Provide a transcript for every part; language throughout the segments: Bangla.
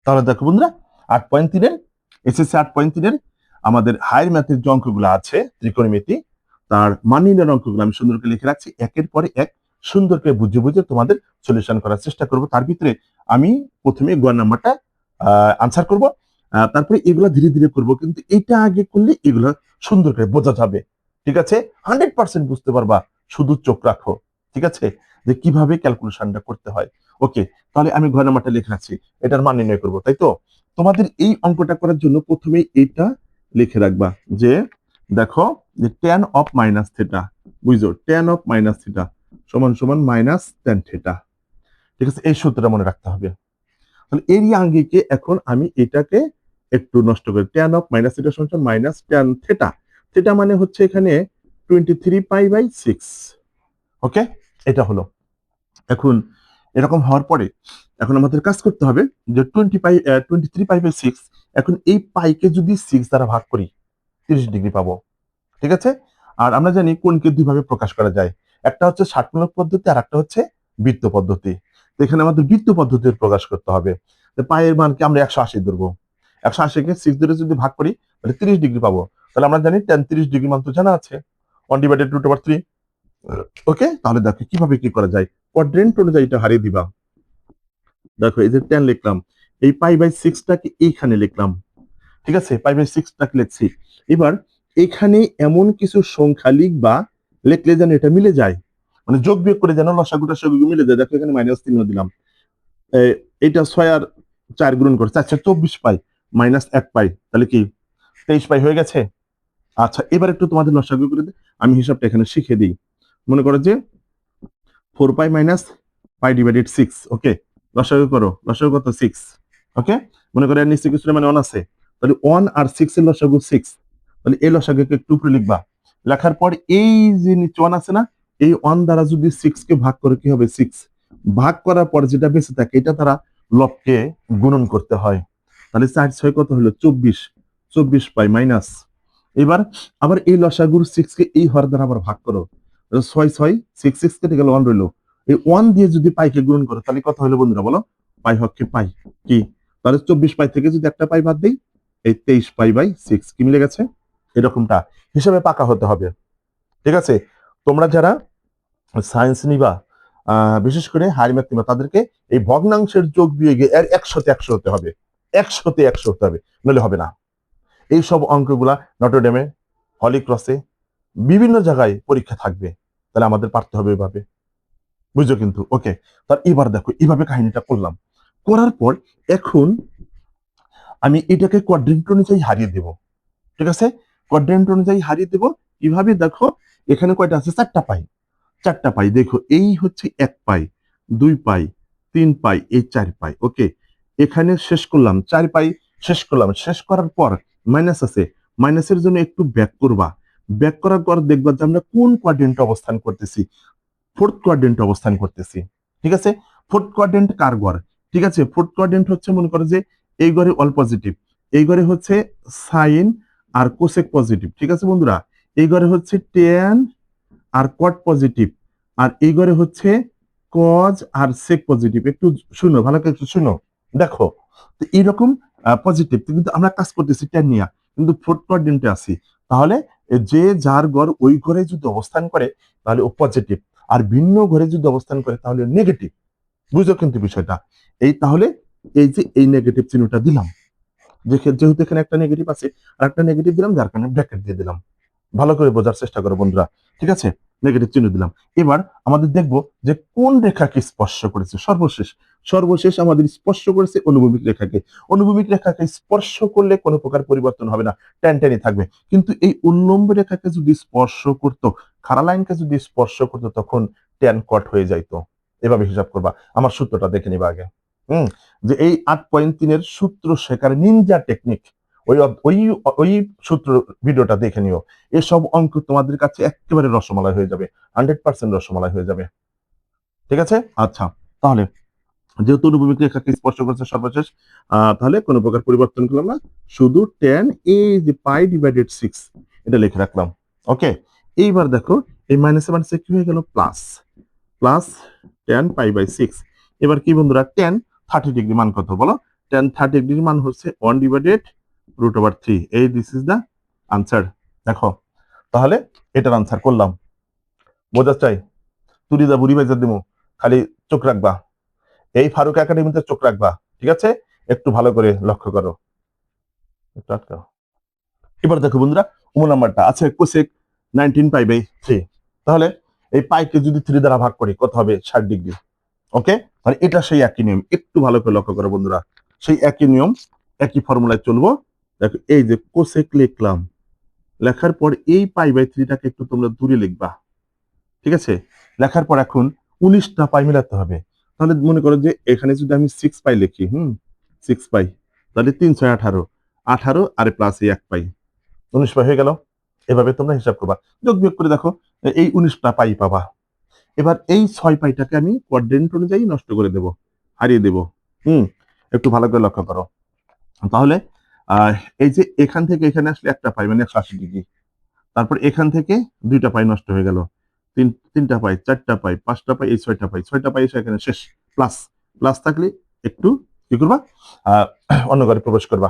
তাহলে দেখো বন্ধুরা 8.3-এর এসএসসি 8.3-এর আমাদের হায়ার ম্যাথের যে অঙ্কগুলো আছে ত্রিকোণমিতি তার মান নির্ণয়ের অঙ্কগুলো আমি সুন্দর করে লিখে রাখছি, একের পরে এক সুন্দর করে বুঝে বুঝে তোমাদের সলিউশন করার চেষ্টা করব। তার ভিতরে আমি প্রথমে গ নাম্বারটা আনসার করব, তারপরে এগুলো ধীরে ধীরে করব, কিন্তু এটা আগে করলে এগুলো সুন্দর করে বোঝা যাবে। ঠিক আছে, 100% বুঝতে পারবা, শুধু চোখ রাখো। ঠিক আছে, যে কিভাবে ক্যালকুলেশনটা করতে হয়। ওকে, তাহলে আমি ঘ নাম্বারটা লিখে রাখছি, এটার মান নির্ণয় করবো, তাই তো? তোমাদের এই অঙ্কটা করার জন্য প্রথমে এটা লিখে রাখবা যে দেখো যে tan অফ মাইনাস থিটা, বুঝছো, tan অফ মাইনাস থিটা সমান সমান মাইনাস tan থিটা। ঠিক আছে, এই সূত্রটা মনে রাখতে হবে। তাহলে এরই আঙ্গিকে এখন আমি এটাকে একটু নষ্ট করি, tan অফ মাইনাস থিটা সমান মাইনাস tan থিটা। থিটা মানে হচ্ছে এখানে 23π/6। ওকে, এটা হলো। এখন এরকম হওয়ার পরে এখন আমাদের কাজ করতে হবে যে 23π/6, এখন এই পাইকে যদি 6 দ্বারা ভাগ করি 30 ডিগ্রি পাবো। ঠিক আছে, আর আমরা জানি কোণকে দুই ভাবে প্রকাশ করা যায়, একটা হচ্ছে ষাটমূলক পদ্ধতি আর একটা হচ্ছে বৃত্ত পদ্ধতি। তো এখানে আমাদের বৃত্ত পদ্ধতির প্রকাশ করতে হবে। তো পায়ের মানকে আমরা 180 ধরবো, 180-কে 6 ধরে যদি ভাগ করি তাহলে 30 ডিগ্রি পাবো। তাহলে আমরা জানি tan 30 ডিগ্রি মান তো জানা আছে, 1/√3। ওকে, তাহলে দেখো কিভাবে কি করা যায়, কোয়াড্রেন্ট অনুযায়ী এটা হারিয়ে দিবা। দেখো এই যে 10 লিখলাম, এই π/6টাকে এইখানে লিখলাম। ঠিক আছে, π/6টাকে লিখছি। এবার এখানে এমন কিছু সংখ্যা লিখবা, লিখলে যেন এটা মিলে যায়, মানে যোগ বিয়োগ করে যেন লসাগু টসাগু মিলে যায়। দেখো এখানে -3 দিলাম, এটা 6 আর 4 গুণন করে 424 পাই, -1 পাই, তাহলে কি 23 পাই হয়ে গেছে। আচ্ছা, এবার একটু তোমাদের লসাগু করে দিই, আমি হিসাবটা এখানে শিখে দিই। মনে করো যে 4π - π/6। ওকে, লসাগু করো, লসাগু কত 6। ওকে, মনে করো এর নিচে কিছু মানে 1 আছে, তাহলে 1 আর 6 এর লসাগু 6। তাহলে এই লসাগুকে একটু উপরে লিখবা, লেখার পর এই যে নিচে 1 আছে না, এই 1 দ্বারা যদি 6 কে ভাগ করে কি হবে 6, ভাগ করার পর যেটা বেঁচে থাকে এটা দ্বারা লবকে গুণন করতে হয়। তাহলে 4 6 কত হলো 24, 24 পাই মাইনাস। এবার আবার এই লসাগুর 6 কে এই হর দ্বারা আবার ভাগ করো, 6 6 6 6 কেটে গেল 1 রইলো। এই 1 দিয়ে যদি পাইকে গুণ করো তাহলে কত হলো বন্ধুরা বলো, পাই হচ্ছে পাই কি, তাহলে 24 পাই থেকে যদি একটা পাই বাদ দেই, এই 23π/6 কি মিলে গেছে। এরকমটা হিসাবে পাকা হতে হবে। ঠিক আছে, তোমরা যারা সায়েন্স নিবা, বিশেষ করে হায়ার ম্যাথ নিবা, তাদেরকে এই ভগ্নাংশের যোগ বিয়োগে এর 100-তে 100 হতে হবে, 100-তে 100 হতে হবে, নইলে হবে না। এই সব অঙ্কগুলা নটরডেমে, হলি ক্রসে, বিভিন্ন জায়গায় পরীক্ষা থাকবে, তাহলে আমাদের পারতে হবে এভাবে, বুঝছো কিন্তু। ওকে, তার এবার দেখো এইভাবে কাহিনীটা করলাম, করার পর এখন আমি এটাকে কোয়াড্রেন্ট অনুযায়ী হারিয়ে দেব। ঠিক আছে, কোয়াড্রেন্ট অনুযায়ী হারিয়ে দেব কিভাবে, দেখো এখানে কয়টা আছে, 4টা পাই, 4টা পাই। দেখো এই হচ্ছে 1 পাই, 2 পাই, 3 পাই, এই 4 পাই। ওকে, এখানে শেষ করলাম 4 পাই, শেষ করলাম, শেষ করার পর মাইনাস আছে, মাইনাসের জন্য একটু ব্যাক করবা, ব্যাক করার পর দেখবা যে আমরা কোন কোয়াড্রেন্টে অবস্থান করতেছি, 4th কোয়াড্রেন্টে অবস্থান করতেছি। ঠিক আছে, 4th কোয়াড্রেন্ট কার ঘর, ঠিক আছে, 4th কোয়াড্রেন্ট হচ্ছে মনে করো যে এই ঘরে অল পজিটিভ, এই ঘরে হচ্ছে সাইন আর কোসেক পজিটিভ। ঠিক আছে বন্ধুরা, এই ঘরে হচ্ছে ট্যান আর কট পজিটিভ, আর এই ঘরে হচ্ছে কজ আর সেক পজিটিভ। একটু শুনো, ভালো করে একটু শুনো, দেখো তো এইরকম পজিটিভ, কিন্তু আমরা কাজ করতেছি ট্যান নিয়ে, কিন্তু 4th কোয়াড্রেন্টে আছি। তাহলে যে যার ঘর ওই ঘরে যদি অবস্থান করে তাহলে ও পজিটিভ, আর ভিন্ন ঘরে যদি অবস্থান করে তাহলে নেগেটিভ। বুঝো কিন্তু বিষয়টা, এই তাহলে এই যে এই নেগেটিভ চিহ্নটা দিলাম, যেহেতু এখানে একটা নেগেটিভ আছে আর একটা নেগেটিভ দিলাম, যার কারণে ব্র্যাকেট দিয়ে দিলাম। ভালো করে বোঝার চেষ্টা করো বন্ধুরা। ঠিক আছে, নেগেটিভ চিহ্ন দিলাম। এবার আমাদের দেখবো যে কোন রেখাকে স্পর্শ করেছে, সর্বশেষ সর্বশেষ আমাদের স্পর্শ করেছে অনুভূমিক রেখাকে। অনুভূমিক রেখাকে স্পর্শ করলে কোনো প্রকার পরিবর্তন হবে না, টেন টেনই থাকবে। কিন্তু এই উল্লম্ব রেখাকে যদি স্পর্শ করতো, খাড়া লাইনকে যদি স্পর্শ করতো, তখন ট্যান কট হয়ে যাইতো। এভাবে হিসাব করবা, আমার সূত্রটা দেখে নিবা আগে। যে এই 8.3-এর সূত্র শেখার নিনজা টেকনিক, ওই ওই ওই সূত্র ভিডিওটা দেখে নিও। এসব অঙ্ক তোমাদের কাছে একেবারে রসমালাই হয়ে যাবে, 100% রসমালাই হয়ে যাবে। ঠিক আছে, আচ্ছা, তাহলে যেহেতু অনুভূমিক রেখাকে স্পর্শ করছে সর্বশেষ, তাহলে কোনো প্রকার পরিবর্তন করলাম না, শুধু tan a/6 এটা লিখে রাখলাম। ওকে, এইবার দেখো এই মাইনাসে মাইনাসে কি হয়ে গেল, প্লাস, প্লাস tan π/6। এবার কি বন্ধুরা, tan 30 ডিগ্রি মান কত বলো, tan 30 ডিগ্রির মান হচ্ছে 1/√3। এই দিস ইজ দ্য আনসার। দেখো তাহলে এটার আনসার করলাম। বোঝা চাই তুই যা বুড়ি বাজার দিমু, খালি চোখ রাখবা, এই ফারুক একাডেমিতে চোখ রাখবা, ঠিক আছে? একটু ভালো করে লক্ষ্য করো। একটু আটকাও। এবার দেখো বন্ধুরা, নাম্বারটা আছে কোসেক 19π/3। তাহলে এই পাইকে যদি 3 দ্বারা ভাগ করি কত হবে? 60 ডিগ্রি। ওকে, মানে এটা সেই একই নিয়ম, একটু ভালো করে লক্ষ্য করো বন্ধুরা, সেই একই নিয়ম, একই ফর্মুলায় চলবো। দেখো এই যে কোসেক লিখলাম, লেখার পর এই π/3টাকে একটু তোমরা দূরে লিখবা, ঠিক আছে? লেখার পর এখন 19টা পাই মিলাতে হবে। তাহলে মনে করো যে এখানে যদি আমি 6π লিখি, 6π, তাহলে 3 6 18, 18 আর প্লাস এই 1 পাই, 19 পাই হয়ে গেল। এভাবে তোমরা হিসাব করবা, যোগ বিয়োগ করে দেখো এই 19টা পাই পাবা। এবার এই 6 পাইটাকে আমি কোয়াড্রেন্ট অনুযায়ী নষ্ট করে দেব, হারিয়ে দেব। একটু ভালো করে লক্ষ্য করো। তাহলে এই যে এখান থেকে এখানে আসলে একটা পাই মানে 180 ডিগ্রি, তারপর এখান থেকে 2টা পাই নষ্ট হয়ে গেল, তিনটা পাই, 4টা পাই, 5টা পাই, এই 6টা পাই, 6টা পাই এসে এখানে শেষ। প্লাস প্লাস থাকলে একটু কি করবা, অন্য ঘরে প্রবেশ করবা।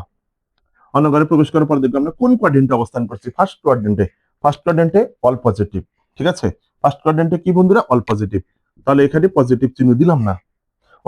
অন্য ঘরে প্রবেশ করার পর দেখবো আমরা কোন কোয়াড্রেন্টে অবস্থান করছি। ফার্স্ট কোয়াড্রেন্টে। ফার্স্ট কোয়াড্রেন্টে অল পজিটিভ, ঠিক আছে? ফার্স্ট কোয়াড্রেন্টে কি বন্ধুরা? All positive. তাহলে এখানে পজিটিভ চিহ্ন দিলাম না।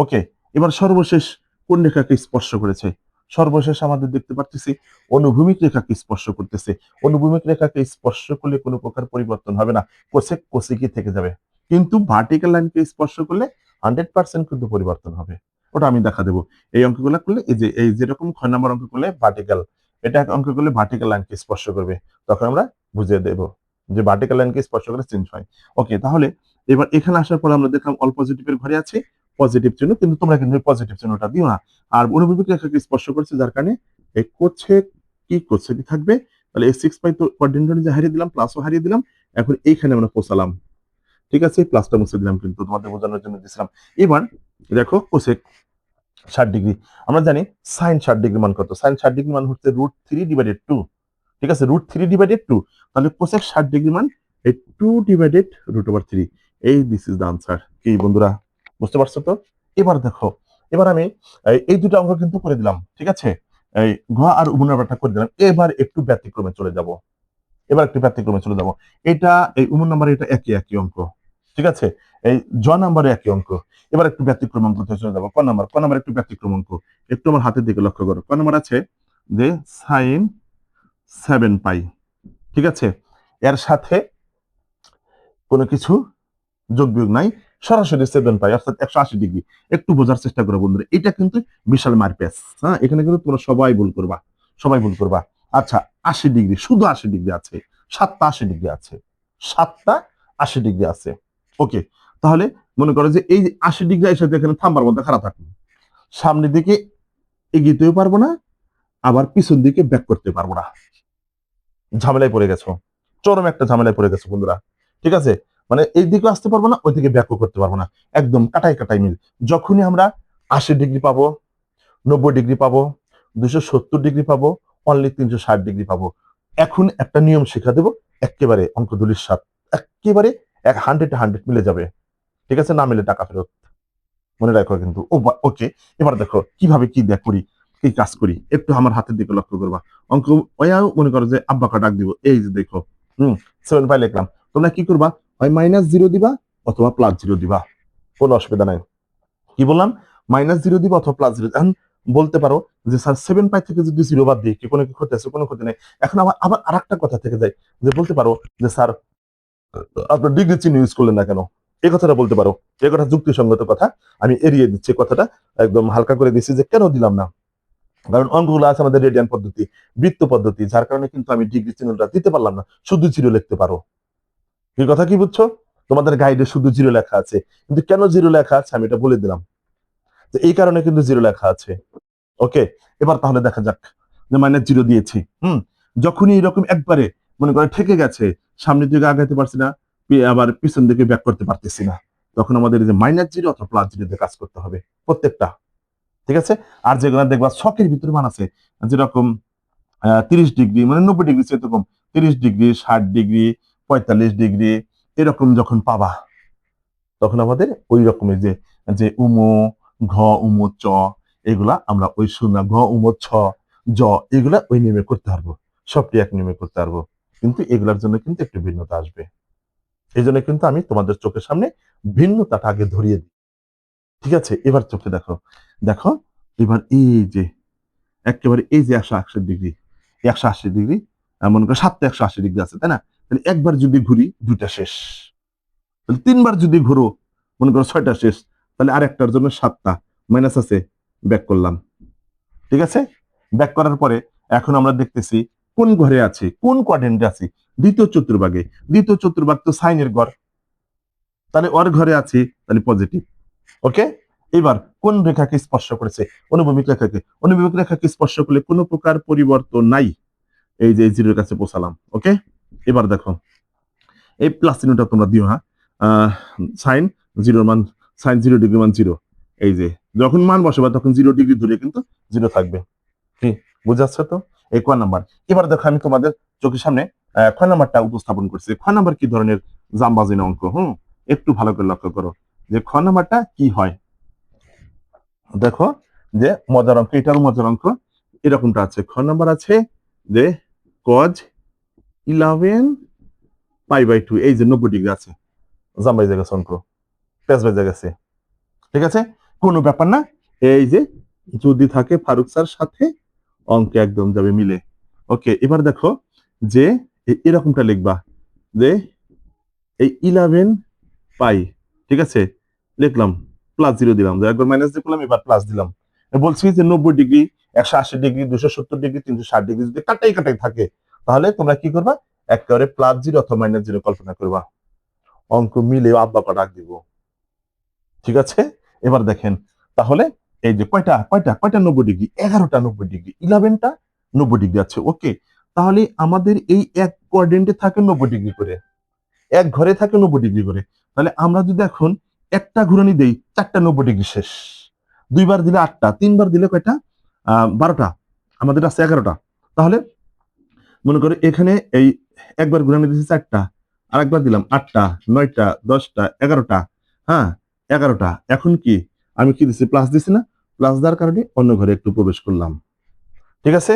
ওকে, এবার সর্বশেষ কোন রেখাকে স্পর্শ করেছে? সর্বশেষ আমাদের দেখতে পাচ্ছি অনুভূমিক রেখাকে স্পর্শ করতেছে। অনুভূমিক রেখাকে স্পর্শ করলে কোনো প্রকার পরিবর্তন হবে না, কোসেক কোসেকই থেকে যাবে। কিন্তু ভার্টিক্যাল লাইনকে স্পর্শ করলে 100% কিন্তু পরিবর্তন হবে। ওটা আমি দেখা দেবো। এই অঙ্কগুলো করলে এই যেরকম 6 নম্বর অঙ্ক করলে ভার্টিক্যাল, এটা অঙ্ক করলে ভার্টিক্যাল লাইনকে স্পর্শ করবে, তখন আমরা বুঝিয়ে দেব যে ভার্টিক্যাল লাইনকে স্পর্শ করে চেঞ্জ হয়। ওকে, তাহলে এবার এখানে আসার পর আমরা দেখলাম অল পজিটিভের ঘরে আছে পজিটিভ চিহ্ন, কিন্তু তোমরা কিন্তু পজিটিভ চিহ্নটা দিও না। আর অনুভূমিক রেখাকে স্পর্শ করছে, যার কারণে এই কোসেক কি থাকবে? তাহলে এই 6π তো কোয়াড্রেন্ট অনুযায়ী হারিয়ে দিলাম, প্লাসও হারিয়ে দিলাম। এখন এইখানে আমরা পৌঁছালাম, ঠিক আছে? প্লাসটা মুছে দিলাম, কিন্তু তোমাদের বোঝানোর জন্য দিয়েছিলাম। এবার দেখো কোসেক 60 ডিগ্রি, আমরা জানি সাইন 60 ডিগ্রি মান কত? সাইন 60 ডিগ্রি মান হচ্ছে √3/2, ঠিক আছে? √3/2, তাহলে কোসেক 60 ডিগ্রি মান এই 2/√3। এই দিস ইজ দ্য আনসার। কি বন্ধুরা, বুঝতে পারছো তো? এবার দেখো, এবার আমি এই দুটো অঙ্ক কিন্তু করে দিলাম, ঠিক আছে? এই ঘ আর নাম্বারটা করে দিলাম। এবার একটু ব্যতিক্রমে চলে যাব। এটা এই নাম্বার, এটা একই একই অঙ্ক, ঠিক আছে? এই জ নাম্বারে একই অঙ্ক। এবার একটু ব্যতিক্রম অঙ্কতে চলে যাবো। ক নাম্বার একটু ব্যতিক্রম অঙ্ক। একটু আমার হাতের দিকে লক্ষ্য করো। ক নাম্বার আছে যে সাইন 7π, ঠিক আছে? এর সাথে কোনো কিছু যোগ বিয়োগ নাই, সরাসরি 7π অর্থাৎ 180 ডিগ্রি। একটু বোঝার চেষ্টা করো বন্ধুরা, এটা কিন্তু বিশাল মারপ্যাচ। হ্যাঁ, এখানে কিন্তু তোমরা সবাই ভুল করবা। আচ্ছা, 80 ডিগ্রি, শুধু 80 ডিগ্রি আছে, 7টা 80 ডিগ্রি আছে, 7টা 80 ডিগ্রি আছে। ওকে, তাহলে মনে করো যে এই 80 ডিগ্রি এসে এখানে থামবার মধ্যে খারাপ থাকবে, সামনের দিকে এগিয়েতেও পারবো না, আবার পিছন দিকে ব্যাক করতে পারবো না। ঝামেলায় পড়ে গেছো, চরম একটা ঝামেলায় পড়ে গেছো বন্ধুরা, ঠিক আছে? মানে এই দিকে আসতে পারবো না, ওই দিকে ব্যাকও করতে পারবো না, একদম কাটাই মিল। যখনই আমরা 80 ডিগ্রি পাবো, 90 ডিগ্রি পাবো, 270 ডিগ্রি পাবো, অনলি 360 ডিগ্রি পাবো, এখন একটা নিয়ম শিখা দেবো, একেবারে অঙ্ক দুলির সাথ, একেবারে 100 মিলে যাবে, ঠিক আছে? না মিলে টাকা ফেরত, মনে রাখো কিন্তু। ওকে, এবার দেখো কিভাবে কি করি, এই কাজ করি। একটু আমার হাতের দিকে লক্ষ্য করবা। অঙ্ক ওয়াও মনে করো যে আব্বাকে ডাক দিব, এই যে দেখো 7π লিখলাম। তোমরা কি করবা? হয় -0 দিবা অথবা +0 দিবা, কোনো অসুবিধা নাই। কি বললাম? -0 দিবা অথবা +0। এখন বলতে পারো যে স্যার 7π থেকে যদি 0 বাদ দিই কি কোনো কি ক্ষতি আছে? কোনো ক্ষতি নেই। এখন আবার আরেকটা কথা থেকে যায়, যে বলতে পারো যে স্যার আপনার ডিগ্রি চিহ্ন ইউজ করলেন না কেন? এই কথাটা বলতে পারো। এই কথা যুক্তিসঙ্গত কথা, আমি এড়িয়ে দিচ্ছি কথাটা, একদম হালকা করে দিচ্ছি যে কেন দিলাম না। কারণ অঙ্কগুলো আছে আমাদের রেডিয়ান পদ্ধতি, বৃত্ত পদ্ধতি, যার কারণে কিন্তু আমি ডিগ্রি চিহ্নটা দিতে পারলাম না, শুধু 0 লিখতে পারো। এই কথা কি বুঝছো? তোমাদের গাইডে শুধু 0 লেখা আছে, কিন্তু কেন 0 লেখা আছে আমি এটা বলে দিলাম, তো এই কারণে কিন্তু 0 লেখা আছে। ওকে, এবার তাহলে দেখা যাক যে -0 দিয়েছি। যখনই এরকম একবারে মনে করে ঠেকে গেছে, সামনের দিকে আগাতে পারছি না, আবার পিছন দিকে ব্যাক করতে পারতেছি না, তখন আমাদের এই যে -0 অথবা +0 দিয়ে কাজ করতে হবে প্রত্যেকটা, ঠিক আছে? আর যেগুলো দেখবা ছকের ভিতরে মান আছে, যেরকম 30 ডিগ্রি মানে 90 ডিগ্রি চেয়ে কম, 30 ডিগ্রি, 60 ডিগ্রি, 45 ডিগ্রি, এরকম যখন পাবা, তখন আমাদের ওই রকমের যে যে উমো, ঘ, উমো, চ, এগুলা আমরা ওই শূন্য ঘ উম ছ জ এগুলা ওই নিয়মে করতে পারবো, সবটি এক নিয়মে করতে পারবো, কিন্তু এগুলার জন্য কিন্তু একটু ভিন্নতা আসবে। এই জন্য কিন্তু আমি তোমাদের চোখের সামনে ভিন্নতাটা আগে ধরিয়ে দিই। ঠিক আছে, এবার চোখে দেখো, দেখো এবার এই যে একেবারে এই যে 180 ডিগ্রি, 180 ডিগ্রি, মনে করো 7 180 ডিগ্রি আছে, তাই না? তাহলে একবার যদি ঘুরি 2টা শেষ, তাহলে 3বার যদি ঘুরো মনে করো 6টা শেষ, তাহলে আরেকটার জন্য 7টা মাইনাস আছে, ব্যাক করলাম। ঠিক আছে, ব্যাক করার পরে এখন আমরা দেখতেছি কোন ঘরে আছে, কোন কোয়াড্রেন্টে আছে, দ্বিতীয় চতুর্ভাগে। দ্বিতীয় চতুর্ভাগ তো সাইনের ঘর, তাহলে ওর ঘরে আছি, তাহলে পজিটিভ। ওকে, এবার কোন রেখাকে স্পর্শ করেছে? অনুভূমিক রেখাকে। অনুভূমিক রেখাকে স্পর্শ করলে কোনো প্রকার পরিবর্তন নাই, এই যে জিরোর কাছে পৌঁছালাম। ওকে, এবার দেখো এই প্লাস চিহ্নটা তোমরা দিও, হ্যাঁ। সাইন জিরোর মান, সাইন 0 ডিগ্রি মান 0, এই যে যখন মান বসাবে তখন 0 ডিগ্রি ধরে কিন্তু 0 থাকবে। কি বুঝাচ্ছে তো? এই ক নাম্বার। এবার দেখো আমি তোমাদের চোখের সামনে খ নাম্বারটা উপস্থাপন করছি। খ নাম্বার কি ধরনের জামবাজিনা অঙ্ক? একটু ভালো করে লক্ষ্য করো যে খ নাম্বারটা কি হয়। দেখো যে মজার অঙ্ক, এটারও মজার অঙ্ক। এরকমটা আছে, খ নাম্বার আছে যে কজ 11 π/2, এই যে 90 ডিগ্রি আছে, জাম্বাই জায়গা অঙ্ক, পেঁচ বেজে গেছে। ঠিক আছে, কোনো ব্যাপার না। এই যে যদি থাকে ফারুক স্যার সাথে অঙ্ক একদম যাবে মিলে। ওকে, এবার দেখো যে এরকমটা লিখবা যে এই 11 পাই, ঠিক আছে, লিখলাম, +0 দিলাম, একবার মাইনাস দিয়ে করলাম, এবার প্লাস দিলাম। বলছি যে 90 ডিগ্রি, 180 ডিগ্রি, 270 ডিগ্রি, 360 ডিগ্রি যদি কাটাই কাটাই থাকে, তাহলে তোমরা কি করবা? একেবারে +0 অথবা -0 কল্পনা করবা, অঙ্ক মিলে আব্বাকে ডাক দিব। ঠিক আছে, এবার দেখেন তাহলে এই যে কয়টা কয়টা কয়টা 90 ডিগ্রি, 11টা 90 ডিগ্রি, 11টা 90 ডিগ্রি আছে। ওকে, তাহলে আমাদের এই এক কোয়াড্রেন্টে থাকে 90 ডিগ্রি করে, এক ঘরে থাকে 90 ডিগ্রি করে। তাহলে আমরা যদি এখন একটা ঘুরানি দেই, 4টা 90 ডিগ্রি শেষ, 2বার দিলে 8টা, 3বার দিলে কয়টা? 12টা, আমাদের আছে 11টা। তাহলে মনে করো এখানে এই একবার ঘুরানি দিয়েছি 4টা, আর একবার দিলাম 8টা, 9টা, 10টা, 11টা। হ্যাঁ, 11টা। এখন কি আমি কি দিচ্ছি? প্লাস দিছি না? প্লাস দেওয়ার কারণে অন্য ঘরে একটু প্রবেশ করলাম। ঠিক আছে,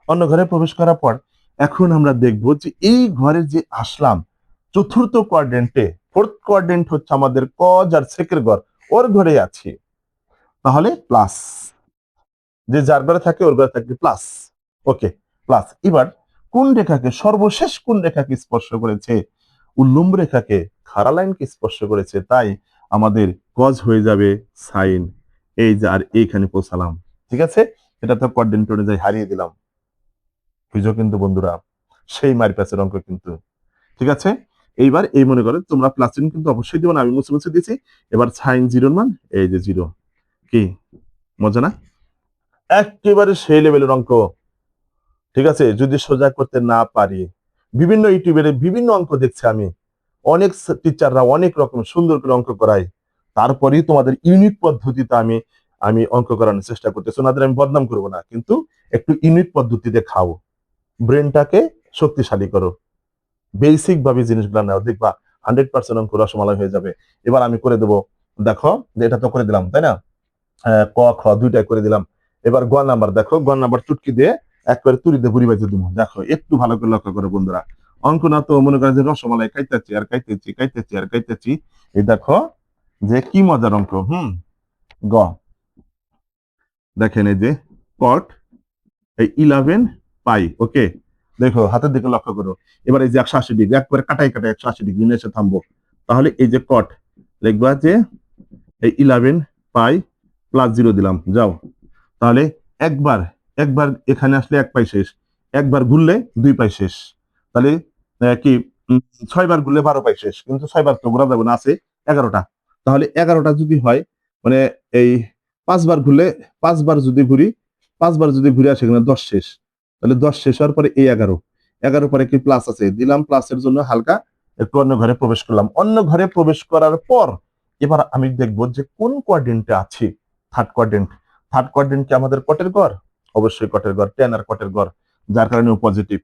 অন্য ঘরে প্রবেশ করার পর এখন আমরা দেখব যে এই ঘরে যে আসলাম চতুর্থ কোয়াড্রেন্টে, ফোর্থ কোয়াড্রেন্ট হচ্ছে আমাদের কজ আর সেকের ঘর, ওর ঘরে আছি, তাহলে প্লাস, যে যার ঘরে থাকে ওর ঘরে থাকবে প্লাস। ওকে, প্লাস। এবার কোন রেখাকে, সর্বশেষ কোন রেখাকে স্পর্শ করেছে? উল্লম্ব রেখাকে, খাড়া লাইনকে স্পর্শ করেছে, তাই আমাদের কজ হয়ে যাবে সাইন, এই যে, আর এইখানে পৌঁছালাম। ঠিক আছে, এটা তো কোয়াড্রেন্ট অনুযায়ী হারিয়ে দিলাম। বুঝো কিন্তু বন্ধুরা, সেই মার প্যাচের অঙ্ক কিন্তু। ঠিক আছে, এইবার এই মনে করো তোমরা প্লাস চিহ্ন কিন্তু অবশ্যই দিও না, আমি মুছে মুছে দিয়েছি। এবার সাইন 0 মান এই যে 0, কি মজা না? একেবারে সেই লেভেলের অঙ্ক। ঠিক আছে, যদি সোজা করতে না পারি, বিভিন্ন ইউটিউবের বিভিন্ন অঙ্ক দেখছি আমি, অনেক টিচাররা অনেক রকম সুন্দর করে অঙ্ক করায়, তারপরেই তোমাদের ইউনিক পদ্ধতিতে আমি আমি অঙ্ক করানোর চেষ্টা করতেছি। ওনাদের আমি বদনাম করবো না, কিন্তু একটু ইউনিক পদ্ধতিতে খাও, ব্রেনটাকে শক্তিশালী করো, বেসিক ভাবে জিনিসগুলো নাও, দেখবা 100% অঙ্ক রসমালাই হয়ে যাবে। এবার আমি করে দেবো, দেখো যে এটা তো করে দিলাম, তাই না? ক খ দুইটাই করে দিলাম। এবার গ নাম্বার দেখো, গ নাম্বার চুটকি দিয়ে একবারে তুরি দিয়ে বুড়ি বাজে দিব। দেখো একটু ভালো করে লক্ষ্য করো বন্ধুরা, অঙ্ক না তো মনে করেন যে রসমালাই খাইতেছি আর খাইতেছি খাইতেছি আর খাইতেছি। এই দেখো যে কি মজার অঙ্ক। গ দেখেন এই যে কট এই 11 পাই। ওকে, দেখো হাতের দিকে লক্ষ্য করো। এবার এই যে 180 ডিগ্রি, একবারে কাটাই কাটাই 180 ডিগ্রি নিয়ে এসে থামবো। তাহলে এই যে কট লিখবা যে এই 11 পাই +0 দিলাম, যাও। তাহলে একবার একবার এখানে আসলে 1 পাই শেষ, একবার ঘুরলে 2 পাই শেষ, তাহলে কি 6বার ঘুরলে 12 পাই শেষ, কিন্তু 6বার তো ঘোরা যাবে না, আছে 11টা। তাহলে 11টা যদি হয় মানে এই 5বার ঘুরলে, 5বার যদি ঘুরি, 5বার যদি ঘুরে আসে এখানে 10 শেষ, তাহলে 10 শেষ হওয়ার পরে এই 11, 11 পরে কি প্লাস আছে, দিলাম, প্লাসের জন্য হালকা একটু অন্য ঘরে প্রবেশ করলাম। অন্য ঘরে প্রবেশ করার পর এবার আমি দেখবো যে কোন কোয়াড্রেন্টে আছি, থার্ড কোয়াড্রেন্ট। থার্ড কোয়াড্রেন্ট কি আমাদের কটের ঘর? অবশ্যই কটের ঘর, 10 আর কটের ঘর, যার কারণে পজিটিভ।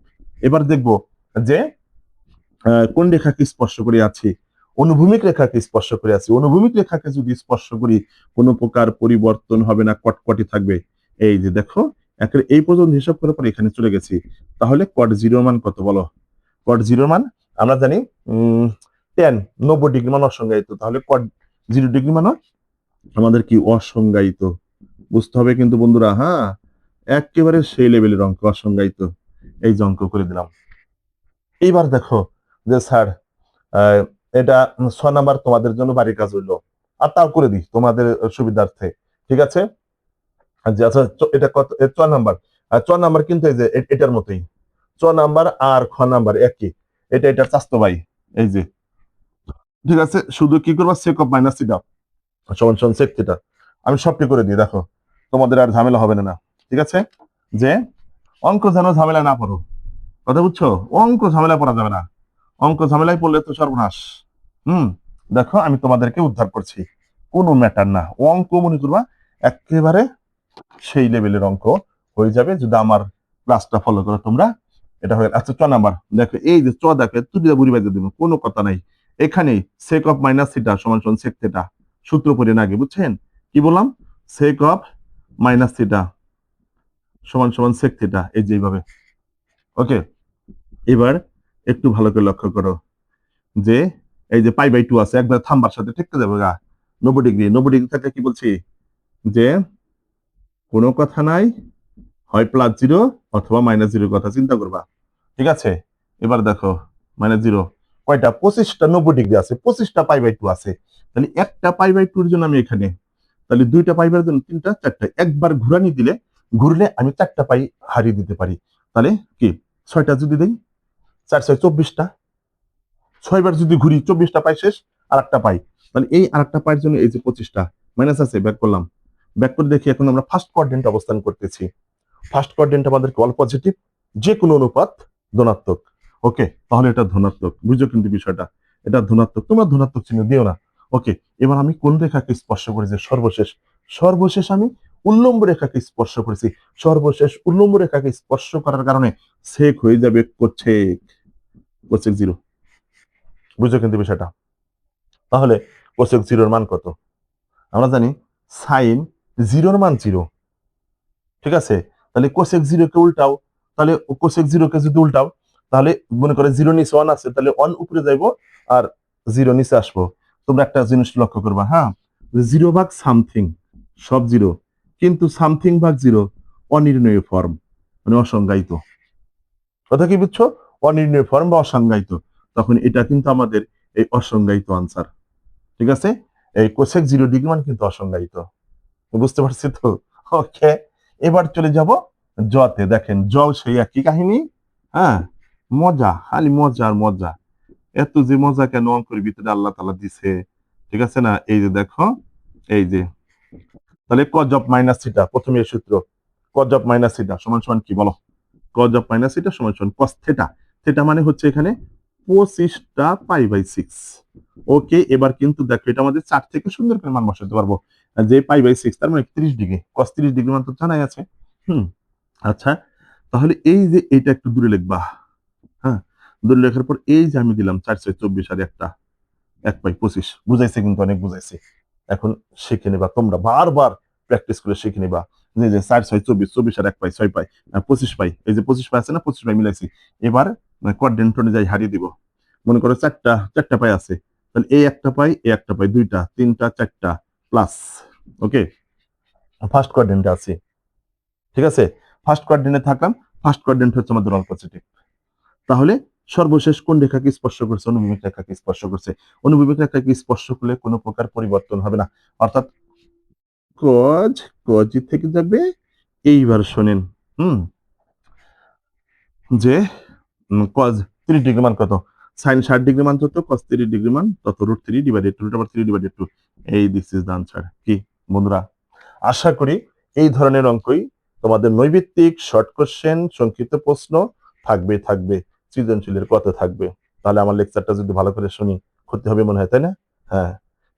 এবার দেখবো যে কোন রেখাকে স্পর্শ করে আছি, অনুভূমিক রেখাকে স্পর্শ করে আছি। অনুভূমিক রেখাকে যদি স্পর্শ করি কোনো প্রকার পরিবর্তন হবে না, কটকটি থাকবে। এই যে দেখো, এই পর্যন্ত হিসাব করার পর এখানে চলে গেছি। তাহলে কট জিরোর মান কত বলো? কট জিরোর মান আমরা জানি 10, 90 ডিগ্রি মান অসংজ্ঞায়িত। তাহলে কট 0 ডিগ্রি মান আমাদের কি অসংজ্ঞায়িত। বুঝতে হবে কিন্তু বন্ধুরা, হ্যাঁ, একেবারে সেই লেভেলের অঙ্ক, অসংজ্ঞায়িত। এই যে অঙ্ক করে দিলাম। এইবার দেখো যে স্যার এটা 6 নাম্বার তোমাদের জন্য বাড়ির কাজ হইলো, আর তাও করে দিই তোমাদের সুবিধার্থে, ঠিক আছে? যে আচ্ছা, এটা কত? 6 নাম্বার। আর 6 নাম্বার কিন্তু এই যে এটার মতোই, 6 নাম্বার আর 6 নাম্বার একই। এটার চাস্তো ভাই। এই যে, ঠিক আছে, শুধু কি করবা, সেক অফ মাইনাস থিটা সমান সমান সেক থিটা। আমি সবটি করে দিই, দেখো তোমাদের আর ঝামেলা হবে না, ঠিক আছে? যে অঙ্ক যেন ঝামেলা না পড়ো, কথা বুঝছো? অঙ্ক ঝামেলা পড়া যাবে না, অঙ্ক ঝামেলায় পড়লে তো সর্বনাশ। হুম, দেখো আমি তোমাদেরকে উদ্ধার করছি, কোনো ম্যাটার না। অঙ্ক মনে করবা একেবারে সেই লেভেলের অঙ্ক হয়ে যাবে যদি আমার ক্লাসটা ফলো করো তোমরা। এটা হয়ে আচ্ছা, 6 নাম্বার দেখো, এই যে দেখো, তুই বুড়ি বাজে দেবো, কোনো কথা নাই। এখানে সেক অফ মাইনাস থিটা সমান সমান সেক থিটা, সূত্র পড়ে না আগে, বুঝছেন? কি বললাম? সেক অফ মাইনাস থিটা সমান সমান সেক থিটা, এই যে এইভাবে। ওকে, এবার একটু ভালো করে লক্ষ্য করো যে এই যে পাই/2 আছে, একবার থাম্বার সাথে ঠিক যাবে গা। 90 ডিগ্রি, 90 ডিগ্রি থাকলে কি বলছি যে কোনো কথা নাই, হয় +0 অথবা -0 কথা চিন্তা করবা, ঠিক আছে? এবার দেখো -0 কয়টা? 25টা 90 ডিগ্রি আছে, 25টা পাই/2 আছে। তাহলে একটা পাই/2 এর জন্য আমি এখানে, তাহলে 2টা পাইবার জন্য 3টা 4টা, একবার ঘুরানি দিলে, ঘুরলে আমি 4টা পাই হারিয়ে দিতে পারি। তাহলে কি 6টা যদি দেই, 4 × 6 = 24টা, 6বার যদি ঘুরি 24টা পাই শেষ, আর একটা পাই। তাহলে এই আর একটা পাইয়ের জন্য এই যে 25টা মাইনাস আছে, ব্যাক করলাম। ব্যাক করে দেখি এখন আমরা ফার্স্ট কোয়াড্রেন্ট অবস্থান করতেছি। ফার্স্ট কোয়াড্রেন্ট আমাদেরকে অল পজিটিভ, যে কোনো অনুপাত ধনাত্মক। ওকে, তাহলে এটা ধনাত্মক, বুঝো কিন্তু বিষয়টা, এটা ধনাত্মক। তোমরা ধনাত্মক চিহ্ন দিও না। ওকে, এবার আমি কোন রেখাকে স্পর্শ করেছি? সর্বশেষ, সর্বশেষ আমি উল্লম্ব রেখাকে স্পর্শ করেছি। সর্বশেষ উল্লম্ব রেখাকে স্পর্শ করার কারণে সেক হয়ে যাবে কোসেক, কোসেক 0। বুঝো কিন্তু বিষয়টা। তাহলে কোসেক 0-র মান কত? আমরা জানি সাইন 0-র মান 0, ঠিক আছে? তাহলে কোসেক 0-কে উল্টাও, তাহলে কোসেক 0-কে যদি উল্টাও, তাহলে মনে করে 0 নিচে 1 আছে, তাহলে 1 উপরে যাইব আর 0 নিচে আসবো। তোমরা একটা জিনিস লক্ষ্য করবা, হ্যাঁ, 0 ভাগ সামথিং সব 0, কিন্তু সামথিং ভাগ 0 অনির্ণয় ফর্ম, মানে অসংজ্ঞায়িত। কথা কি বুঝছো? অনির্ণয় ফর্ম বা অসংজ্ঞায়িত। তখন এটা কিন্তু আমাদের এই অসংজ্ঞায়িত আনসার, ঠিক আছে? এই কোসেক 0 ডিগ্রি মান কিন্তু অসংজ্ঞায়িত। বুঝতে পারছি তো? ওকে, এবার চলে যাব জতে। দেখেন জ সেই একই কাহিনী, হ্যাঁ, মজা, খালি মজা আর মজা। এত যে মজা কেন অঙ্কের ভিতরে আল্লাহ তাআলা দিছে, ঠিক আছে না? এই যে দেখো, এই যে তাহলে কজ অফ মাইনাস থিটা, প্রথমে এই সূত্র, কজ অফ মাইনাস থিটা সমান সমান কি বলো? কজ অফ মাইনাস থিটা সমান সমান কস থিটা। থিটা মানে হচ্ছে এখানে 25টা পাই/6। ওকে, এবার কিন্তু দেখো এটা আমাদের 4 থেকে সুন্দর করে মান বসাতে পারবো। যে পাই/6 তার মানে 30 ডিগ্রি, cos 30 ডিগ্রি মান তো জানাই আছে। হুম, আচ্ছা, তাহলে এই যে এটা একটু দূরে লিখবা, হ্যাঁ, দূরে লেখার পর এই যে আমি দিলাম 4/6 = 24 আর একটা 1/25। বুঝাইছে কিন্তু, অনেক বুঝাইছে। এখন শিখে নিবা, তোমরা বারবার প্র্যাকটিস করে শিখে নিবা যে 4/6 = 24, 24 আর 1 পাই 6 পাই, 25 পাই। এই যে 25 পাই আছে না, 25 পাই মিলাইছি। এবার কোয়াড্রেন্ট অনুযায়ী হারিয়ে দিব। মনে করো চারটা পাই আছে, তাহলে এই একটা পাই, এই একটা পাই, 2টা 3টা 4টা প্লাস। ওকে, ফার্স্ট কোয়াড্রেন্টে আছি, ঠিক আছে? ফার্স্ট কোয়াড্রেন্টে থাকলাম। ফার্স্ট কোয়াড্রেন্ট হচ্ছে আমাদের অল পজিটিভ। তাহলে সর্বশেষ কোন রেখাকে স্পর্শ করছে? অনুভূমিক রেখাকে স্পর্শ করছে। অনুভূমিক রেখাকে স্পর্শ করলে কোনো প্রকার পরিবর্তন হবে না, অর্থাৎ কজ, কজই থেকে যাবে। এইবার শোনেন, হুম, যে কজ 30 ডিগ্রি মান কত? সাইন 60 ডিগ্রি মান যত, কস 30 ডিগ্রি মান তত, √3 ডিভাইডেড 2, √3 / 2। এই দিস ইজ দ্য আনসার। কি বন্ধুরা, আশা করি এই ধরনের অঙ্কই তোমাদের নৈবিত্তিক, শর্ট কোশ্চেন, সংক্ষিপ্ত প্রশ্ন থাকবে, সৃজনশীলের কত থাকবে। তাহলে আমার লেকচারটা যদি ভালো করে শুনি, ক্ষতি হবে মনে হয়, তাই না? হ্যাঁ,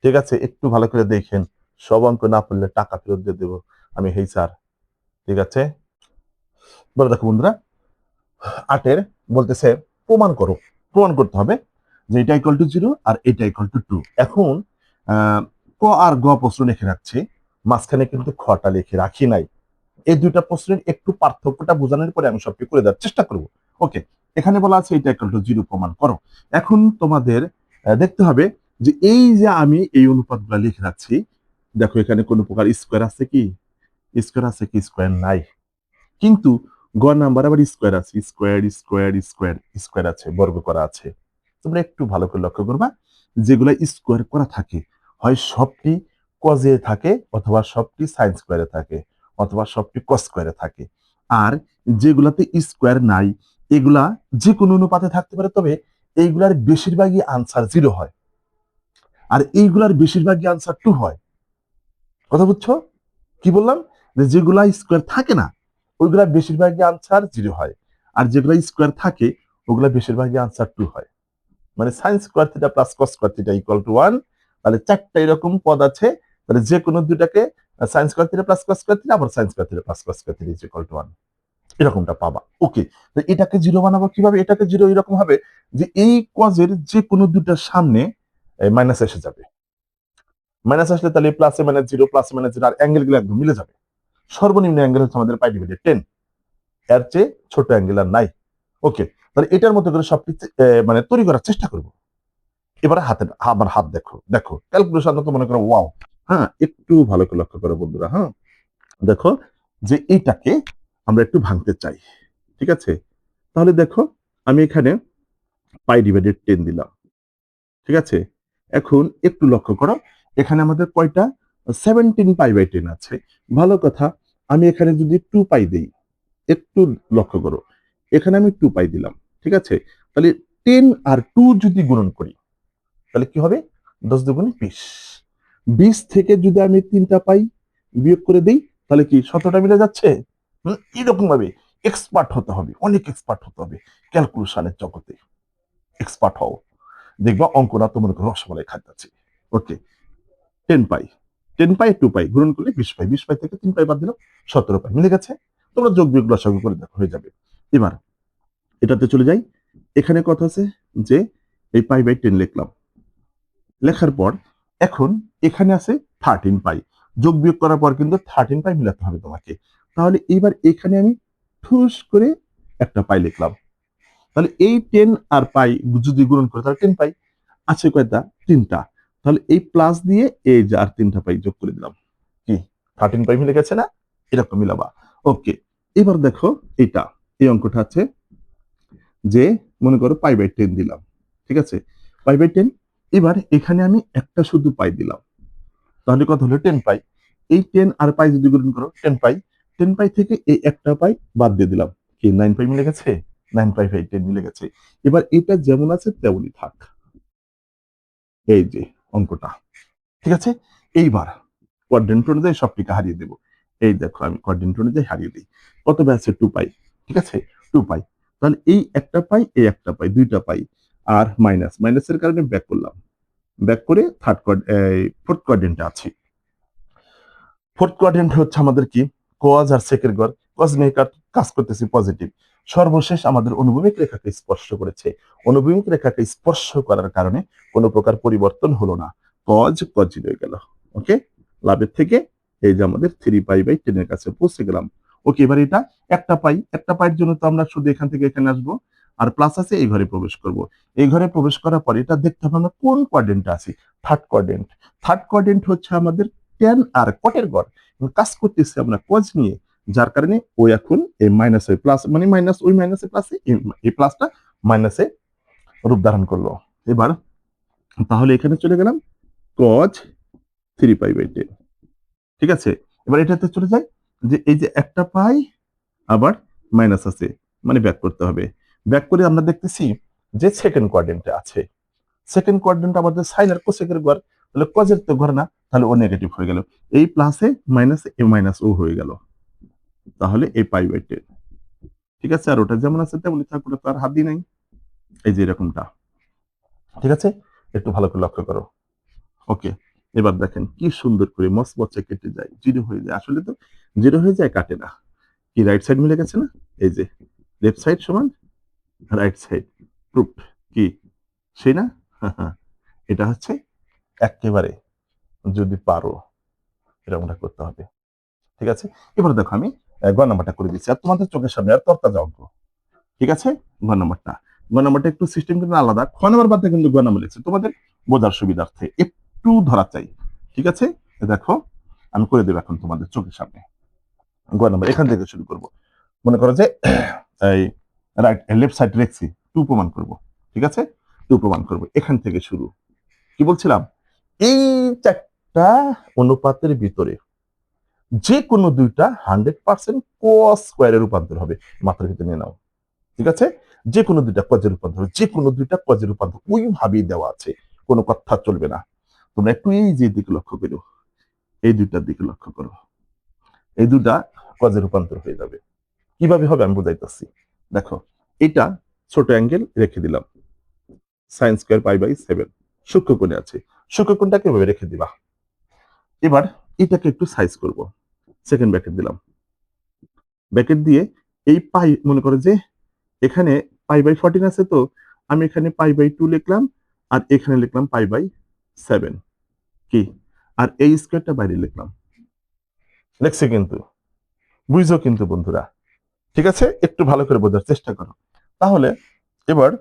ঠিক আছে, একটু ভালো করে দেখেন। সব অঙ্ক না পড়লে টাকা ফেরত দিয়ে দেবো আমি, হেই স্যার, ঠিক আছে? বলে দেখো বন্ধুরা, 8-এর বলতেছে প্রমাণ করো, প্রমাণ করতে হবে যে এটা ইকুয়াল টু 0 আর এটা ইকুয়াল টু 2। এখন ক আর গ প্রশ্ন লিখে রাখছি, মাঝখানে কিন্তু খটা লিখে রাখি নাই। এই দুইটা প্রশ্নের একটু পার্থক্যটা বোঝানোর পরে আমি সবকে করে দেওয়ার চেষ্টা করব। ওকে, এখানে বলা আছে এটা ইকুয়াল টু 0 প্রমাণ করো। এখন তোমাদের দেখতে হবে যে এই যে আমি এই অনুপাতগুলো লিখে রাখছি, দেখো এখানে কোনো প্রকার স্কোয়ার আছে কি? স্কোয়ার আছে কি? স্কোয়ার নাই। কিন্তু গ নাম্বার আবার স্কোয়ার আছে, স্কোয়ার স্কোয়ার স্কোয়ার স্কোয়ার আছে, বর্গ করা আছে। তোমরা একটু ভালো করে লক্ষ্য করবা, যেগুলো স্কোয়ার করা থাকে হয় সবটি কজে থাকে, অথবা সবটি সাইন স্কোয়ারে থাকে, অথবা সবটি কস স্কোয়ারে থাকে। আর যেগুলাতে স্কোয়ার নাই এগুলা যে কোনো অনুপাতে থাকতে পারে, তবে এইগুলার বেশিরভাগই আনসার 0 হয়, আর এইগুলার বেশিরভাগই আনসার 2 হয়। কথা বুঝছো কি বললাম? যে যেগুলা স্কোয়ার থাকে না ওইগুলা বেশিরভাগই আনসার 0 হয়, আর যেগুলা স্কোয়ার থাকে ওগুলা বেশিরভাগই আনসার 2 হয়। মানে sign square theta plus cos square theta equal to 1। তাহলে চারটা এরকম পদ আছে, তাহলে যে কোনো দুটাকে sine square theta plus cos square theta, আবার sine square theta plus cos square theta equal to 1, এরকমটা পাবা। ওকে, তো এটাকে 0 বানাবো কিভাবে? এটাকে 0 এরকম হবে যে এই কজের যে কোনো দুটার সামনে মাইনাস এসে যাবে। মাইনাস আসলে তাহলে প্লাসে মাইনাস 0, প্লাসে মাইনাস 0, আর অ্যাঙ্গেল গুলো একদম মিলে যাবে। সর্বনিম্ন অ্যাঙ্গেল হচ্ছে আমাদের পাই ডিভাইডেড 10, এর চেয়ে ছোট অ্যাঙ্গেল আর নাই। ওকে, তাহলে এটার মধ্যে করে সবকিছু মানে তৈরি করার চেষ্টা করবো। এবারে আমার হাত দেখো, দেখো ক্যালকুলেশন তো মনে করো ওয়াও। হ্যাঁ, একটু ভালো করে লক্ষ্য করো বন্ধুরা। হ্যাঁ, দেখো যে এইটাকে আমরা একটু ভাঙতে চাই, ঠিক আছে? তাহলে দেখো আমি এখানে পাই ডিভাইডেড 10 দিলাম, ঠিক আছে? এখন একটু লক্ষ্য করো, এখানে আমাদের কয়টা? 17 পাই বাই 10 আছে। ভালো কথা, আমি এখানে যদি 2 পাই দেই, একটু লক্ষ্য করো, এখানে আমি 2 পাই দিলাম, ঠিক আছে? তাহলে 10 আর 2 যদি গুণন করি তাহলে কি হবে? 10 দুগুণে 20। 20 থেকে যদি আমি 3টা পাই বিয়োগ করে দিই তাহলে কি 17টা মিলে যাচ্ছে? এরকম ভাবে এক্সপার্ট হতে হবে, অনেক এক্সপার্ট হতে হবে ক্যালকুলেশনের জগতে। এক্সপার্ট হও, দেখবা অঙ্ক না তো মনে করো রসমালাই খাইতেছি। ওকে, 10 পাই, 10 পাই 2 পাই গুণন করলে 20 পাই, 20 পাই থেকে 3 পাই বাদ দিলাম 17 পাই, মিলে গেছে। তোমরা যোগ বিয়োগ লসাগু করে দেখো, হয়ে যাবে। এবার এটাতে চলে যাই, এখানে কথা আছে যে এই পাই বাই 10 লিখলাম, লেখার পর এখন এখানে আছে 13 পাই, যোগ বিয়োগ করার পর কিন্তু 13 পাই মিলাতে হবে তোমাকে। তাহলে এইবার এখানে আমি ঠুস করে একটা পাই লিখলাম। তাহলে এই 10 আর পাই যদি গুণন করে তাহলে 10 পাই আছে কয়টা? 3টা। তাহলে এই প্লাস দিয়ে এই যে আর 3টা পাই যোগ করে দিলাম, কি 13 পাই মিলে গেছে না? এরকম মিলাবা। ওকে, এবার দেখো এটা, এই অঙ্কটা আছে যে মনে করো পাই বাই 10 দিলাম, ঠিক আছে? Pi by 10। এবার এখানে আমি একটা শুধু পাই দিলাম, তাহলে কত হলো? 10 পাই। এই 10 আর পাই যদি গুণ করো 10 পাই, 10 পাই থেকে এই একটা পাই বাদ দিয়ে দিলাম, কি 9 পাই মিলে গেছে? 9 পাই বাই 10 মিলে গেছে। এবার এটা যেমন আছে তেমনই থাক, এই যে অঙ্কটা, ঠিক আছে? এইবার কোয়াড্রেন্ট অনুযায়ী সবটিকে হারিয়ে দেবো। এই দেখো আমি কোয়াড্রেন্ট অনুযায়ী হারিয়ে দিই। কত আছে? 2 পাই, ঠিক আছে? 2 পাই। তাহলে এই একটা পাই, এই একটা পাই, দুইটা পাই, আর মাইনাস, মাইনাসের কারণে ব্যাক করলাম, ব্যাক করে ফোর্থ কোয়াড্রেন্টে আছি। ফোর্থ কোয়াড্রেন্ট হচ্ছে আমাদের কি? কজ আর সেকের গড়। কজ নিয়ে কাজ করতেছি পজিটিভ। সর্বশেষ আমাদের অনুভূমিক রেখাকে স্পর্শ করেছে। অনুভূমিক রেখাকে স্পর্শ করার কারণে কোনো প্রকার পরিবর্তন হলো না, কজ কজ রয়ে গেল। ওকে, লাভের থেকে এই যে আমাদের 3 পাই বাই 10 এর কাছে পৌঁছে গেলাম। ওকে, এবার এটা একটা পাই, একটা পাইয়ের জন্য তো আমরা শুধু এখান থেকে এখানে আসবো, আর প্লাস আছে এই ঘরে প্রবেশ করব। এই ঘরে প্রবেশ করার পরে এটা দেখতে হবে আমরা কোন কোয়াড্রেন্টে আছি। Third quadrant. থার্ড কোয়াড্রেন্ট হচ্ছে আমাদের ট্যান আর কটের গড়, কাজ করতেছি আমরা কজ নিয়ে, যার কারণে ওই এখন এই মাইনাসে প্লাস, মানে মাইনাস ওই মাইনাসে প্লাসে, এই প্লাসটা মাইনাসে রূপ ধারণ করলো। এবার তাহলে এখানে চলে গেলাম কজ 3 পাই বাই 10, ঠিক আছে? এবার এটাতে চলে যাই যে এই যে একটা পাই আবার মাইনাস আছে, মানে ব্যাক করতে হবে। ব্যাক করে আমরা দেখতেছি যে সেকেন্ড কোয়াড্রেন্টে আছে। সেকেন্ড কোয়াড্রেন্ট আমাদের সাইন আর কোসেকের ঘর, তাহলে কজের তো ঘর না, তাহলে ও নেগেটিভ হয়ে গেল। এই প্লাসে মাইনাসে এ মাইনাস ও হয়ে গেল, তাহলে এই পাই বাই 10, ঠিক আছে? আর ওটা যেমন আছে তেমনই থাক, ওটা তো আর হাত দিয়ে নাই, এই যে এরকমটা, ঠিক আছে? একটু ভালো করে লক্ষ্য করো। ওকে, এবার দেখেন কি সুন্দর করে মচমচে কেটে যায়, জিরো হয়ে যায়। আসলে তো জিরো হয়ে যায়, কাটে না। কি রাইট সাইড মিলে গেছে না? এই যে লেফট সাইড সমান রাইট সাইড, প্রুফ কি সেই না? এটা হচ্ছে একেবারে যদি পারো এরকমটা করতে হবে। ঠিক আছে, এবার দেখো আমি গ নাম্বারটা করে দিচ্ছি আর তোমাদের চোখের সামনে আর তরতাজা অঙ্ক। ঠিক আছে, গ নাম্বারটা একটু সিস্টেম কিন্তু আলাদা। খ নাম্বার বাদে কিন্তু গ নাম্বার লিখছে তোমাদের বোঝার সুবিধার্থে একটু ধরা চাই। ঠিক আছে, দেখো আমি করে দেবো এখন তোমাদের চোখের সামনে। গ নাম্বার এখান থেকে শুরু করব। মনে করো যে এই রাইট লেফট সাইড রেখছি, টু প্রমাণ করব। ঠিক আছে, টু প্রমাণ করব, এখান থেকে শুরু। কি বলছিলাম, এই চারটা অনুপাতের ভিতরে যে কোনো দুইটা 100% কস স্কোয়ারে রূপান্তর হবে, মাথার ভিতরে নিয়ে নাও। ঠিক আছে, যে কোনো দুইটা কজের রূপান্তর, যে কোনো দুইটা কজের রূপান্তর ওইভাবেই দেওয়া আছে, কোনো কথা চলবে না। তোমরা একটু এই যে দিকে লক্ষ্য করো, এই দুইটার দিকে লক্ষ্য করো, এই দুটা কজের রূপান্তর হয়ে যাবে। কিভাবে হবে আমি বুঝাইতেছি। দেখো, এটা ছোট অ্যাঙ্গেল রেখে দিলাম, সাইন স্কোয়ার পাই বাই 7, সূক্ষ্মকোণে আছে, সূক্ষ্মকোণটা কিভাবে রেখে দিবা। এবার এটাকে একটু সাইজ করব, সেকেন্ড ব্র্যাকেট দিলাম, ব্র্যাকেট দিয়ে এই পাই মনে করো যে এখানে পাই বাই 14 আছে, তো আমি এখানে পাই বাই 2 লিখলাম আর এখানে লিখলাম পাই বাই 7 কি, আর এই স্কোয়ারটা বাইরে লিখলাম। লেখছে কিন্তু, বুঝছো কিন্তু বন্ধুরা। ঠিক আছে, একটু ভালো করে বোঝার চেষ্টা করো। তাহলে এবার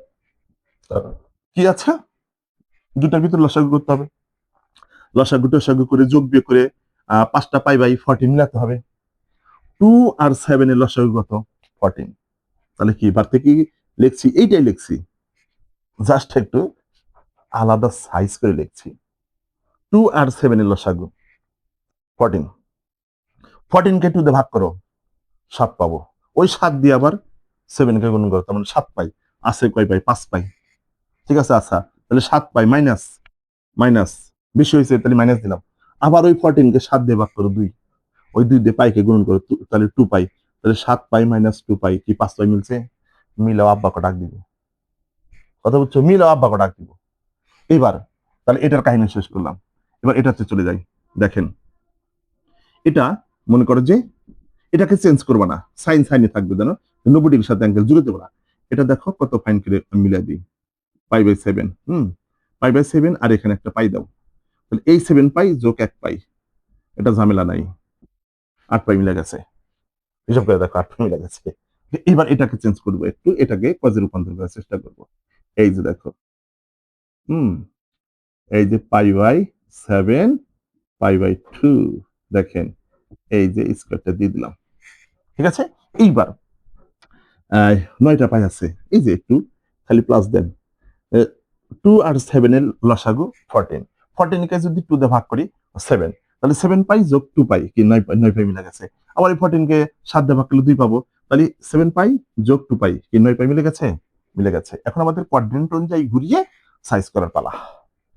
কি আছে, দুটার ভিতর লসাগু করতে হবে, লসাগু টসাগু করে যোগ বিয়োগ করে 5টা পাই বাই 14 মিলাতে হবে। 2 আর 7 এর লসাগু কত, 14। তাহলে কি এবার থেকে লিখছি, এইটাই লিখছি, জাস্ট একটু আলাদা সাইজ করে লিখছি। 2 আর 7 এর লসাগু 14, 14 কে 2 দিয়ে ভাগ করো, 7 পাবো। ওই 7 দিয়ে আবার 7 কে গুণ করো, তার মানে 7 পাই। আছে কয় পাই, 5 পাই। ঠিক আছে, আচ্ছা তাহলে 7 পাই মাইনাস মাইনাস, বেশি হয়েছে তাহলে মাইনাস দিলাম। আবার ওই 14 কে 7 দিয়ে ভাগ করো 2, ওই 2 দিয়ে পাইকে গুণ করো, তাহলে 2 পাই। তাহলে 7 পাই মাইনাস 2 পাই কি 5 পাই মিলছে, মিলাও আব্বাকে ডাক দিব। কথা বুঝছো, মিলাও আব্বাকে ডাক দিব। এবার তাহলে এটার কাহিনী শেষ করলাম, এবার এটাতে চলে যাই। দেখেন, এটা মনে করো যে এটাকে চেঞ্জ করবো না, সাইন সাইনে থাকবে, জানো 90 ডিগ্রির সাথে অ্যাঙ্গেল জুড়ে দেবো না। এটা দেখো কত ফাইন করে মিলাই দিই, পাই বাই 7, পাই বাই 7 আর এখানে একটা পাই দাও, তাহলে এই 7 পাই যোগ 1 পাই, এটা ঝামেলা নাই, 8 পাই মিলে গেছে। হিসাব করে দেখো 8 পাই মিলে গেছে। এবার এটাকে চেঞ্জ করবো, একটু এটাকে কজে রূপান্তর করার চেষ্টা করবো। এই যে দেখো, হুম এই যে পাই বাই 7 পাই বাই 2, দেখেন এই যে স্কোয়ারটা দিয়ে দিলাম। ঠিক আছে, এইবার 9টা পাই আছে, এই যে একটু খালি প্লাস দেন। 2 আর 7 এর লসাগু 14, 14 কে যদি 2 দিয়ে ভাগ করি 7, তাহলে 7 পাই যোগ 2 পাই কি 9 পাই, 9 পাই মিলে গেছে। আবার এই 14 কে 7 দিয়ে ভাগ করলে 2 পাবো, তাহলে 7 পাই যোগ 2 পাই কি 9 পাই মিলে গেছে, মিলে গেছে। এখন আমাদের কোয়াড্রেন্ট অনুযায়ী ঘুরিয়ে সাইজ করার পালা।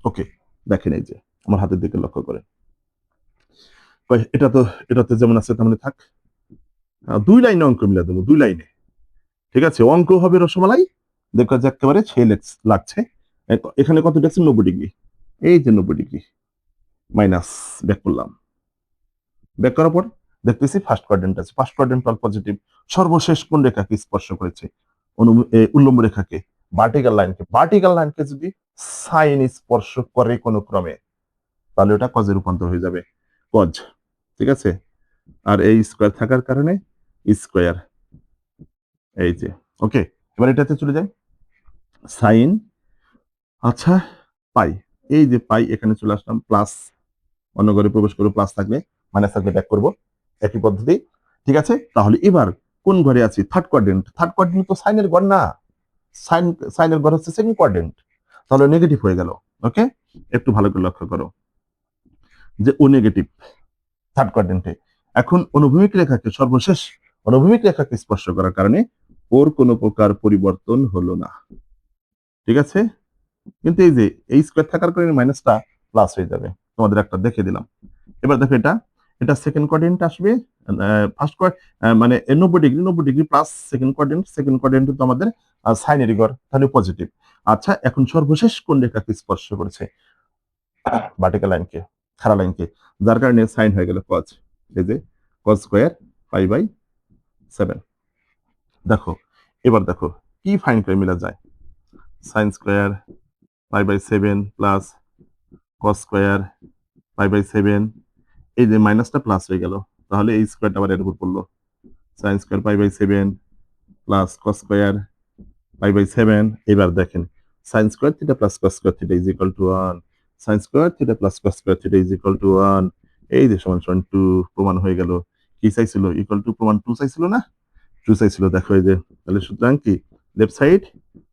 ওকে, দেখেন এই যে আমার হাতের দিকে লক্ষ্য করে, এটা তো এটাতে যেমন আছে তেমন থাক। 2 লাইনে অঙ্ক মিলে দেবো, 2 লাইনে। ঠিক আছে, অঙ্ক হবে রসমালাই, দেখা যাক একেবারে ছেলে লাগছে। এখানে কত দেখছি, 90 ডিগ্রি, এই যে 90 ডিগ্রি মাইনাস, ব্যাক করলাম, ব্যাক করার পর দেখতেছি ফার্স্ট কোয়াড্রেন্ট আছে, ফার্স্ট কোয়াড্রেন্ট অল পজিটিভ। সর্বশেষ কোন রেখাকে স্পর্শ করেছে, উল্লম্ব রেখাকে, ভার্টিক্যাল লাইনকে। ভার্টিক্যাল লাইনকে যদি সাইন স্পর্শ করে কোনো ক্রমে, তাহলে ওটা কজে রূপান্তর হয়ে যাবে, কজ। ঠিক আছে, আর এই স্কোয়ার থাকার কারণে স্কোয়ার, এই যে। ওকে, এবার এটাতে চলে যাই, সাইন, আচ্ছা পাই, এই যে পাই, এখানে চলে আসলাম, প্লাস অন্য ঘরে প্রবেশ করে প্লাস থাকলে মাইনাস থাকলে ব্যাক করবো, একই পদ্ধতি। ঠিক আছে, তাহলে এবার কোন ঘরে আছি, থার্ড কোয়াড্রেন্ট। থার্ড কোয়াড্রেন্ট তো সাইনের ঘর না, সাইন সাইনের ঘর হচ্ছে সেকেন্ড কোয়াড্রেন্ট, তাহলে নেগেটিভ হয়ে গেল। ওকে, একটু ভালো করে লক্ষ্য করো যে ও নেগেটিভ থার্ড কোয়াড্রেন্টে। এখন অনুভূমিক রেখাকে, সর্বশেষ অনুভূমিক রেখাকে স্পর্শ করার কারণে ওর কোনো প্রকার পরিবর্তন হলো না। ঠিক আছে, কিন্তু এই যে এই স্কোয়ার থাকার কারণে মাইনাসটা প্লাস হয়ে যাবে, তোমাদের একটা দেখে দিলাম। এবার দেখো এটা, এটা সেকেন্ড কোয়াড্রেন্ট আসবে, ফার্স্ট মানে 90 degree, 90 degree plus second quadrant, second quadrant তো আমাদের সাইনেরই ঘর, তাহলে পজিটিভ। আচ্ছা, এখন সর্বশেষ কোন রেখাকে স্পর্শ করেছে, ভার্টিক্যাল লাইনকে, খাড়া লাইনকে, যার কারণে সাইন হয়ে গেল কজ, এই যে কজ স্কোয়ার পাই বাই 7। দেখো, এবার দেখো কি ফাইন করে মিলা যায়, sine square pi by 7 plus cos square pi by 7, এই যে মাইনাসটা প্লাস হয়ে গেল, তাহলে এই স্কয়ারটা আবার এর উপর পড়লো, sine square pi by 7 plus cos square pi by 7। এবার দেখেন sine square theta plus cos square theta is equal to 1, sine square theta plus cos square theta is equal to 1, এই যে সমান সমান 2 প্রমাণ হয়ে গেল। কি চাইছিল? ইকুয়াল টু প্রমাণ 2 চাইছিল না? 2 চাইছিল, দেখো এই যে, তাহলে সুতরাং কি লেফট সাইড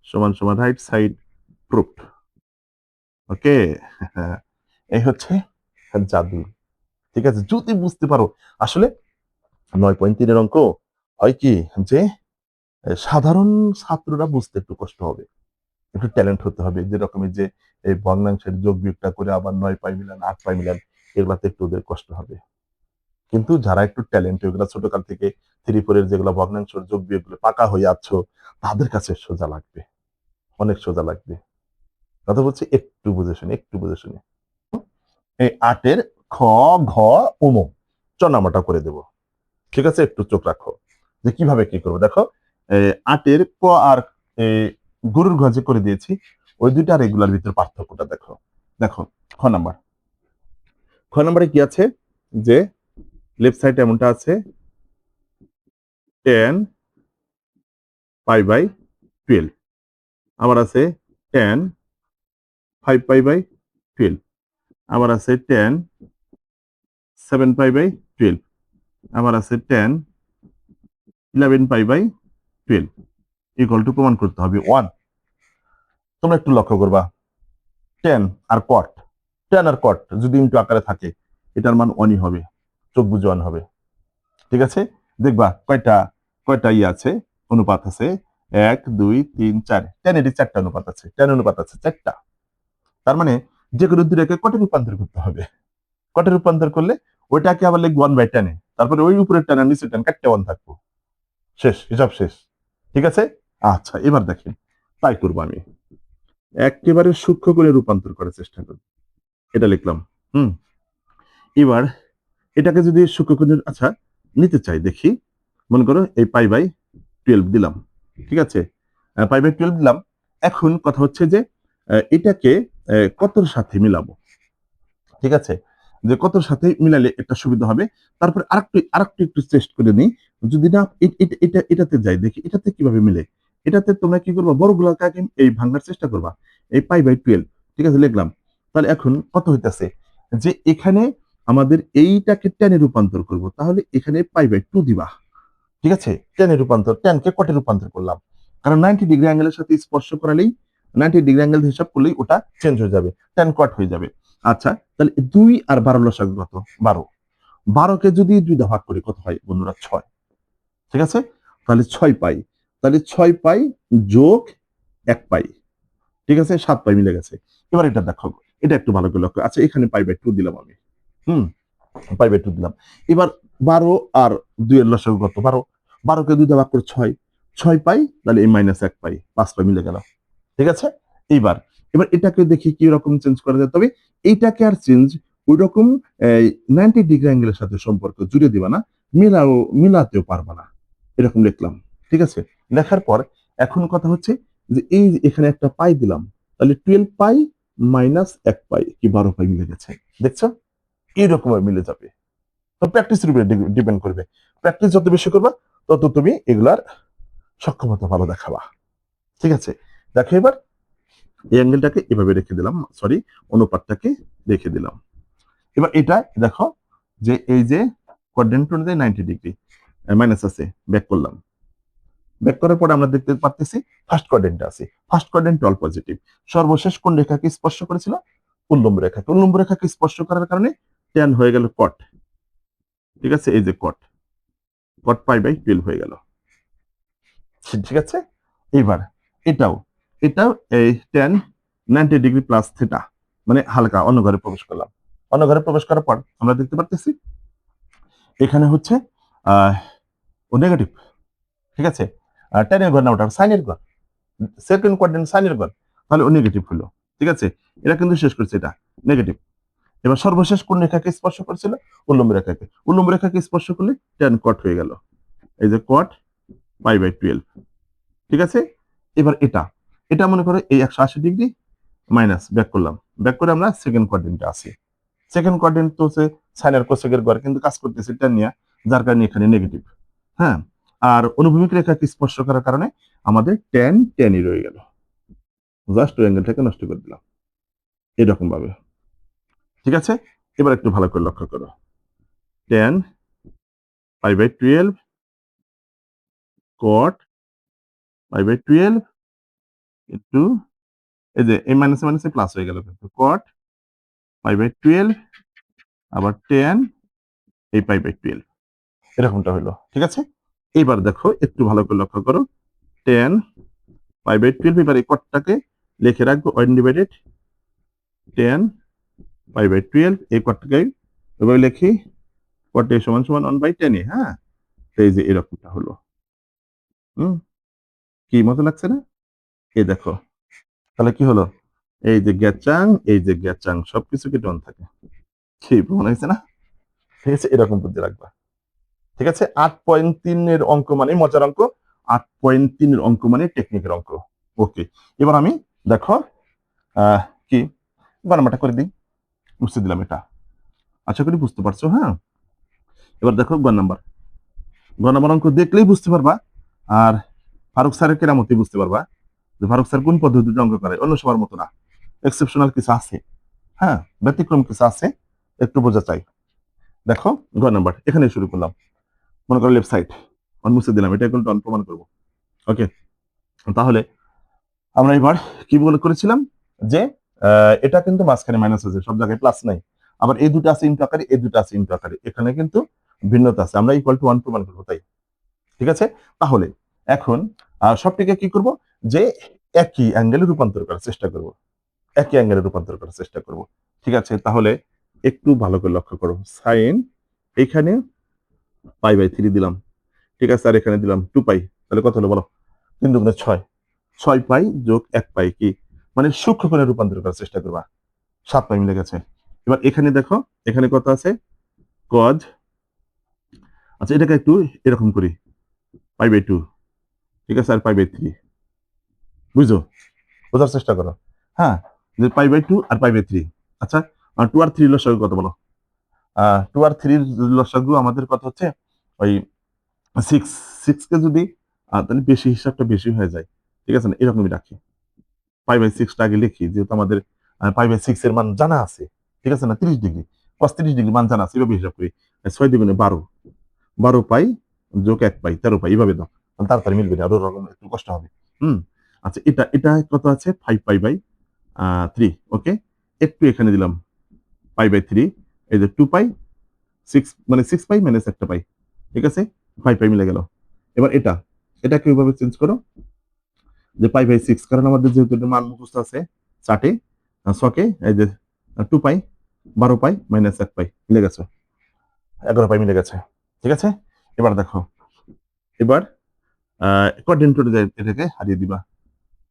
সমান সমান রাইট সাইড প্রুফড। ওকে, এই হচ্ছে জাদু। ঠিক আছে, যদি বুঝতে পারো। আসলে 9.3 অঙ্ক হয় কি যে সাধারণ ছাত্ররা বুঝতে একটু কষ্ট হবে, একটু ট্যালেন্ট হতে হবে, যেরকমের যে এই ভগ্নাংশের যোগ বিয়োগটা করে আবার 9 পাই মিলান 8 পাই মিলান, এগুলাতে একটু ওদের কষ্ট হবে। কিন্তু যারা একটু ট্যালেন্ট, এগুলা ছোটকাল থেকে 3-4 এর যেগুলো ভগ্নাংশের যোগ বিয়োগ গুলো পাকা হয়ে আছো, তাদের কাছে সোজা লাগবে, অনেক সোজা লাগবে। কথা বলছি, একটু বুঝে শুনে, একটু বুঝে শুনে। এই 8 এর খ, ঘ, উম চ নাম্বারটা করে দেব। ঠিক আছে, একটু চোখ রাখো যে কিভাবে কি করবো। দেখো 8 এর ক আর গরুর ঘ যে করে দিয়েছি, ওই দুইটা আর এগুলার ভিতরে পার্থক্যটা দেখো। দেখো খ নাম্বার, খ নাম্বারে কি আছে যে লেফট সাইড এমনটা আছে 10 পাই বাই 12, আবার আছে 10 5 পাই বাই 12, আবার আছে 10 7 পাই বাই 12, আবার আছে 10 11 পাই বাই 12 ইকুয়াল টু প্রমাণ করতে হবে 1। তোমরা একটু লক্ষ্য করবা 10 আর কট, 10 আর কট যদি ইনটু আকারে থাকে, এটার মান 1ই হবে, চোখ বুঝে 1 হবে। ঠিক আছে, দেখবা কয়টা কয়টা আছে, অনুপাত আছে 1 2 3 4, 10 এর 4টা অনুপাত আছে, 10 অনুপাত আছে 4টা। তার মানে যে কোনো দুটাকে কটে রূপান্তর করতে হবে। কটে রূপান্তর করলে ওইটাকে আবার লিখবো 1/10, তারপরে ওই উপরের টান আর নিচের টান কাটতে 1 থাকবো, শেষ, হিসাব শেষ। ঠিক আছে, আচ্ছা এবার দেখেন, তাই করবো আমি, একেবারে সূক্ষ্ম করে রূপান্তর করার চেষ্টা করব। এটা লিখলাম। এবার এটাকে যদি সূক্ষ্ম করে আচ্ছা নিতে চাই, দেখি, মনে করো এই পাই বাই 12 দিলাম। ঠিক আছে, পাই বাই 12 দিলাম। এখন কথা হচ্ছে যে এটাকে কতর সাথে মিলাবো। ঠিক আছে, যে কতর সাথে মিলালে একটা সুবিধা হবে। তারপরে আরেকটু একটু টেস্ট করে নিই, যদি না এটাতে যাই, দেখি এটাতে কিভাবে মিলে। এটাতে তোমরা কি করবা, বড়গুলোকে আগে এই ভাঙার চেষ্টা করবা। এই পাই বাই 12, ঠিক আছে, লিখলাম। তাহলে এখন কত হইতাছে যে এখানে আমাদের এইটাকে টেনে রূপান্তর করব, তাহলে এখানে পাই বাই 2 দিবা। ঠিক আছে, টেনে রূপান্তর, টেনকে কটে রূপান্তর করলাম, কারণ 90 ডিগ্রি অ্যাঙ্গেলের সাথে স্পর্শ করালেই, 90 ডিগ্রি অ্যাঙ্গেল হিসাব করলেই ওটা চেঞ্জ হয়ে যাবে, টেন কট হয়ে যাবে। আচ্ছা, তাহলে 2 আর 12 লসাগু কত? 12। 12কে যদি 2 দিয়ে ভাগ করি কত হয় বন্ধুরা? 6। ঠিক আছে, তাহলে 6 পাই, তাহলে 6 পাই যোগ 1 পাই। ঠিক আছে, 7 পাই মিলে গেছে। এবার এটা দেখো, এটা একটু ভালো করে লক্ষ্য। আচ্ছা, এখানে পাই বাই 2 দিলাম আমি। পাই বাই 2 দিলাম। এবার 12 আর 2 এর লসাগু কত? 12। 12কে 2 দিয়ে ভাগ করে 6, 6 পাই, তাহলে এই মাইনাস 1 পাই, 5 পাই মিলে গেল। ঠিক আছে, এইবার এবার এটাকে দেখি কি রকম চেঞ্জ করা যায়। তবে এইটাকে আর চেঞ্জ ওই রকম 90 ডিগ্রি অ্যাঙ্গেলের সাথে সম্পর্ক জুড়ে দিবা না, মিলাতেও পারবা না, এরকম লিখলাম। ঠিক আছে, লেখার পর এখন কথা হচ্ছে যে এই এখানে একটা পাই দিলাম, তাহলে 12 পাই মাইনাস 1 পাই কি 12 পাই মিলে গেছে। দেখছো, এইরকম মিলে যাবে। তো প্র্যাকটিসের উপরে ডিপেন্ড করবে। প্র্যাকটিস যত বেশি করবা, তত তুমি এগুলার সক্ষমতা ভালো দেখাবা। ঠিক আছে, দেখো এবার এই অ্যাঙ্গেলটাকে এভাবে রেখে দিলাম, সরি, অনুপাতটাকে রেখে দিলাম। এবার এটা দেখো যে এই যে কোয়াড্রেন্ট অনুযায়ী 90 ডিগ্রি মাইনাস আছে, ব্যাক করলাম। ব্যাক করার পরে আমরা দেখতে পারতেছি ফার্স্ট কোয়াড্রেন্টে আছে, ফার্স্ট কোয়াড্রেন্ট অল পজিটিভ। সর্বশেষ কোন রেখাকে স্পর্শ করেছিল? উল্লম্ব রেখাকে। উল্লম্ব রেখাকে স্পর্শ করার কারণে ট্যান হয়ে গেল কট। ঠিক আছে, এই যে কট, কট পাই বাই 12 হয়ে গেল। ঠিক আছে, এইবার এটাও এটাও এই ট্যান 90 ডিগ্রি প্লাস থিটা, মানে হালকা অন্য ঘরে প্রবেশ করলাম। অন্য ঘরে প্রবেশ করার পর আমরা দেখতে পারতেছি এখানে হচ্ছে ও নেগেটিভ। ঠিক আছে, টেনের ঘর না, ওটা সাইনের ঘর, সেকেন্ড কোয়াড্রেন্ট সাইনের ঘর, তাহলে ও নেগেটিভ হলো। ঠিক আছে, এটা কিন্তু শেষ করছে, এটা নেগেটিভ। এবার সর্বশেষ কোন রেখাকে স্পর্শ করছিল? উল্লম্ব রেখাকে। উল্লম্ব রেখাকে স্পর্শ করলে ট্যান কট হয়ে গেল, এই যে কট পাই বাই 12। ঠিক আছে, এবার এটা এটা মনে করো এই 180 ডিগ্রি, মাইনাস ব্যাক করলাম, ব্যাক করে আমরা সেকেন্ড কোয়াড্রেন্টে আসি। সেকেন্ড কোয়াড্রেন্ট তো হচ্ছে সাইন আর কোসেকের ঘর, কিন্তু কাজ করতেছে টেন নিয়ে, যার কারণে এখানে নেগেটিভ। হ্যাঁ, আর অনুভূমিক রেখাকে স্পর্শ করার কারণে আমাদের টেনই রয়ে গেল, জাস্ট ওই অ্যাঙ্গেলটাকে নষ্ট করে দিলাম এরকম ভাবে। ঠিক আছে, এবার একটু ভালো করে লক্ষ্য করো, ten pi by 12 cot pi by 12 into, এই যে এই মাইনাসে মাইনাসে প্লাস হয়ে গেল, কিন্তু কট পাই বাই 12 আবার টেন এই পাই বাই 12 এরকমটা হইলো। ঠিক আছে, এইবার দেখো একটু ভালো করে লক্ষ্য করো, টেন পাই বাই 12, এবার এই কটটাকে লিখে রাখবো 1 ডিভাইডেড টেন পাই বাই 12, এই কটটাকে এভাবে লিখি, কট এ সমান সমান 1/10। হ্যাঁ, তো এই যে এরকমটা হলো। কি মজা লাগছে না? এই দেখো, তাহলে কি হলো, এই যে গ্যাচাং এই যে গ্যাচাং সবকিছু কি ডন থাকে, কি মনে হয়েছে না? ঠিক আছে, এরকম বুদ্ধি রাখবা। ঠিক আছে, 8.3 এর অঙ্ক মানে মজার অঙ্ক, 8.3 এর অঙ্ক মানে টেকনিকের অঙ্ক। ওকে, এবার আমি দেখো কি গণনাটা করে দিই, মুছে দিলাম এটা, আশা করি বুঝতে পারছো। হ্যাঁ, এবার দেখো গ নাম্বার অঙ্ক দেখলেই বুঝতে পারবা, আর ফারুক স্যারের কেরামতি বুঝতে পারবা যে ফারুক স্যার কোন পদ্ধতিতে অঙ্ক করে, অন্য সবার মতো না, এক্সেপশনাল কিছু আছে। হ্যাঁ, ব্যতিক্রম কিছু আছে, একটু বোঝা চাই। দেখো গ নাম্বার, এখানে শুরু করলাম, মনে করো লেফট সাইড অন মুছে দিলাম, এটা এখন অন প্রমাণ করবো। ওকে, তাহলে আমরা এবার কি করেছিলাম যে এটা কিন্তু মাঝখানে মাইনাস আছে, সব জায়গায় প্লাস নাই, আবার এই দুটো আছে ইনটু আকারে, এই দুটো আছে ইনটু আকারে, এখানে কিন্তু ভিন্নতা আছে, আমরা ইকুয়াল টু 1 প্রমাণ করবো তাই। ঠিক আছে, তাহলে এখন সবটিকে কি করব, যে একই অ্যাঙ্গেলে রূপান্তর করার চেষ্টা করব, একই অ্যাঙ্গেলে রূপান্তর করার চেষ্টা করব। ঠিক আছে, তাহলে একটু ভালো করে লক্ষ্য করো, সাইন এখানে পাই বাই 3 দিলাম, ঠিক আছে, আর এখানে দিলাম 2 পাই, তাহলে কত হলো বলো, 3 দুগুণে 6, 6 পাই যোগ 1 পাই, কি মানে সূক্ষ্ম করে রূপান্তর করার চেষ্টা করবা, 7 পাই মিলে গেছে। এবার এখানে দেখো, এখানে কত আছে, কজ, আচ্ছা এটাকে একটু এরকম করি, পাই বাই 2, ঠিক আছে, আর পাই বাই 3, বুঝছো, বোঝার চেষ্টা করো। হ্যাঁ, যে pi by 2 R pi by 3, আচ্ছা 2 আর 3 লসাগু কত বলো, 2 আর 3 লসাগু আমাদের কত হচ্ছে, ওই 6, 6 কে যদি তাহলে বেশি, হিসাবটা বেশি হয়ে যায়। ঠিক আছে না, এরকমই রাখি, পাই বাই 6টা আগে লিখি, যেহেতু আমাদের পাই বাই 6 এর মান জানা আছে। ঠিক আছে না, 30 ডিগ্রি, cos 30 ডিগ্রি মান জানা আছে, এভাবে হিসাব করি, 6 দুগুণে 12, 12 পাই যোগ 1 পাই 13 পাই, এইভাবে দাও, তাড়াতাড়ি মিলবে না, আরো একটু কষ্ট হবে। হুম, আচ্ছা এটা এটা কত আছে, 5 পাই বাই 3। ওকে, একটু এখানে দিলাম পাই বাই 3, এই যে 2 পাই 6, মানে 6 পাই মাইনাস 1 পাই, ঠিক আছে, 5 পাই মিলে গেল। এবার এটাকে ওইভাবে চেঞ্জ করো, যে পাই বাই 6, কারণ আমাদের যেহেতু মান মুখস্থ আছে চার্টে, ছকে, এই যে 2 পাই 12 পাই মাইনাস 1 পাই মিলে গেছে, 11 পাই মিলে গেছে। ঠিক আছে, এবার দেখো, এবার কোয়াড্রেন্টে এটাকে হারিয়ে দিবা,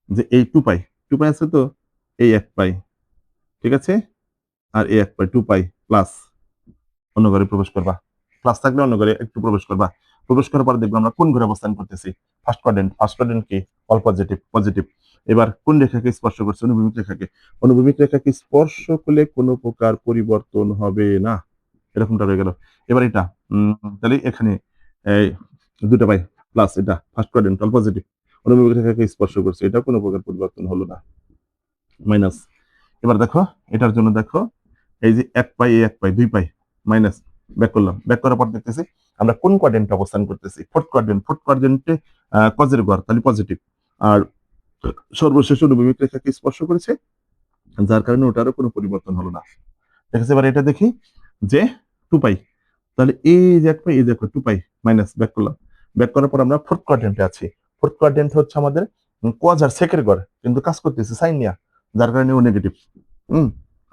যে এই 2 পাই, 2 পাই আছে তো, এই 1 পাই, ঠিক আছে, আর এই 1 পাই 2 পাই প্লাস, অন্য ঘরে প্রবেশ করবা, প্লাস থাকলে অন্য ঘরে একটু প্রবেশ করবা, প্রবেশ করার পর দেখবো আমরা কোন ঘরে অবস্থান করতেছি, ফার্স্ট কোয়াড্রেন্ট কি অল পজিটিভ। এবার কোন রেখাকে স্পর্শ করছে, অনুভূমিক রেখাকে, অনুভূমিক রেখাকে স্পর্শ করলে কোনো প্রকার পরিবর্তন হবে না, এরকমটা রয়ে গেল। এবার এটা তাহলে এখানে এই 2টা পাই প্লাস, এটা ফার্স্ট কোয়াড্রেন্ট অল পজিটিভ, অনুভূমিক রেখাকে স্পর্শ করছে, এটা কোনো প্রকার পরিবর্তন হলো না, মাইনাস। এবার দেখো এটার জন্য দেখো, এই যে 1 পাই, এই 1 পাই 2 পাই মাইনাস, ব্যাক করলাম, ব্যাক করার পর দেখতেছি আমরা কোন কোয়াড্রেন্টে অবস্থান করতেছি, ফোর্থ কোয়াড্রেন্টে কজের ঘর, তাহলে পজিটিভ, আর সর্বশেষ অনুভূমিক রেখাকে স্পর্শ করেছে, যার কারণে ওটারও কোনো পরিবর্তন হলো না। ঠিক আছে, এবার এটা দেখি যে 2 পাই, তাহলে এই যে 1 পাই, এই দেখো 2 পাই মাইনাস, ব্যাক করলাম, ব্যাক করার পর আমরা ফোর্থ কোয়াড্রেন্টে আছি, ফোর্থ কোয়াড্রেন্ট হচ্ছে আমাদের কজ আর সেকের ঘর, কিন্তু কাজ করতেছে সাইন নিয়া, যার কারণে ও নেগেটিভ।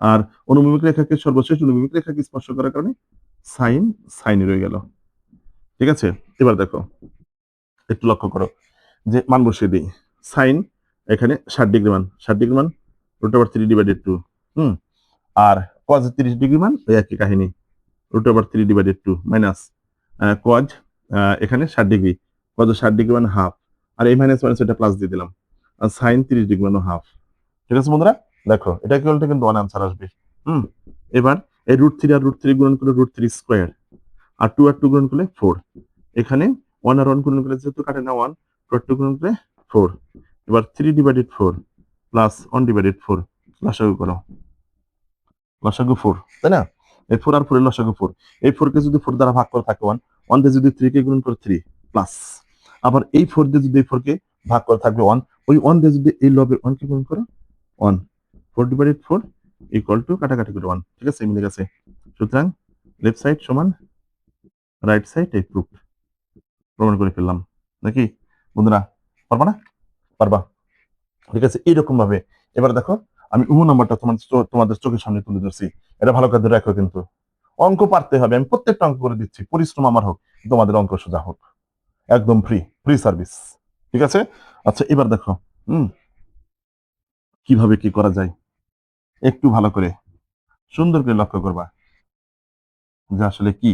আর অনুভূমিক রেখাকে, সর্বশেষ অনুভূমিক রেখাকে স্পর্শ করার কারণে সাইন রয়ে গেল। ঠিক আছে, এবার দেখো একটু লক্ষ্য করো, যে মান বসিয়ে দিই, সাইন এখানে 60 ডিগ্রি মান, 60 ডিগ্রি মান √3 ডিভাইডেড 2, আর কজ 30 ডিগ্রি মান ওই একই কাহিনী, √3 ডিভাইডেড 2 মাইনাস কজ এখানে 60 ডিগ্রি, কজ 60 ডিগ্রি মান হাফ, আর এই মাইনাস মাইনাস এটা প্লাস দিয়ে দিলাম, আর সাইন 30 ডিগ্রি মান হাফ। ঠিক আছে বন্ধুরা, দেখো এটা কি বলতে কিন্তু ওয়ান আনসার আসবে। হুম, এবার এই √3 আর √3 গুণন করে √3 স্কোয়ার, আর 2 গুণন করলে 4। এখানে 1 আর 1 গুণন করলে যেহেতু কাটে না 1, 2 আর 2 গুণন করলে 4। এবার 3/4 প্লাস 1/4 লসাগু করো, লসাগু 4, তাই না? এই 4 আর 4 এর লসাগু 4। এই 4 কে যদি 4 দ্বারা ভাগ করে থাকে 1, 1 দিয়ে যদি 3 কে গুণন করে 3 প্লাস, আবার এই 4 দিয়ে যদি এই 4 কে ভাগ করে থাকবে 1, ওই 1 দিয়ে যদি এই লবের 1 কে গুণন করো 1, 4/4 ইকুয়াল টু কাটাকাটি করে 1। ঠিক আছে, মিলে গেছে। সুতরাং লেফট সাইড সমান রাইট সাইড, এই প্রুফ প্রমাণ করে ফেললাম। নাকি বন্ধুরা? পারবা না? পারবা। ঠিক আছে, এইরকম ভাবে এবার দেখো আমি নাম্বারটা তোমাদের চোখের সামনে তুলে ধরছি। এটা ভালো করে রাখো, কিন্তু অঙ্ক পারতে হবে। আমি প্রত্যেকটা অঙ্ক করে দিচ্ছি, পরিশ্রম আমার হোক, তোমাদের অঙ্ক সোজা হোক, একদম ফ্রি, ফ্রি সার্ভিস। ঠিক আছে, আচ্ছা এবার দেখো কিভাবে কি করা যায়, একটু ভালো করে সুন্দর করে লক্ষ্য করবা যে আসলে কি।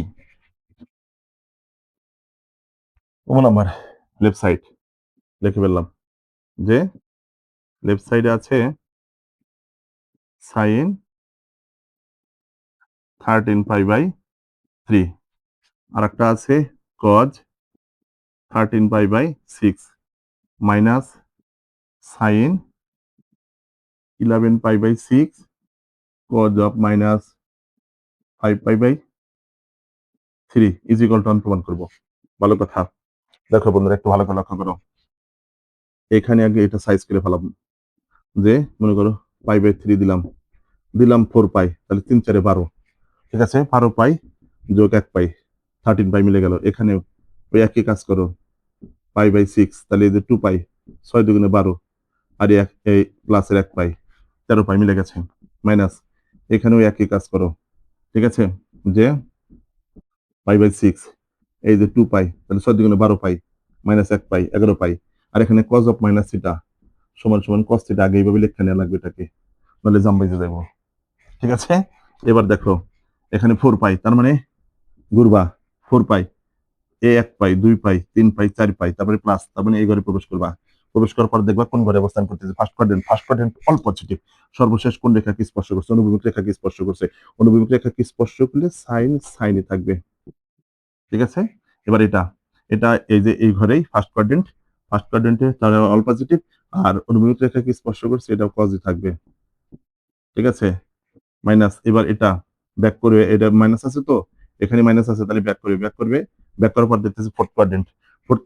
নাম্বার লেফট সাইড লিখে ফেললাম যে লেফট সাইডে আছে সাইন 13π/3, আর একটা আছে cos 13π/6 minus sine 11π/6 cos of minus 5π/3 is equal to প্রমাণ করবো। ভালো কথা, দেখো বন্ধুরা একটু ভালো করে লক্ষ্য করো। এখানে আগে এটা সাইজ করে ফেলাম, যে মনে করো π/3 দিলাম, 4π, তাহলে 3 4 12। ঠিক আছে, 12π যোগ 1π, 13π মিলে গেল। এখানে ওই একই কাজ করো, π/6, তাহলে এই যে 2π, 6 2 12, আর এই প্লাসের 1π, 13π মিলে গেছে। মাইনাস এখানেও একই কাজ করো। ঠিক আছে, যে π/6, এই যে 2π, তাহলে 6 2 12π, মাইনাস 1π, 11π, আর এখানে cos অফ মাইনাস থিটা সমান সমান cos থিটা, আগে এইভাবে লিখে নেওয়া লাগবে এটাকে, নাহলে জাম বেজে যাবো। ঠিক আছে, এবার দেখো এখানে 4π, তার মানে ঘুরবা 4π, 1π 2π 3π 4π, তারপরে প্লাস, তার মানে এই ঘরে প্রবেশ করবা। প্রবেশ করার পর দেখবা কোন ঘরে অবস্থান করতেছে, ফার্স্ট কোয়াড্রেন্ট অল পজিটিভ। সর্বশেষ কোন রেখাকে স্পর্শ করছে, অনুভূমিক রেখাকে স্পর্শ করছে। অনুভূমিক রেখাকে স্পর্শ করলে সাইন সাইনই থাকবে। ঠিক আছে, এবার এটা এটা এই যে এই ঘরেই ফার্স্ট কোয়াড্রেন্টে তাহলে অল পজিটিভ, আর অনুভূমিক রেখাকে স্পর্শ করছে, এটাও পজিটিভ থাকবে। ঠিক আছে, মাইনাস এবার এটা ব্যাক করবে, এটা মাইনাস আছে তো, এখানে মাইনাস আছে, তাহলে ব্যাক করার পর দেখতেছি ফোর্থ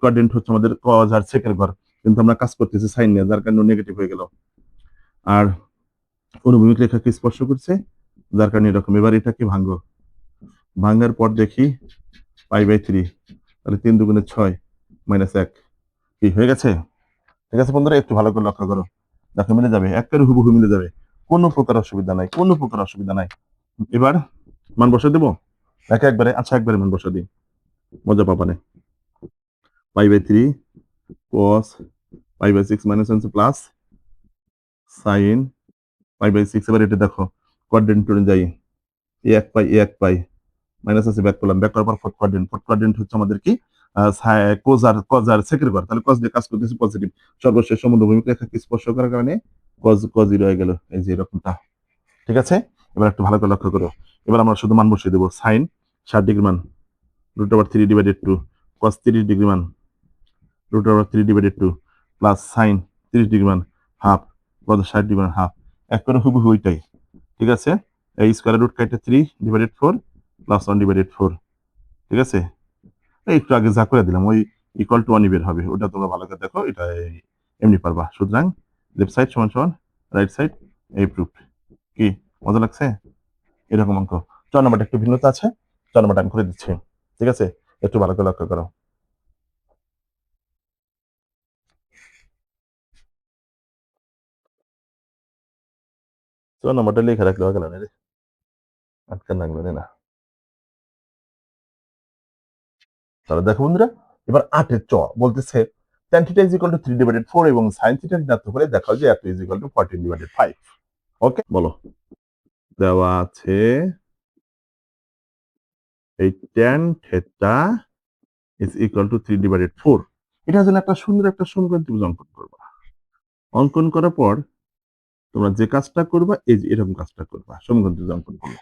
কোয়াড্রেন্ট হচ্ছে আমাদের কজ আর সেকের ঘর, কিন্তু আমরা কাজ করতেছি সাইন নিয়ে, যার কারণে নেগেটিভ হয়ে গেল। আর অনুভূমিক রেখাকে স্পর্শ করছে, যার কারণে এরকম। এবার এটাকে ভাঙার পর দেখি π/3, তাহলে 3 2 6 মাইনাস 1 কি হয়ে গেছে। ঠিক আছে বন্ধুরা, একটু ভালো করে লক্ষ্য করো, দেখো মিলে যাবে, একেবারে হুবহু মিলে যাবে, কোনো প্রকার অসুবিধা নাই, কোনো প্রকার অসুবিধা নাই। এবার মান বসে দেবো একবারে, আচ্ছা একবারে মান বসা দিই, মজা পাবানে। π/3 cos π/6 মাইনাস প্লাস সাইন π/6। এবার এটা দেখো কোয়াড্রেন্ট অনুযায়ী a1π মাইনাস আছে, ব্যাক করার পর ফোর্থ কোয়াড্রেন্ট হচ্ছে আমাদের কি কজ আর সেকের ঘর, তাহলে কজ দিয়ে কাজ করতেছি পজিটিভ। সর্বশেষ সমুদ্রভূমিক রেখাকে স্পর্শ করার কারণে কজ হয়ে গেল, এই যে এরকমটা। ঠিক আছে, এবার একটু ভালো করে লক্ষ্য করো। এবার আমরা শুধু মান বসিয়ে দেবো, সাইন 60 ডিগ্রি মান √3/2, কস 30 ডিগ্রি মান √3/2, প্লাস সাইন 30 ডিগ্রি মান হাফ, কস 60 ডিগ্রি মান হাফ, এক করে হুবহু ওইটাই। ঠিক আছে, এই স্কোয়ার রুট কাইটে 3/4 প্লাস 1/4। ঠিক আছে, একটু আগে যা করে দিলাম ওই ইকুয়াল টু 1 বের হবে, ওটা তোমরা ভালো করে দেখো, এটা এমনি পারবা। সুতরাং লেফট সাইড সমান সমান রাইট সাইড, এই প্রুফ। কি মজা লাগছে? এরকম অঙ্ক 4 নাম্বারটা একটু ভিন্নতা আছে, 4 নাম্বারটা আমি করে দিচ্ছি। ঠিক আছে, একটু ভালো করে লক্ষ্য করো। 4 নাম্বারটা লিখে রাখলে হয়ে গেল না রে, আটকান লাগলো না। তাহলে দেখো বন্ধুরা, এবার 8-এর চ বলতেছে tan θ = 3/4 এবং sin θ ঋণাত্মক হলে দেখাও যে f = 14/5। ওকে, বলো। দেওয়া আছে এই tan θ = 3/4। এটা যেন একটা সুন্দর একটা সমকোণ ত্রিভুজ অঙ্কন করবা। অঙ্কন করার পর তোমরা যে কাজটা করবা এই যে এরকম কাজটা করবা, সমকোণ ত্রিভুজ অঙ্কন করবো।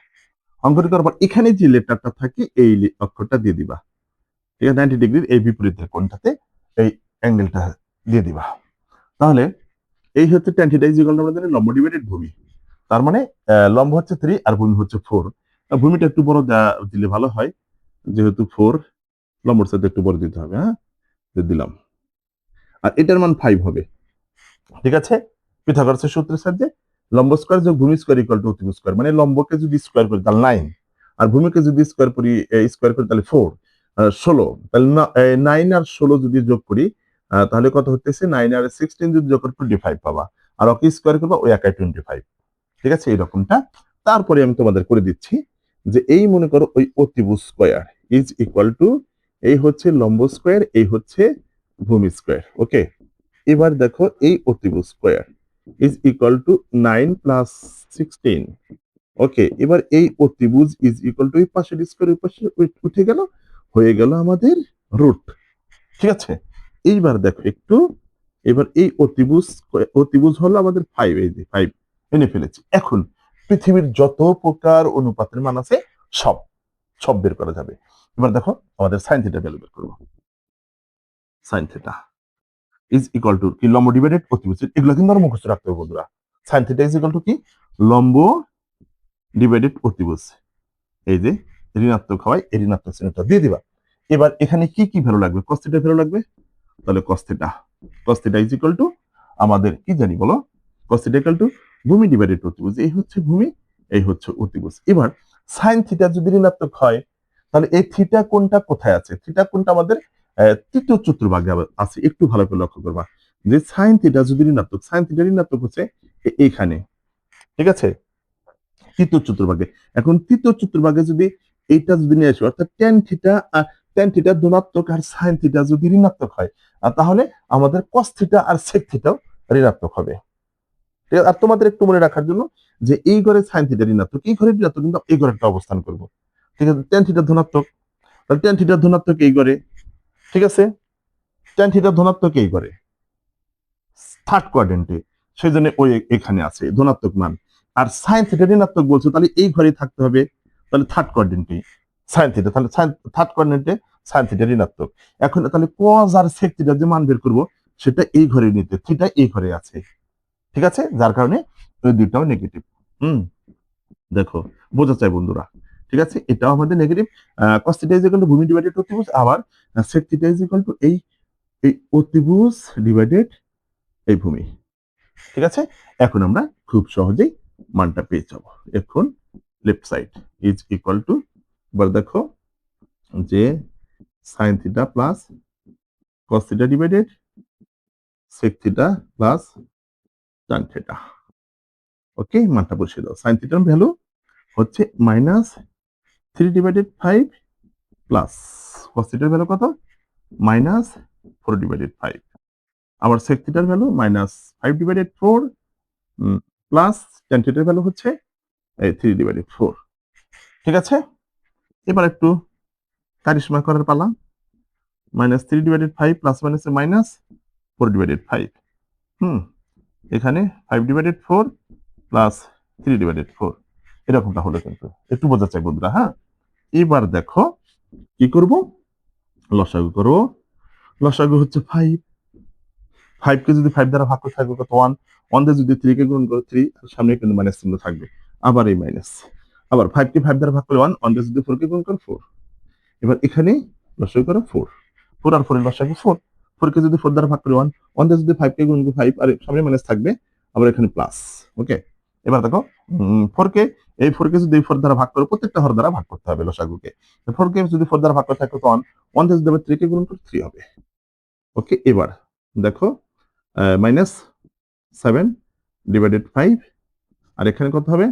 অঙ্কন করার পর এখানে যে লেটারটা থাকে এই অক্ষরটা দিয়ে দিবা, ঠিক আছে, 90 ডিগ্রির এই বিপরীত কোণটাতে এই অ্যাঙ্গেলটা দিয়ে দিবা। তাহলে এই হচ্ছে tan theta is equal two আমরা জানি লম্ব ডিভাইডেড ভূমি। তার মানে লম্ব হচ্ছে 3 আর ভূমি হচ্ছে 4। ভূমিটা একটু বড় দিলে ভালো হয়, যেহেতু 4 লম্বর সাথে একটু বড় দিতে হবে। হ্যাঁ, দিলাম। আর এটার মান 5 হবে, ঠিক আছে। পিথাগোরাসের সূত্রের সাহায্যে লম্ব স্কয়ার যোগ ভূমি স্কয়ার ইকুয়াল টু অতিভুজ স্কয়ার, মানে লম্বকে যদি স্কয়ার করি তাহলে 9, আর ভূমিকে যদি স্কয়ার করি তাহলে 4, 16। তাহলে 9 আর 16 যদি যোগ করি তাহলে কত হতেছে, 9 আর 16 যদি যোগ করি 25 পাবা, আর ওকে স্কয়ার করবা ওই একাই 25, ঠিক আছে, এরকমটা। তারপরে আমি তোমাদের করে দিচ্ছি যে এই মনে করো ওই অতিভুজ স্কয়ার ইজ ইকুয়াল টু এই হচ্ছে লম্ব স্কয়ার, এই হচ্ছে ভূমি স্কয়ার। ওকে, এবার দেখো এই অতিভুজ square is equal two 9 plus 16। ওকে, এবার এই অতিভুজ ইজ ইকুয়াল টু এই পাশের স্কয়ার ওই পাশে উঠে গেল, হয়ে গেল আমাদের রুট, ঠিক আছে। এইবার দেখো একটু, এবার এই অতিভুজ হলো আমাদের 5, এই যে 5 এনে ফেলেছি। এখন পৃথিবীর যত প্রকার অনুপাতের মান আছে সব সব বের করা যাবে। এবার দেখো আমাদের সাইন থিটা ভ্যালু বের করব। Sine theta is equal two কি, লম্ব ডিভাইডেড অতিভুজ, এগুলো কিন্তু আর মুখস্থ রাখতে হবে বন্ধুরা। Sine theta is equal two কি, লম্ব ডিভাইডেড অতিভুজ, এই যে ঋণাত্মক হয় এই ঋণাত্মক চিহ্নটা দিয়ে দিবা। এবার এখানে কি কি ভ্যালু লাগবে, cos থিটা ভ্যালু লাগবে, তাহলে cos theta is equal two আমাদের কি জানি বলো, cos থিটা ইকুয়াল টু ভূমি ডিভাইডেড অতিভুজ, এই হচ্ছে ভূমি এই হচ্ছে অতিভুজ। এবার সাইন থিটা যদি ঋণাত্মক হয় তাহলে এই থিটা কোণটা কোথায় আছে, থিটা কোণটা আমাদের তৃতীয় চতুর্ভাগে আছে, একটু ভালো করে লক্ষ্য করবা যে সাইন থিটা যদি ঋণাত্মক, সাইন থিটা ঋণাত্মক হচ্ছে এইখানে, ঠিক আছে, তৃতীয় চতুর্ভাগে। এখন তৃতীয় চতুর্ভাগে যদি এইটা যদি নিয়ে আসি, অর্থাৎ ট্যান থিটা ধনাত্মক আর সাইন থিটা যদি ঋণাত্মক হয় তাহলে আমাদের কস থিটা আর সেক থিটাও ঋণাত্মক হবে। ঠিক আছে, আর তোমাদের একটু মনে রাখার জন্য যে এই ঘরে সাইন থিটা ঋণাত্মক, এই ঘরে ঋণাত্মক, কিন্তু এই ঘরে একটা অবস্থান করব, ঠিক আছে। ট্যান থিটা ধনাত্মক, তাহলে ট্যান থিটা ধনাত্মক এই ঘরে, ঠিক আছে, ট্যান থিটা ধনাত্মক এই ঘরে থার্ড কোয়াড্রেন্টে, সেই জন্য ওই এখানে আছে ধনাত্মক মান। আর সাইন থিটা ঋণাত্মক বলছো, তাহলে এই ঘরেই থাকতে হবে, তাহলে থার্ড কোয়াড্রেন্টে সাইন থিটা, তাহলে থার্ড কোয়াড্রেন্টে সাইন থিটা ঋণাত্মক। এখন তাহলে কজ আর সেক থিটা যে মান বের করবো সেটা এই ঘরে নিতে, থিটা এই ঘরে আছে, ঠিক আছে, যার কারণে ওই দুইটাও নেগেটিভ। হুম, দেখো বোঝা চাই বন্ধুরা, ঠিক আছে, এটাও আমাদের negative. Cos theta is equal to ভূমি ডিভাইডেড অতিভুজ, আবার sec theta is equal to এই এই অতিভুজ ডিভাইডেড এই ভূমি, ঠিক আছে। এখন আমরা খুব সহজেই মানটা পেয়ে যাব। এখন left side is equal to, এবার দেখো যে sine theta plus cos theta divided sec theta plus tan theta. Okay, মানটা বসিয়ে দাও। সাইন থিটার ভ্যালু হচ্ছে -3/5 প্লাস কস থিটার ভ্যালু কত, -4/5। আবার সেক থিটার ভ্যালু -5/4 প্লাস ট্যান থিটার ভ্যালু হচ্ছে 3/4, ঠিক আছে। এবার একটু কারিশমা করার পালা, -3/5 প্লাস মাইনাসে -4/5। এখানে 5/4 প্লাস 3/4, এরকমটা হলো, কিন্তু একটু বোঝা চাই বন্ধুরা। হ্যাঁ, এবার দেখো কি করব, লসাগু করব। লসাগু হচ্ছে 5, 5 কে যদি 5 দ্বারা ভাগ করে থাকবে কত, 1, 1 দিয়ে যদি 3 কে গুণ করো 3, সামনে কিন্তু মাইনাস চিহ্ন থাকবে, আবার এই মাইনাস, আবার 5 কে 5 দ্বারা ভাগ করে 1, 1 দিয়ে যদি 4 কে গুণ করো 4। এবার এখানে লসাগু করো 4, 4 আর 4 এর লসাগু 4, 4 কে যদি 4 দ্বারা ভাগ করে 1, 1 দিয়ে যদি 5 কে গুণ করে 5, আর সামনে মাইনাস থাকবে, আবার এখানে প্লাস। ওকে, এবার দেখো 4 কে, এই 4 কে যদি 4 দ্বারা ভাগ করো, প্রত্যেকটা হর দ্বারা ভাগ করতে হবে লসাগুকে। 4 কে যদি 4 দ্বারা ভাগ করে থাকে তো 1, 1 দিয়ে যদি 3 কে গুণ করো 3 হবে। ওকে, এবার দেখো -7/5, আর এখানে কত হবে,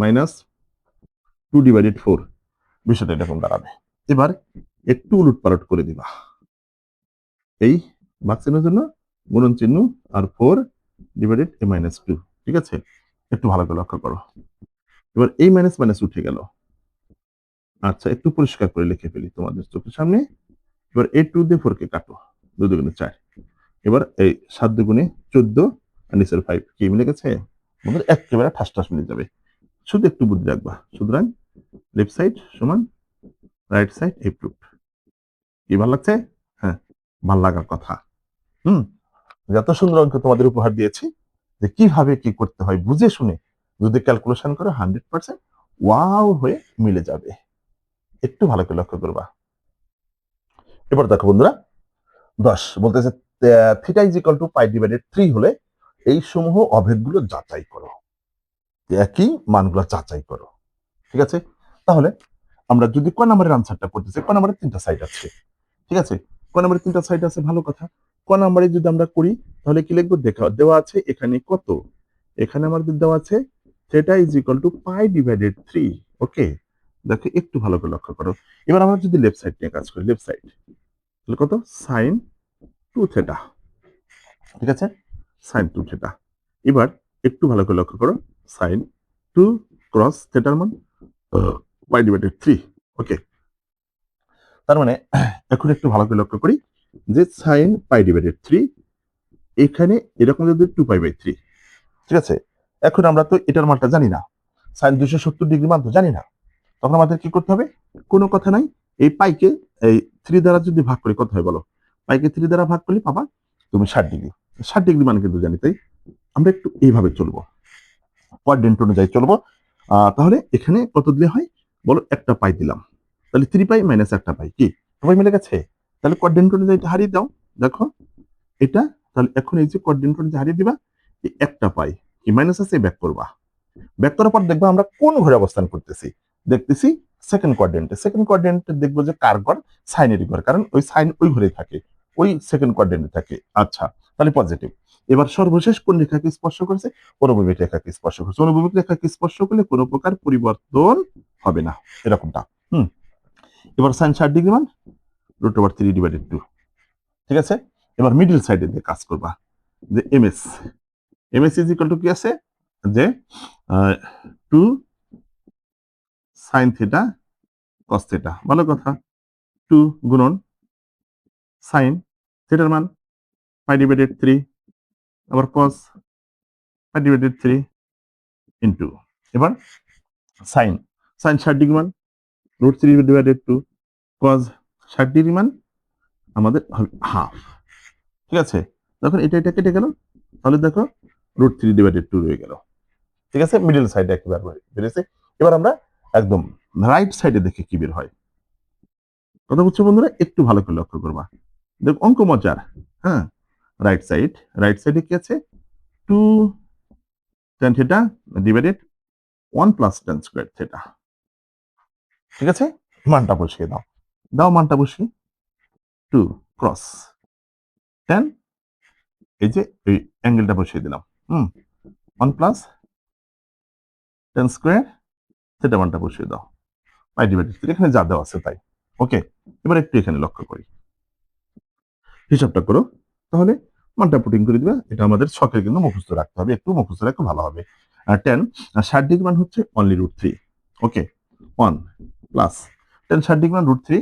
-2/4, বিষয়টা এরকম দাঁড়াবে। এবার একটু উলটপালট করে দিবা, এই ভাগ চিহ্নের জন্য গুণন চিহ্ন, আর 4/(-2), ঠিক আছে, একটু ভালো করে লক্ষ্য করো। এবার এই মাইনাস মাইনাস উঠে গেল। আচ্ছা, একটু পরিষ্কার করে লিখে ফেলি তোমাদের চোখের সামনে। এবার এই 2 দিয়ে 4 কে কাটো, 2 × 4। এবার এই 7 × 14 আর নিচের 5 কি মিলে গেছে, বন্ধুরা একেবারে ঠাস ঠাস মিলে যাবে। শুধু একটু বুদ্ধি রাখবা। সুতরাং লেফট সাইড সমান রাইট সাইড এপ্রুভড। কি ভালো লাগছে? হ্যাঁ, ভাল লাগার কথা। হুম, যত সুন্দর অঙ্ক তোমাদের উপহার দিয়েছি, যে কিভাবে কি করতে হয় বুঝে শুনে যদি ক্যালকুলেশন করো 100% ওয়াও হয়ে মিলে যাবে। একটু ভালো করে লক্ষ্য করবা। এবার দেখো বন্ধুরা 10 বলতেছে theta is equal to pi divided 3 হলে এই সমূহ অভেদগুলো যাচাই করো। একই মানগুলো যাচাই করো। ঠিক আছে? তাহলে আমরা যদি ক নাম্বারের আনসারটা করতেছি, ক নাম্বারের 3টা সাইড আছে। ঠিক আছে? ক নাম্বারের 3টা সাইড আছে, ভালো কথা। ক নাম্বারে যদি আমরা করি তাহলে কি লিখবো? দেওয়া আছে এখানে কত? এখানে আমাদের দেওয়া আছে theta is equal to pi divided 3। ওকে? দেখো একটু ভালো করে লক্ষ্য করো। এবার আমরা যদি লেফট সাইড নিয়ে কাজ করি, লেফট সাইড তাহলে কত? sin 2 theta. ঠিক আছে? sin 2 theta. এবার একটু ভালো করে লক্ষ্য করো, sin 2 ক্রস থিটার মান পাই ডিভাইডেড 3। ওকে? তার মানে এখন একটু ভালো করে লক্ষ্য করি যে sin পাই ডিভাইডেড 3 এখানে এরকম যদি 2π/3। ঠিক আছে? এখন আমরা তো এটার মানটা জানি না, sin 270 ডিগ্রি মান তো জানি না। তখন আমাদের কি করতে হবে? কোনো কথা নাই, এই পাইকে এই 3 দ্বারা যদি ভাগ করি কত হয় বলো? পাইকে 3 দ্বারা ভাগ করলে পাবা তুমি 60 ডিগ্রি। 60 ডিগ্রি মানে কিন্তু জানি, তাই আমরা একটু এইভাবে চলবো, কোয়াড্রেন্ট অনুযায়ী চলবো। তাহলে এখানে কত দিলে হয় বলো? একটা পাই দিলাম, তাহলে 3π মাইনাস একটা পাই, কি সবাই মিলে গেছে? তাহলে কোয়াড্রেন্ট অনুযায়ী হারিয়ে দাও। দেখো এটা, তাহলে এখন এই যে কোয়াড্রেন্ট অনুযায়ী হারিয়ে দিবা, এই একটা পাই কি মাইনাস আছে ব্যাক করবা। ব্যাক করার পর দেখবো আমরা কোন ঘরে অবস্থান করতেছি। দেখতেছি সেকেন্ড কোয়াড্রেন্টে। সেকেন্ড কোয়াড্রেন্টে দেখবো যে কার ঘর? সাইনেরই ঘর, কারণ ওই সাইন ওই ঘরে থাকে, ওই সেকেন্ড কোয়াড্রেন্টে থাকে। আচ্ছা, তাহলে পজিটিভ। এবার সর্বশেষ কোন রেখাকে স্পর্শ করেছে? অনুভূমিক রেখাকে স্পর্শ করেছে। অনুভূমিক রেখাকে স্পর্শ করলে কোনো প্রকার পরিবর্তন হবে না, এরকমটা। এবার সাইন 60 ডিগ্রি মান √3/2। ঠিক আছে? এবার মিডল সাইডে দিয়ে কাজ করবা, যে এমএস ইজ ইকুয়াল টু কি আছে? যে 2 sin থিটা cos থিটা। ভালো কথা। 2 গুণন sin থিটার মান পাই ডিভাইডেড 3, আবার cos পাই ডিভাইডেড 3 ইনটু এবার sin 60 ডিগ্রি মান √3/2, cos 60 ডিগ্রি মান আমাদের হাফ। ঠিক আছে? যখন এটা কেটে গেল, তাহলে দেখো √3/2 রয়ে গেল। ঠিক আছে? মিডল সাইডে একেবারে বেরিয়েছে। এবার আমরা একদম রাইট সাইডে দেখে কি বের হয়। কথা বুঝছো বন্ধুরা? একটু ভালো করে লক্ষ্য করবা। দেখো অঙ্ক মজার। হ্যাঁ, রাইট সাইডে কি আছে? 2 tan theta divided 1 plus tan square theta. ঠিক আছে? মানটা বসিয়ে দাও। মানটা বসিয়ে 2 ক্রস tan, এই যে এই অ্যাঙ্গেলটা বসিয়ে দিলাম। 1 প্লাস tan স্কয়ার থিটা মানটা বসিয়ে দাও। পাই ডিভাইডেড 3 এখানে যা দেওয়া আছে তাই। ওকে? এবার একটু এখানে লক্ষ্য করি। হিসাবটা করো। তাহলে মানটা পুটিং করে দিবা। এটা আমাদের ছকের কিন্তু মুখস্থ রাখতে হবে। একটু মুখস্থ রাখলে ভালো হবে। আর 60 ডিগ্রি মান হচ্ছে অনলি √3। ওকে? 1 প্লাস tan 60 ডিগ্রি মান √3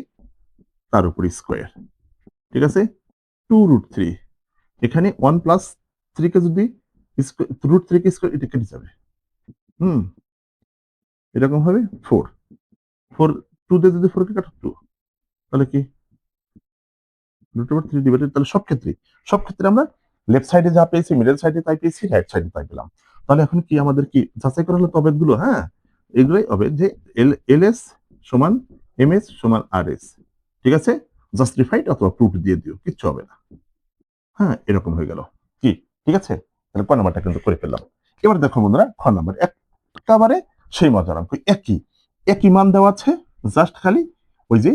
তার উপর স্কয়ার। ঠিক আছে? 2√3 এখানে 1 প্লাস 3 কে যদি √3 কে স্কয়ার, এটা কেটে যাবে। এরকম হবে 4 2 দিয়ে যদি 4 কে কাটো 2, তাহলে কি √3 ডিভাইডেড, তাহলে সব ক্ষেত্রে আমরা লেফট সাইডে যা পেয়েছি, মিডল সাইডে তাই পেয়েছি, রাইট সাইডে তাই পেলাম। তাহলে এখন কি আমাদের কি যাচাই করা হলো তবেদ গুলো? হ্যাঁ, এগুলোই হবে যে এলএস সমান এমএস সমান আরএস। ঠিক আছে? জাস্টিফাইড অথবা প্রুফ দিয়ে দিও, কিচ্ছু হবে না। হ্যাঁ, এরকম হয়ে গেল। কি ঠিক আছে? তাহলে ক নাম্বারটা কিন্তু করে ফেললাম। এবার দেখো বন্ধুরা, খ নাম্বার একেবারে সেই মজার অঙ্ক। একই মান দেওয়া আছে, জাস্ট খালি ওই যে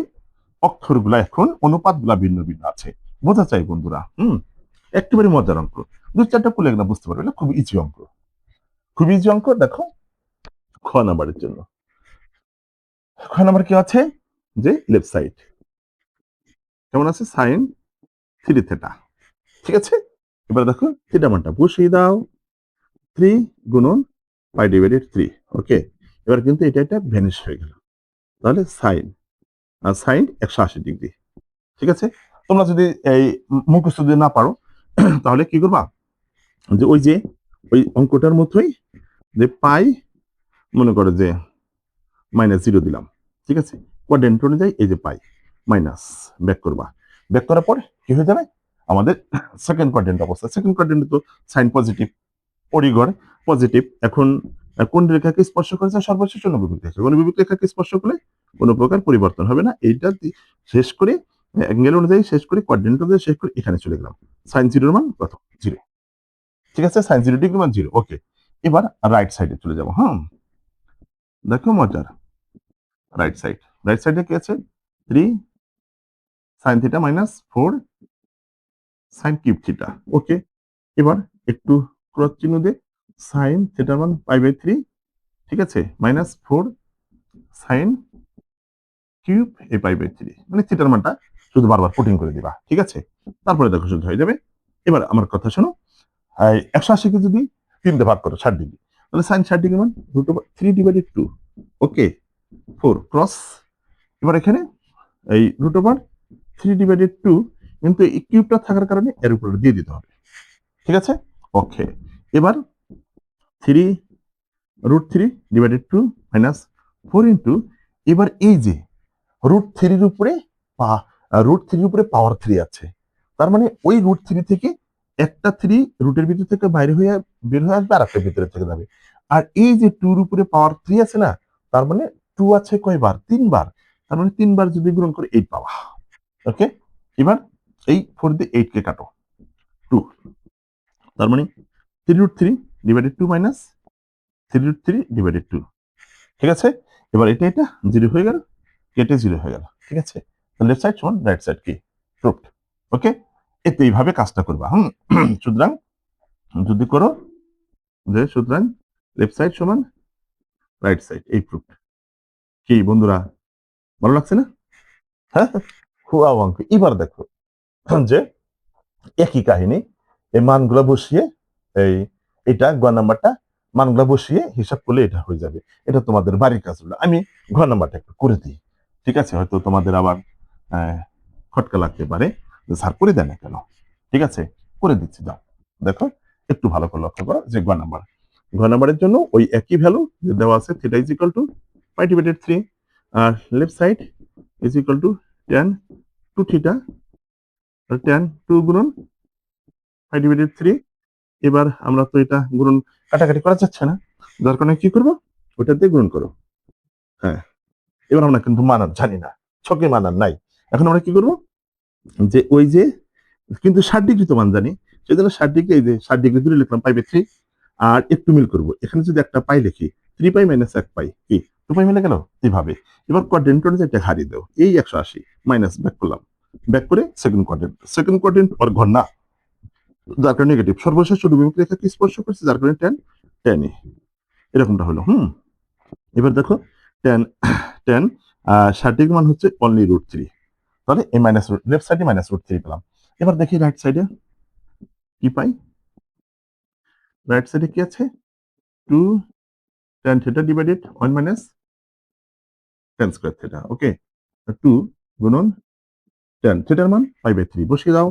অক্ষরগুলা এখন অনুপাতগুলা ভিন্ন ভিন্ন আছে, বোঝা চাই বন্ধুরা। একেবারে মজার অঙ্ক। 2-4টা করলে না বুঝতে পারবে, খুব ইজি অঙ্ক, খুব ইজি অঙ্ক। দেখো খ নাম্বারের জন্য, খ নাম্বার কি আছে? যে লেফট সাইড কেমন আছে? Sine 3 theta. ঠিক আছে? এবার দেখো থিটা মানটা বসিয়ে দাও। 3 গুণন পাই ডিভাইডেড 3। ওকে? এবার কিন্তু এটা ভ্যানিশ হয়ে গেল। তাহলে সাইন 180 ডিগ্রি। ঠিক আছে? তোমরা যদি এই মুখস্থ যদি না পারো তাহলে কি করবা? যে ওই অঙ্কটার মতোই যে পাই মনে করো যে -0 দিলাম, ঠিক আছে? কোয়াড্রেন্ট অনুযায়ী এই যে পাই মাইনাস ব্যাক করবা, ব্যাক করার পর কি হয়ে যাবে আমাদের সেকেন্ড কোয়াড্রেন্ট অবস্থা। সেকেন্ড কোয়াড্রেন্টে তো সাইন পজিটিভ, পরিগড় পজিটিভ। এখন কোন রেখাকে স্পর্শ করেছে? সর্বশেষ অনুভূমিক রেখা। অনুভূমিক রেখাকে স্পর্শ করলে কোনো প্রকার পরিবর্তন হবে না। এইটা শেষ করে অ্যাঙ্গেল অনুযায়ী শেষ করে কোয়াড্রেন্ট অনুযায়ী শেষ করে এখানে চলে গেলাম। সাইন 0 এর মান কত? 0। ঠিক আছে? সাইন 0 ডিগ্রি মান 0। ওকে। এবার রাইট সাইডে চলে যাব। হ্যাঁ? দেখো মজার। Right side. রাইট সাইডে কি আছে? 3 sine theta minus 4 sine cube theta. Okay. এবার একটু ক্রস চিহ্ন দিয়ে সাইন থিটার মান π/3, ঠিক আছে? -4 সাইন কিউব এই π/3, মানে থিটার মানটা শুধু বারবার পুটিং করে দিবা, ঠিক আছে? তারপরে দেখো শুধু হয়ে যাবে। এবার আমার কথা শোনো, 180 কে যদি 3 দিয়ে ভাগ করো 60 ডিগ্রি, তাহলে সাইন 60 ডিগ্রি মান √3/2। ওকে, 4 ক্রস। এবার এখানে এই √3/2, কিন্তু এই কিউবটা থাকার কারণে এর উপরে দিয়ে দিতে হবে, ঠিক আছে? ওকে। এবার 3√3/2 মাইনাস 4 ইন্টু, এবার এই যে √3 উপরে √3 উপরে পাওয়ার 3 আছে, তার মানে ওই √3 থেকে একটা 3 রুটের ভিতর থেকে বাইরে হয়ে বের হয়ে আসবে, আর একটা ভিতরে থেকে যাবে। আর এই যে 2 এর উপরে পাওয়ার 3 আছে না, তার মানে 2 আছে কয়বার? 3 বার। তার মানে 3 বার যদি গুণন করে 8 পাওয়া। ওকে। এবার এই 4 দিয়ে 8 কে কাটো, 2। তার মানে 3√3/2 মাইনাস 3√3/2, ঠিক আছে? এবার এটা 0 হয়ে গেল, কেটে 0 হয়ে গেল, ঠিক আছে? লেফট সাইড সমান রাইট সাইড কি প্রুফড। ওকে, এতে এইভাবে কাজটা করবা। সুতরাং যদি করো যে সুতরাং লেফট সাইড সমান রাইট সাইড, এই প্রুফড। কি বন্ধুরা, ভালো লাগছে না? হ্যাঁ, হুয়া অঙ্ক। এবার দেখো যে একই কাহিনী, এই মানগুলা বসিয়ে এই এটা গ নাম্বারটা মানগুলা বসিয়ে হিসাব করলে এটা হয়ে যাবে। এটা তোমাদের বাড়ির কাজ হলো। আমি ঘ নাম্বারটা একটু করে দিই, ঠিক আছে? হয়তো তোমাদের আবার খটকা লাগতে পারে, স্যার করে দেয় না কেন? ঠিক আছে, করে দিচ্ছি, যাও দেখো একটু ভালো করে লক্ষ্য করো যে ঘ নাম্বারের জন্য ওই একই ভ্যালু যে দেওয়া আছে, থিটা ইজ ইকুয়াল টু π/3, আর left side is equal to tan 2 theta, আর tan 2 গুণন π/3। এবার আমরা তো এটা গুণন কাটাকাটি করা যাচ্ছে না, যার কারণে কি করবো, ওটা দিয়ে গুণন করো। হ্যাঁ, এবার আমরা কিন্তু মানান জানি না, ছকে মানান নাই। এখন আমরা কি করবো, যে ওই যে কিন্তু 60 ডিগ্রি তো মান জানি, সেই জন্য 60 ডিগ্রি, এই যে 60 ডিগ্রি দূরে লিখলাম π/3, আর একটু মিল করবো। এখানে যদি একটা পাই লিখি, 3π মাইনাস 1π কি 2π মিলে গেল এইভাবে। এবার কোয়াড্রেন্ট অনুযায়ী এটা হারিয়ে দাও, এই 180 মাইনাস ব্যাক করলাম, ব্যাক করে সেকেন্ড কোয়াড্রেন্ট আর ঘর না, যার কারণে নেগেটিভ। সর্বশেষ অনুভূমিক রেখাকে স্পর্শ করছে, যার কারণে tan এরকমটা হলো। এবার দেখো tan 60 ডিগ্রি মান হচ্ছে অনলি √3, তাহলে এই মাইনাস লেফট সাইডে -√3 পেলাম। এবার দেখি রাইট সাইডে কি পাই। রাইট সাইডে কি আছে? 2 tan theta divided 1 minus tan square theta. Okay, 2 গুণন tan থিটার মান π/3 বসিয়ে দাও।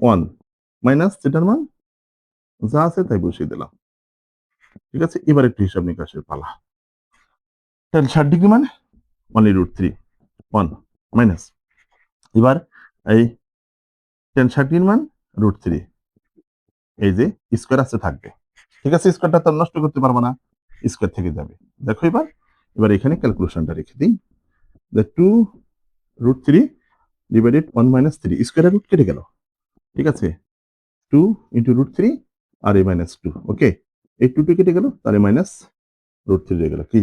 1 মাইনাস থিটার মান যা আছে তাই বসিয়ে দিলাম, ঠিক আছে? এবার একটু হিসাব নিকাশের পালা। tan 60 ডিগ্রি মানে অনলি √3, 1 মাইনাস, এবার এই tan 60 ডিগ্রি মান √3, এই যে স্কয়ার আছে থাকবে, ঠিক আছে? স্কয়ারটা তো নষ্ট করতে পারবো না, স্কয়ার থেকে যাবে। দেখো এবার এখানে ক্যালকুলেশনটা রেখে দিই, যে 2√3 ডিভাইডেড 1 মাইনাস 3, স্কয়ারের রুট কেটে গেল, ঠিক আছে? 2 ইন্টু √3 আর এই -2। ওকে, এই 2 কেটে গেল, তাহলে -√3 রয়ে গেল। কি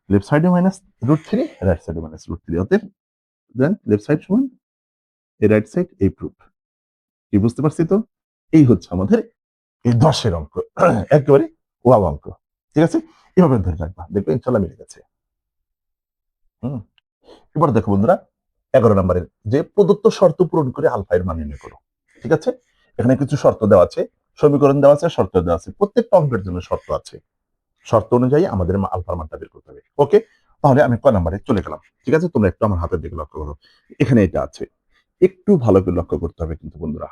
লেফট সাইডে -√3, রাইট সাইডে -√3, অতএব দেন লেফট সাইড সমান এই রাইট সাইড, এই প্রুফ। কি বুঝতে পারছি তো? এই হচ্ছে আমাদের এই 10 অঙ্ক, একেবারে ওয়াও অঙ্ক, ঠিক আছে? এভাবে ধরে রাখবা, দেখবে ইনশাল্লাহ মিলে গেছে। এবার দেখো বন্ধুরা, 11 নম্বরের যে প্রদত্ত শর্ত পূরণ করে আলফা এর মান নির্ণয় করো, ঠিক আছে? এখানে কিছু শর্ত দেওয়া আছে, সমীকরণ দেওয়া আছে, শর্ত দেওয়া আছে, প্রত্যেকটা অঙ্কের জন্য শর্ত আছে। শর্ত অনুযায়ী আমাদের আলফার মানটা বের করতে হবে। ওকে, তাহলে আমি ক নম্বরে চলে গেলাম, ঠিক আছে? তোমরা একটু আমার হাতের দিকে লক্ষ্য করো, এখানে এটা আছে, একটু ভালো করে লক্ষ্য করতে হবে কিন্তু বন্ধুরা।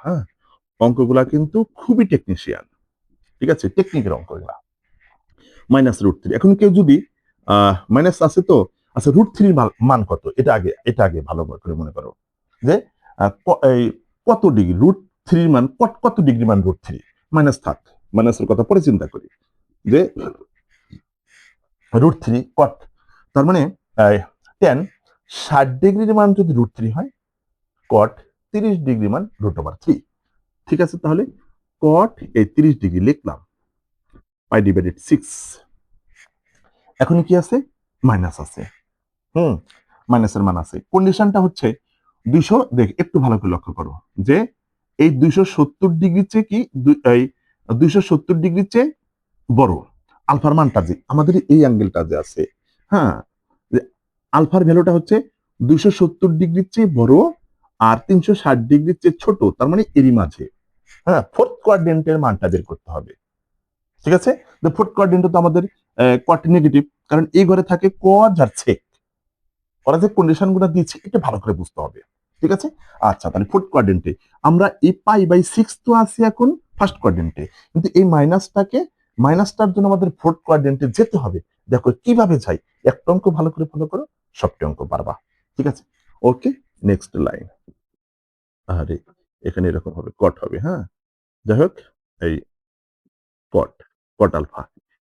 অঙ্কগুলা কিন্তু খুবই টেকনিশিয়ান, ঠিক আছে, টেকনিকের অঙ্ক এগুলা। -√3 এখন কেউ যদি মাইনাস আছে তো, আচ্ছা √3 মান কত, এটা আগে ভালো করে মনে করো যে এই কত ডিগ্রি √3 মান কত ডিগ্রি মান √3, মাইনাস থাক, মাইনাসের কথা পরে চিন্তা করি যে √3 কট, তার মানে tan 60 ডিগ্রির মান যদি √3 হয়, কট 30 ডিগ্রি মান √3। ঠিক আছে, তাহলে কট এই 30 ডিগ্রি লিখলাম, π/6। এখন কি আছে, মাইনাস আছে, মাইনাসের মান আছে। কন্ডিশনটা হচ্ছে 200, দেখ একটু ভালো করে লক্ষ্য করো যে এই 270 ডিগ্রির চেয়ে কি 270 ডিগ্রির চেয়ে বড় আলফার মানটা, যে আমাদের এই অ্যাঙ্গেলটা যে আছে, হ্যাঁ, যে আলফার ভ্যালুটা হচ্ছে 270 ডিগ্রির চেয়ে বড় আর 360 ডিগ্রির চেয়ে ছোট, তার মানে এরই মাঝে, হ্যাঁ, ফোর্থ কোয়াড্রেন্টের মানটা বের করতে হবে। ঠিক আছে, ফোর্থ কোয়াড্রেন্টে তো আমাদের কট নেগেটিভ, কারণ এই ঘরে থাকে কজ আর সেক। ওরা যে কন্ডিশন গুলো দিয়েছে এটা ভালো করে বুঝতে হবে। ঠিক আছে, আচ্ছা তাহলে ফোর্থ কোয়াড্রেন্টে আমরা এই π/6 তো আছি এখন ফার্স্ট কোয়াড্রেন্টে, কিন্তু এই মাইনাসটার জন্য আমাদের ফোর্থ কোয়াড্রেন্টে যেতে হবে। দেখো কিভাবে যাই, একটা অঙ্ক ভালো করে ফলো করো, সবটি অঙ্ক পারবা। ঠিক আছে, ওকে, নেক্সট লাইন। আরে এখানে এরকম হবে, কট হবে, হ্যাঁ, যাই হোক, এই cot alpha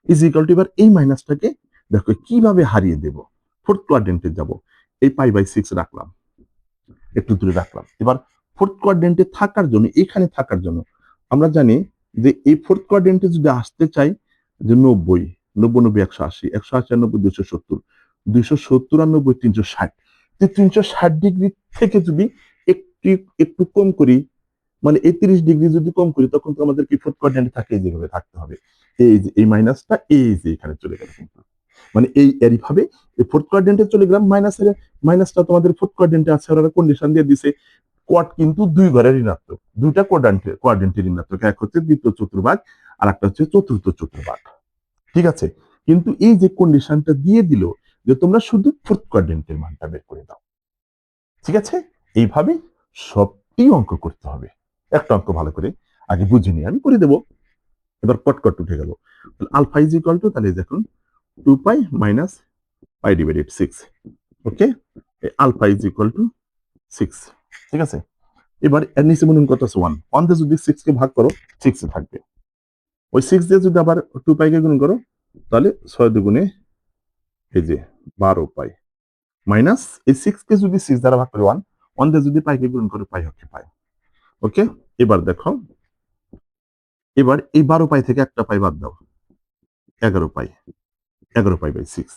is equal to, এবার এই মাইনাসটাকে দেখো কিভাবে হারিয়ে দেব, ফোর্থ কোয়াড্রেন্টে যাব, এই π/6 রাখলাম, একটু দূরে রাখলাম। এবার ফোর্থ কোয়াড্রেন্টে থাকার জন্য, এখানে থাকার জন্য আমরা জানি যে এই ফোর্থ কোয়াড্রেন্টে যদি আসতে চাই যে 90 90 90 180 180 আর 90 270 270 আর 90 360, 360 ডিগ্রি থেকে যদি একটু একটু কম করি, মানে এই 30 ডিগ্রি যদি কম করি, তখন তো আমাদের কি ফোর্থ কোয়াড্রেন্টে থাকে যেভাবে থাকতে হবে, এই যে এই মাইনাসটা এই যে এখানে চলে গেল, কিন্তু মানে এইভাবে এই ফোর্থ কোয়াড্রেন্টে চলে গেলাম, মাইনাসটা তোমাদের ফোর্থ কোয়াড্রেন্টে আছে, ওরা কন্ডিশন দিয়ে দিছে কোয়াড কিন্তু দুই ঘরের ঋণাত্মক, দুইটা কোয়াড্রেন্টের ঋণাত্মক, এক হচ্ছে দ্বিতীয় চতুর্ভাগ আর একটা হচ্ছে চতুর্থ চতুর্ভাগ। ঠিক আছে, কিন্তু এই যে কন্ডিশনটা দিয়ে দিল যে তোমরা শুধু ফোর্থ কোয়াড্রেন্টের মানটা বের করে দাও। ঠিক আছে, এইভাবে সবটি অঙ্ক করতে হবে। একটা অঙ্ক ভালো করে আগে বুঝে নিয়ে আমি করে দেবো। এবার কট উঠে গেল, আলফা ইজ ইকুয়াল টু, তাহলে দেখুন 2π - π/6, ওকে, আলফা ইজ ইকুয়াল টু 6। ঠিক আছে, এবার এর নিচে মনে কত আছে 1, 1 দিয়ে যদি 6 কে ভাগ করো 6 এ থাকবে, ওই 6 দিয়ে যদি আবার 2π কে গুণ করো, তাহলে 6 দুগুণে এই যে 12π, মাইনাস এই 6 কে যদি 6 দ্বারা ভাগ করে 1, 1 দিয়ে যদি π কে গুণ করো পাই হচ্ছে পাই। ওকে, এবার দেখো, এবার এই 12π থেকে একটা পাই বাদ দাও, 11π, 11π/6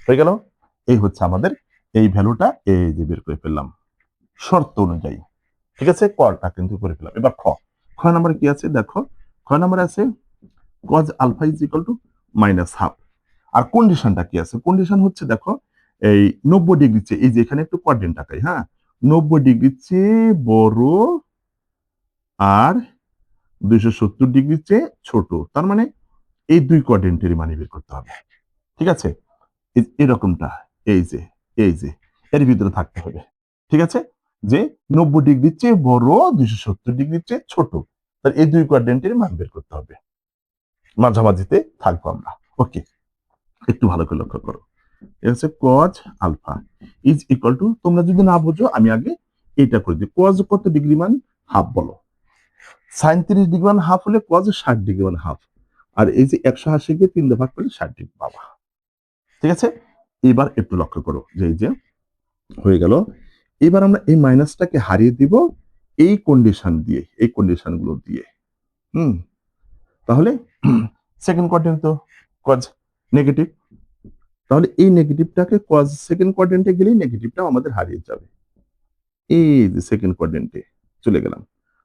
হয়ে গেল। এই হচ্ছে আমাদের এই ভ্যালুটা, এই যে বের করে ফেললাম শর্ত অনুযায়ী। ঠিক আছে, কটা কিন্তু করে ফেললাম। এবার খ নাম্বারে কি আছে দেখো, খ নাম্বারে আছে cos alpha is equal to -12, আর কন্ডিশনটা কি আছে, কন্ডিশন হচ্ছে দেখো এই 90 ডিগ্রি চেয়ে, এই যে এখানে একটু কোয়াড্রেন্ট আঁকাই, হ্যাঁ, 90 ডিগ্রি চেয়ে বড় আর 270 ডিগ্রি চেয়ে ছোট, তার মানে এই দুই কোয়াড্রেন্টেরই মানে বের করতে হবে। ঠিক আছে, এরকমটা এই যে এর ভিতরে থাকতে হবে। ঠিক আছে, যে 90 ডিগ্রির চেয়ে বড় 270 ডিগ্রির চেয়ে ছোট, তার এই দুই কোয়াড্রেন্টের মান বের করতে হবে, মাঝামাঝিতে থাকবো আমরা। ওকে, একটু ভালো করে লক্ষ্য করো, এটা হচ্ছে cos alpha is equal to, তোমরা যদি না বোঝো আমি আগে এইটা করে দিই, cos কত ডিগ্রি মান হাফ বলো, sin 30 ডিগ্রি মান হাফ হলে cos 60 ডিগ্রি মান হাফ, আর এই যে 180 কে 3 দিয়ে ভাগ করলে 60 ডিগ্রি পাবা। ঠিক আছে, এবার একটু লক্ষ্য করো যে এই যে হয়ে গেল। এবার আমরা এই মাইনাসটাকে হারিয়ে দিব এই কন্ডিশন দিয়ে, এই কন্ডিশন গুলো দিয়ে, তাহলে সেকেন্ড কোয়াড্রেন্ট তো কজ নেগেটিভ, তাহলে এই নেগেটিভটাকে কজ সেকেন্ড কোয়াড্রেন্টে গেলেই নেগেটিভটা আমাদের হারিয়ে যাবে, এই যে সেকেন্ড কোয়াড্রেন্টে চলে গেলাম,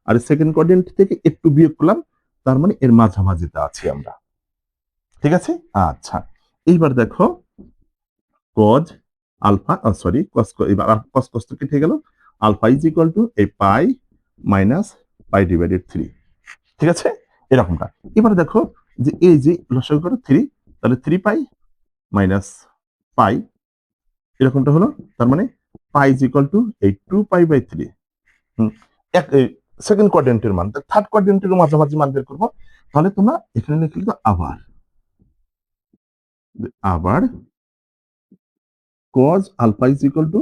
আর সেকেন্ড কোয়াড্রেন্ট থেকে একটু বিয়োগ করলাম, তার মানে এর মাঝামাঝিতে আছি আমরা। ঠিক আছে, আচ্ছা এইবার দেখো cos আলফা, সরি এবার cos তো কেটে গেল, আলফা ইজ ইকুয়াল টু এই পাই মাইনাস π/3। ঠিক আছে, এরকমটা। এবার দেখো যে এই যে লসাগু করো 3, তাহলে 3π - π, এরকমটা হলো, তার মানে পাই ইজ ইকুয়াল টু এই 2π/3। সেকেন্ড কোয়াড্রেন্টের মান, থার্ড কোয়াড্রেন্টের মাঝামাঝি মান বের করবো, তাহলে তোমরা এখানে লিখে দিও আবার আবার cos alpha is equal to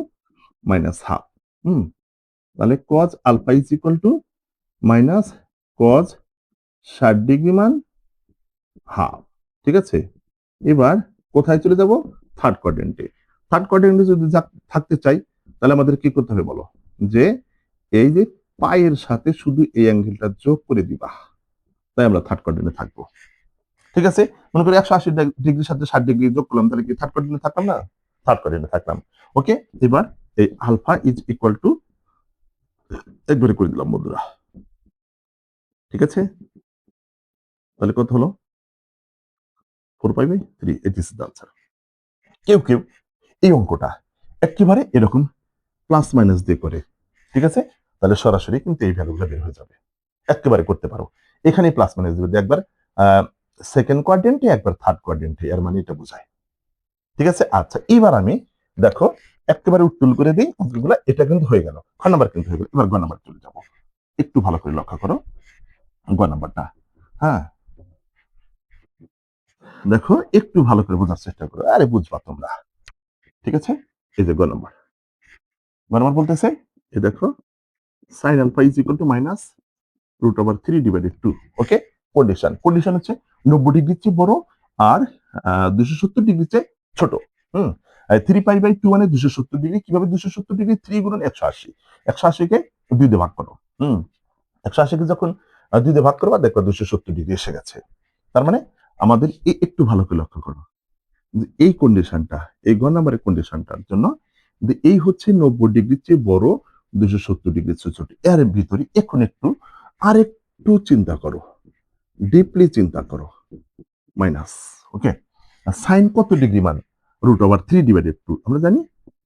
minus half. তাহলে cos alpha is equal to minus cos 60 degree মান হাফ। ঠিক আছে, এবার কোথায় চলে যাব? থার্ড কোয়াড্রেন্টে। থার্ড কোয়াড্রেন্টে যদি থাকতে চাই তাহলে আমাদের কি করতে হবে বলো? যে এই যে পায়ের সাথে শুধু এই অ্যাঙ্গেলটা যোগ করে দিবা, তাই আমরা থার্ড কোয়াড্রেন্টে থাকবো। ঠিক আছে, মনে করি 180 ডিগ্রির সাথে 60 ডিগ্রি যোগ করলাম, তাহলে কি থার্ড কোয়াড্রেন্টে থাকলাম না? থার্ড কোয়াড্রেন্টে থাকলাম। ওকে, এবার এই আলফা ইজ ইকুয়াল টু একবারে করে দিলাম বন্ধুরা। ঠিক আছে, তাহলে কত হলো? 4π/3। এটি ইজ দ্য আনসার। কেউ কেউ এই অঙ্কটা একেবারে এরকম প্লাস মাইনাস দিয়ে করে, ঠিক আছে, তাহলে সরাসরি কিন্তু এই ভ্যালুগুলো বের হয়ে যাবে। একেবারে করতে পারো, এখানে প্লাস মাইনাস দিবে, একবার সেকেন্ড কোয়াড্রেন্টে একবার থার্ড কোয়াড্রেন্টে, এর মানে এটা বোঝায়। ঠিক আছে, আচ্ছা এবার আমি দেখো একেবারে উত্তোল করে দিই অঙ্কগুলো। এটা কিন্তু হয়ে গেল, খ নাম্বার কিন্তু হয়ে গেল। এবার গ নাম্বার চলে যাবো, একটু ভালো করে লক্ষ্য করো গ নাম্বারটা। হ্যাঁ, দেখো একটু ভালো করে বোঝার চেষ্টা করো, আরে বুঝবা তোমরা। ঠিক আছে, এই যে গ নাম্বার বলতেছে, এই দেখো sin alpha is equal to minus √3/2। Okay, condition হচ্ছে 90 ডিগ্রির চেয়ে বড় আর 270 ডিগ্রির চেয়ে ছোট। 3π/2 মানে 270 ডিগ্রি। কিভাবে 270 ডিগ্রি? 3 গুণন 180। 180 কে 2 দিয়ে ভাগ করো। 180 কে যখন 2 দিয়ে ভাগ করবা দেখবা 270 ডিগ্রি এসে গেছে। তার মানে আমাদের একটু ভালো করে লক্ষ্য করো, এই কন্ডিশনটা, এই গ নাম্বারের কন্ডিশনটার জন্য এই হচ্ছে 90 ডিগ্রির চেয়ে বড়, 270 ডিগ্রির চেয়ে ছোট। এর ভিতরে এখন একটু আরেকটু চিন্তা করো, ডিপলি চিন্তা করো, মাইনাস। ওকে, সাইন কত ডিগ্রি মান? √3/2। আমরা জানি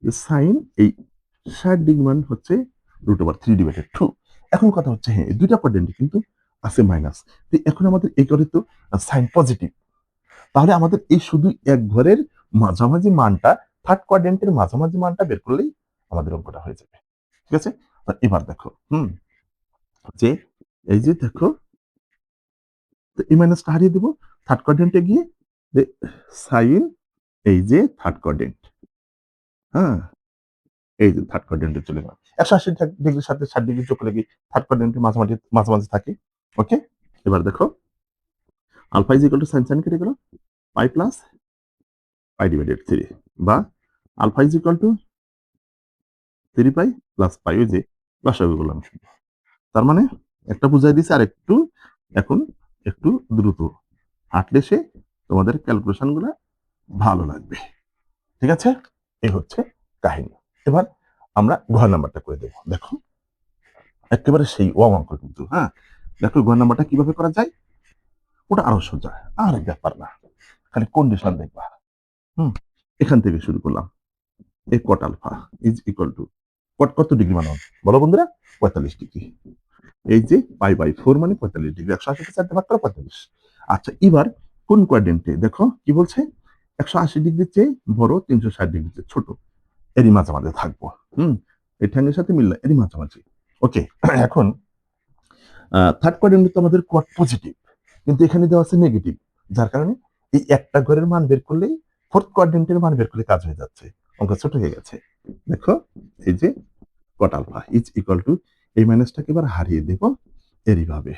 যে সাইন এই 60 ডিগ্রি মান হচ্ছে √3/2। এখন কথা হচ্ছে, হ্যাঁ এই দুইটা কোয়াড্রেন্টে কিন্তু আছে মাইনাস। এখন আমাদের এই করে তো সাইন পজিটিভ, তাহলে আমাদের এই শুধু এক ঘরের মাঝামাঝি মানটা, থার্ড কোয়াড্রেন্টের মাঝামাঝি মানটা বের করলেই আমাদের অঙ্কটা হয়ে যাবে। ঠিক আছে, এবার দেখো যে এই যে দেখো এই মাইনাসটা হারিয়ে দেবো থার্ড কোয়াড্রেন্টে গিয়ে, যে সাইন এই যে থার্ড কোয়াড্রেন্ট, হ্যাঁ এই যে থার্ড কোয়াড্রেন্টে চলে গেলাম। 180 ডিগ্রির সাথে 60 ডিগ্রি যোগ করলে কি থার্ড কোয়াড্রেন্টের মাঝামাঝি থাকে। ওকে, এবার দেখো alpha is equal to sine কেটে গেল, পাই প্লাস π/3, বা alpha is equal to 3π plus pi, ওই যে লসাগু করলাম। তার মানে একটা বুঝাই দিছে, আর একটু এখন একটু দ্রুত হাঁটলে সে তোমাদের ক্যালকুলেশন গুলা ভালো লাগবে। ঠিক আছে, এই হচ্ছে কাহিনী। এবার আমরা ঘর নাম্বারটা করে দেবো। দেখো একেবারে সেই অঙ্ক কিন্তু, হ্যাঁ দেখো ঘর নাম্বারটা কিভাবে করা যায়, ওটা আরো সোজা, আর ব্যাপার না, খালি কন্ডিশন দেখবা। এখান থেকে শুরু করলাম। এই cot alpha is equal to cot কত ডিগ্রি মান বলো বন্ধুরা? 45 ডিগ্রি। এই যে π/4 মানে 45 ডিগ্রি, 180কে 4 দিয়ে ভাগ করো 45। আচ্ছা এবার কোন কোয়াড্রেন্টে দেখো কি বলছে? 180 ডিগ্রির চেয়ে বড়, 360 ডিগ্রির চেয়ে ছোট, এরই মাঝামাঝি থাকবো। এই ঠ্যাঙ্গের সাথে মিললে এরই মাঝামাঝি। ওকে, এখন থার্ড কোয়াড্রেন্টে তো আমাদের কোয়াড পজিটিভ, কিন্তু এখানে দেওয়া আছে নেগেটিভ, যার কারণে এই একটা ঘরের মান বের করলেই ফোর্থ কোয়াড্রেন্টের মান বের করলে কাজ হয়ে যাচ্ছে, অঙ্ক ছোট হয়ে গেছে। দেখো এই যে cot alpha is equal to, এই মাইনাসটাকে এবার হারিয়ে দেব এরই ভাবে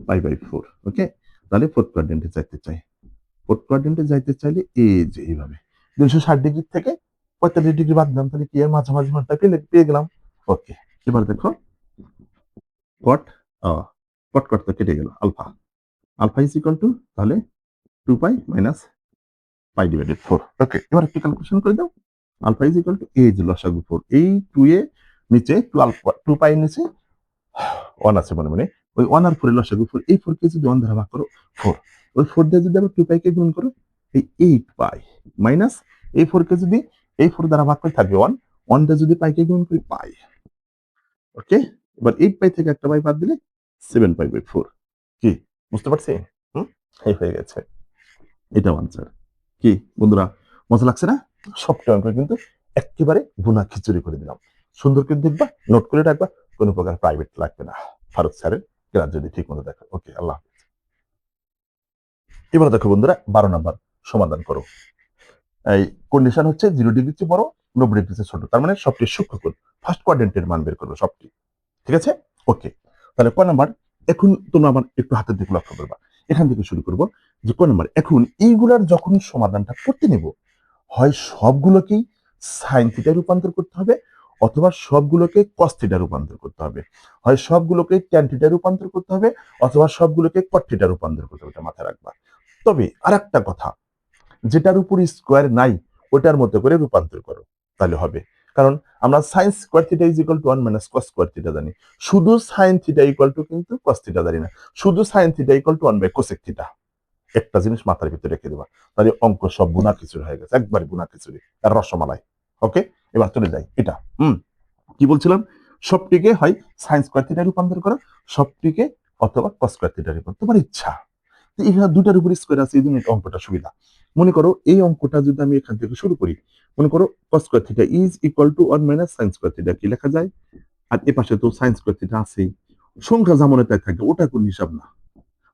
π/4। ওকে, তাহলে ফোর্থ কোয়াড্রেন্টে যাইতে চাই, ফোর্থ কোয়াড্রেন্টে যাইতে চাইলে এই যে এইভাবে 360 ডিগ্রি থেকে 45 ডিগ্রি বাদ দিলাম, তাহলে কি এর মাঝামাঝি মানটা পেয়ে গেলাম। ওকে, এবার দেখো কট কট কট তো কেটে গেল, alpha alpha is equal to তাহলে 2π মাইনাস π/4। ওকে, এবার একটু ক্যালকুলেশন করে দাও। আলফা ইজ ইকুয়াল টু এই যে লসাগু 4, এই 2 এ নিচে 2 আলফা 2π এর নিচে 1 আছে মনে মনে, ওই 1 আর 4 এর লসাগু 4, এই 4 কে যদি 1 দ্বারা ভাগ করো 4, ওই 4 দিয়ে যদি আবার 2π কে গুণ করো এই 8π মাইনাস এই 4 কে যদি এই 4 দ্বারা ভাগ করে থাকবে 1, 1 দিয়ে যদি π কে গুণ করি π। ওকে, এবার 8π থেকে একটা π বাদ দিলে 7π/4। কি বুঝতে পারছি? এই হয়ে গেছে, এটাও আনসার। কি বন্ধুরা, মজা লাগছে না? সবটা অঙ্ক কিন্তু একেবারে ভুনা খিচুড়ি করে দিলাম। সুন্দর করে দেখবা, নোট করে রাখবা, কোনো প্রকার প্রাইভেট লাগবে না। ফারুক স্যারের ক্লাস যদি ঠিক মতো দেখো। ওকে, আল্লাহ হাফেজ। এবার দেখো বন্ধুরা 12 নাম্বার সমাধান করো। এই কন্ডিশন হচ্ছে 0 ডিগ্রির চেয়ে বড়, 90 ডিগ্রির চেয়ে ছোট, তার মানে সবটি সূক্ষ্মকোণ, ফার্স্ট কোয়াড্রেন্টের মান বের করবো সবটি। ঠিক আছে, ওকে। তাহলে ক নাম্বার, এখন তোমরা আমার একটু হাতের দিকে লক্ষ্য করবা, এখান থেকে শুরু করবো। যে ক নাম্বার, এখন এইগুলার যখন সমাধানটা করতে নেব, হয় সবগুলোকেই সাইন থিটায় রূপান্তর করতে হবে, অথবা সবগুলোকে কস থিটায় রূপান্তর করতে হবে, হয় সবগুলোকে ট্যান থিটায় রূপান্তর করতে হবে, অথবা সবগুলোকে কট থিটায় রূপান্তর করতে হবে, এটা মাথায় রাখবা। তবে আরেকটা কথা, যেটার উপর স্কোয়ার নাই ওটার মতো করে রূপান্তর করো, তাহলে হবে। কারণ আমরা sign square theta is equal to 1 minus cos square theta জানি, শুধু সাইন থিটা ইকুয়াল টু কিন্তু কস থিটা জানি না, শুধু sine theta equal to 1 by cosec theta. একটা জিনিস মাথার ভিতরে রেখে দেবা, তাহলে অঙ্ক সব গুণা খিচুড়ি হয়ে গেছে, একবার গুণা খিচুড়ি আর রসমালাই। ওকে, এবার চলে যাই এটা। কি বলছিলাম, সবটিকে হয় সাইন স্কোয়ার থিটায় রূপান্তর করো, সবটিকে অথবা কস স্কোয়ার থিটায় রূপান্তর, তোমার ইচ্ছা। এখানে দুটার উপর স্কোয়ার আছে, এই জন্য অঙ্কটা সুবিধা। মনে করো এই অঙ্কটা যদি আমি এখান থেকে শুরু করি, মনে করো কস square theta is equal to 1 minus sine square theta, কি লেখা যায়? আর এ পাশে তো সাইন স্কোয়ার থিটা আছেই, সংখ্যা যেমন তাই থাকে, ওটা কোন হিসাব না,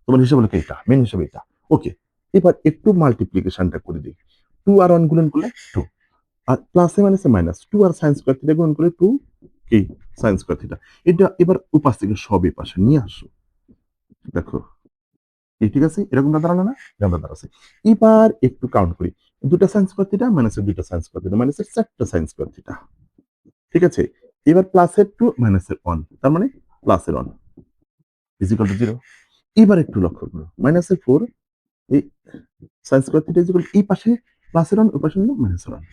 তোমার হিসাব হলো এটা, মেন হিসাব এটা। ওকে, এবার একটু মাল্টিপ্লিকেশনটা করে দিই। 2 আর 1 গুণন করলে 2, আর প্লাসে মাইনাসে মাইনাস, 2 আর সাইন স্কোয়ার থিটা গুণন করলে 2 কি সাইন স্কোয়ার থিটা। এটা এবার উপাস থেকে সব এই পাশে নিয়ে আসো, দেখো ঠিক আছে, এরকম দাঁড়ালো না, এরকম দাঁড়াচ্ছে। এবার একটু কাউন্ট করি, দুটা সাইন স্কোয়ার থিটা মাইনাসের দুইটা সাইন স্কোয়ার থিটা মাইনাসের 4টা সাইন স্কোয়ার থিটা। ঠিক আছে, এবার প্লাসের 2 মাইনাসের 1, তার মানে প্লাসের 1 ইজ ইকুয়াল টু 0। এবার একটু লক্ষ্য করো, মাইনাসের 4, এই sine square theta is equal, এই পাশে প্লাসের 1, ওই পাশে হলো মাইনাসের 1।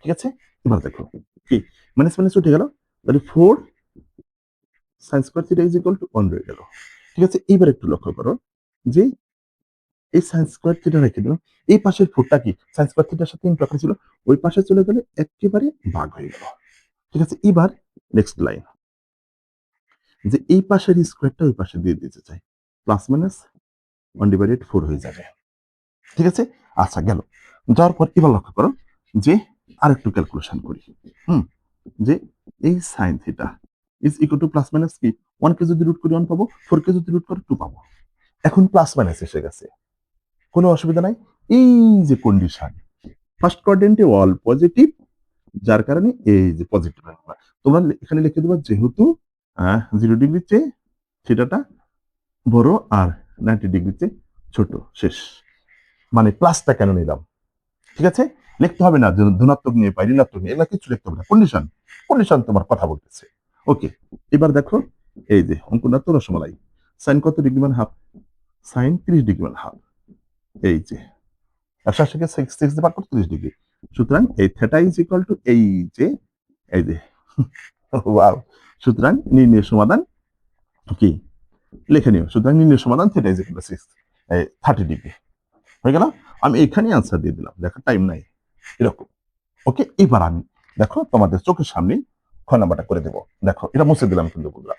ঠিক আছে, এবার দেখো কি মাইনাস মাইনাস উঠে গেল, তাহলে 4 sign square theta is equal to 1 রয়ে গেল। ঠিক আছে, এইবার একটু লক্ষ্য করো যে এই সাইন স্কোয়ার থিটা রেখে দিলাম, এই পাশের ফোরটা কি সাইন স্কোয়ার থিটার সাথে ইন্টারফারেন্স ছিল, ওই পাশে চলে গেলে একেবারে ভাগ হয়ে গেল। ঠিক আছে, এবার নেক্সট লাইন, যে এই পাশের স্কোয়ারটা ওই পাশে দিয়ে দিতে চাই, প্লাস মাইনাস 1/4 হয়ে যাবে। ঠিক আছে, আচ্ছা গেল, যাওয়ার পর এবার লক্ষ্য করো যে আরেকটু ক্যালকুলেশন করি। যে এই sine theta is equal to plus minus কি, 1 কে যদি রুট করি 1 পাবো, 4 কে যদি রুট করি 2 পাবো। এখন প্লাস মাইনাস এসে গেছে, কোনো অসুবিধা নাই। এই যে কন্ডিশন, ফার্স্ট কোয়াড্রেন্টে অল পজিটিভ, যার কারণে এই যে পজিটিভ নাম্বার তোমরা এখানে লিখে দেবা, যেহেতু 0 ডিগ্রির চেয়ে থিটাটা বড় আর 90 ডিগ্রির চেয়ে ছোট, শেষ। মানে প্লাসটা কেন নিলাম, ঠিক আছে, লিখতে হবে না ধনাত্মক নিয়ে পাই, ঋণাত্মক নিয়ে, এগুলো কিছু লিখতে হবে না, কন্ডিশন, কন্ডিশন তোমার কথা বলতেছে। ওকে, এবার দেখো এই যে অঙ্কটা তো রসমালাই, সাইন কত ডিগ্রি মান হাফ, সাইন 30 ডিগ্রি মান হাফ, এই যে 180কে 6 দিয়ে ভাগ করো 30 ডিগ্রি, সুতরাং এই থিটা ইজ ইকুয়াল টু এই যে ওয়াও, সুতরাং নির্ণয় সমাধান কি লিখে নিও, সুতরাং নির্ণয় সমাধান theta is equal two 30 degree হয়ে গেল। আমি এখানে আনসার দিয়ে দিলাম, দেখার টাইম নাই এরকম। ওকে, এবার আমি দেখো তোমাদের চোখের সামনে খ নাম্বারটা করে দেবো, দেখো এটা মুছে দিলাম কিন্তু বন্ধুরা,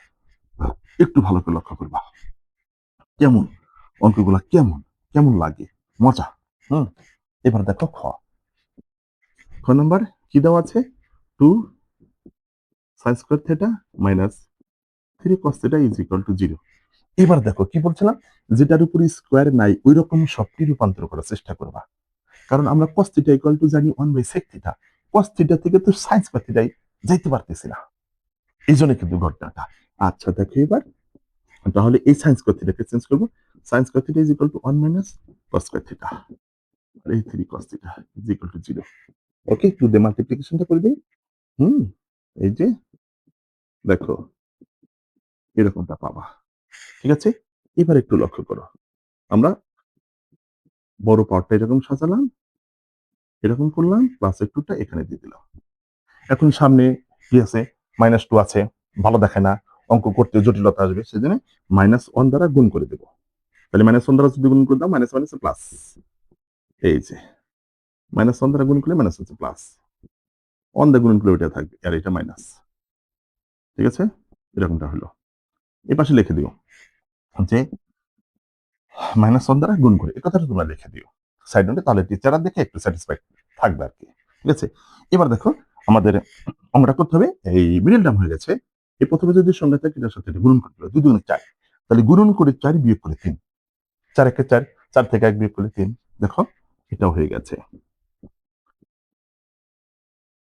একটু ভালো করে লক্ষ্য করবা কেমন অঙ্কগুলা, কেমন কেমন লাগে, মজা। এবার দেখো খ নাম্বার কি দেওয়া আছে, 2 sign square theta minus 3 cos theta is equal to 0। এবার দেখো কি বলছিলাম, যেটার উপর স্কোয়ার নাই ওই রকম সবটি রূপান্তর করার চেষ্টা করবা, কারণ আমরা কস থিটা ইকুয়াল টু জানি 1 by sec theta, cos theta থেকে তো সাইন স্কোয়ার থিটাই যাইতে পারতেছি না, এই জন্য কিন্তু ঘটনাটা। আচ্ছা দেখো এবার, তাহলে এই সাইন স্কোয়ার থিটাকে চেঞ্জ করবো, sine square theta is equal to 1 minus cos square theta, আর এই 3 cos theta is equal to 0। Okay, two দিয়ে মাল্টিপ্লিকেশনটা করে দিই। এই যে দেখো এরকমটা পাবা। ঠিক আছে, এবার একটু লক্ষ্য করো, আমরা বড় পাওয়ারটা এরকম সাজালাম, এরকম করলাম, প্লাস একটুটা এখানে দিয়ে দিলাম। এখন সামনে কি আছে, -2 আছে, ভালো দেখায় না, অঙ্ক করতে জটিলতা আসবে, সেজন্য -1 দ্বারা গুণ করে দেবো। তাহলে -1 দ্বারা যদি গুণ করে দাও, মাইনাস মাইনাসে প্লাস, এই যে -1 দ্বারা গুণ করলে মাইনাস হচ্ছে প্লাস, 1 দ্বারা গুণ করলে ওইটা থাকবে, আর এটা মাইনাস। ঠিক আছে, এরকমটা হলো। এই পাশে লিখে দিও যে -1 দ্বারা গুণ করে, এই কথাটা তোমরা লিখে দিও সাইড নোটে, তাহলে টিচাররা দেখে একটু স্যাটিসফাইড থাকবে আর কি। ঠিক আছে, এবার দেখো আমাদের অঙ্কটা করতে হবে, এই মিডল টার্ম হয়ে গেছে, এই প্রথমে যদি সংখ্যা থাকে এটার সাথে গুণন করতে হবে, 2 2 4, তাহলে গুণন করে 4 বিয়োগ করে 3, 4 একে 4, 4 থেকে 1 বিয়োগ করলে 3। দেখো এটাও হয়ে গেছে।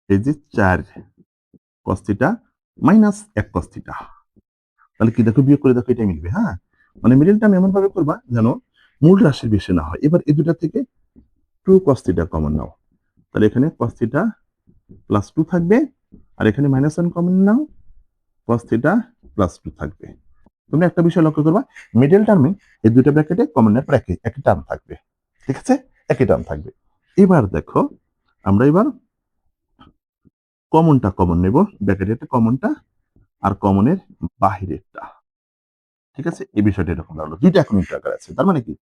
এই যে 4 cos θ মাইনাস 1 cos θ। তাহলে কি দেখো বিয়োগ করে দেখো এটাই মিলবে। হ্যাঁ, মানে মিডল টার্ম এমন ভাবে করবা যেন মূল রাশির বেশি না হয়। এবার এই দুটা থেকে 2 cos θ কমন নাও। তাহলে এখানে cos θ প্লাস 2 থাকবে, আর এখানে -1 কমন নাও, cos θ প্লাস 2 থাকবে। তুমি একটা বিষয় লক্ষ্য করবা, মিডল টার্মে এই দুটো ব্র্যাকেটে কমন নেওয়ার পর একই টার্ম থাকবে। ঠিক আছে, একই টার্ম থাকবে। এবার দেখো আমরা এবার কমনটা কমন নেব, ব্র্যাকেটের কমনটা আর কমনের বাহিরেরটা। ঠিক আছে, এই বিষয়টা এরকম হলো, দুইটা এখন আকার আছে। তার মানে কি,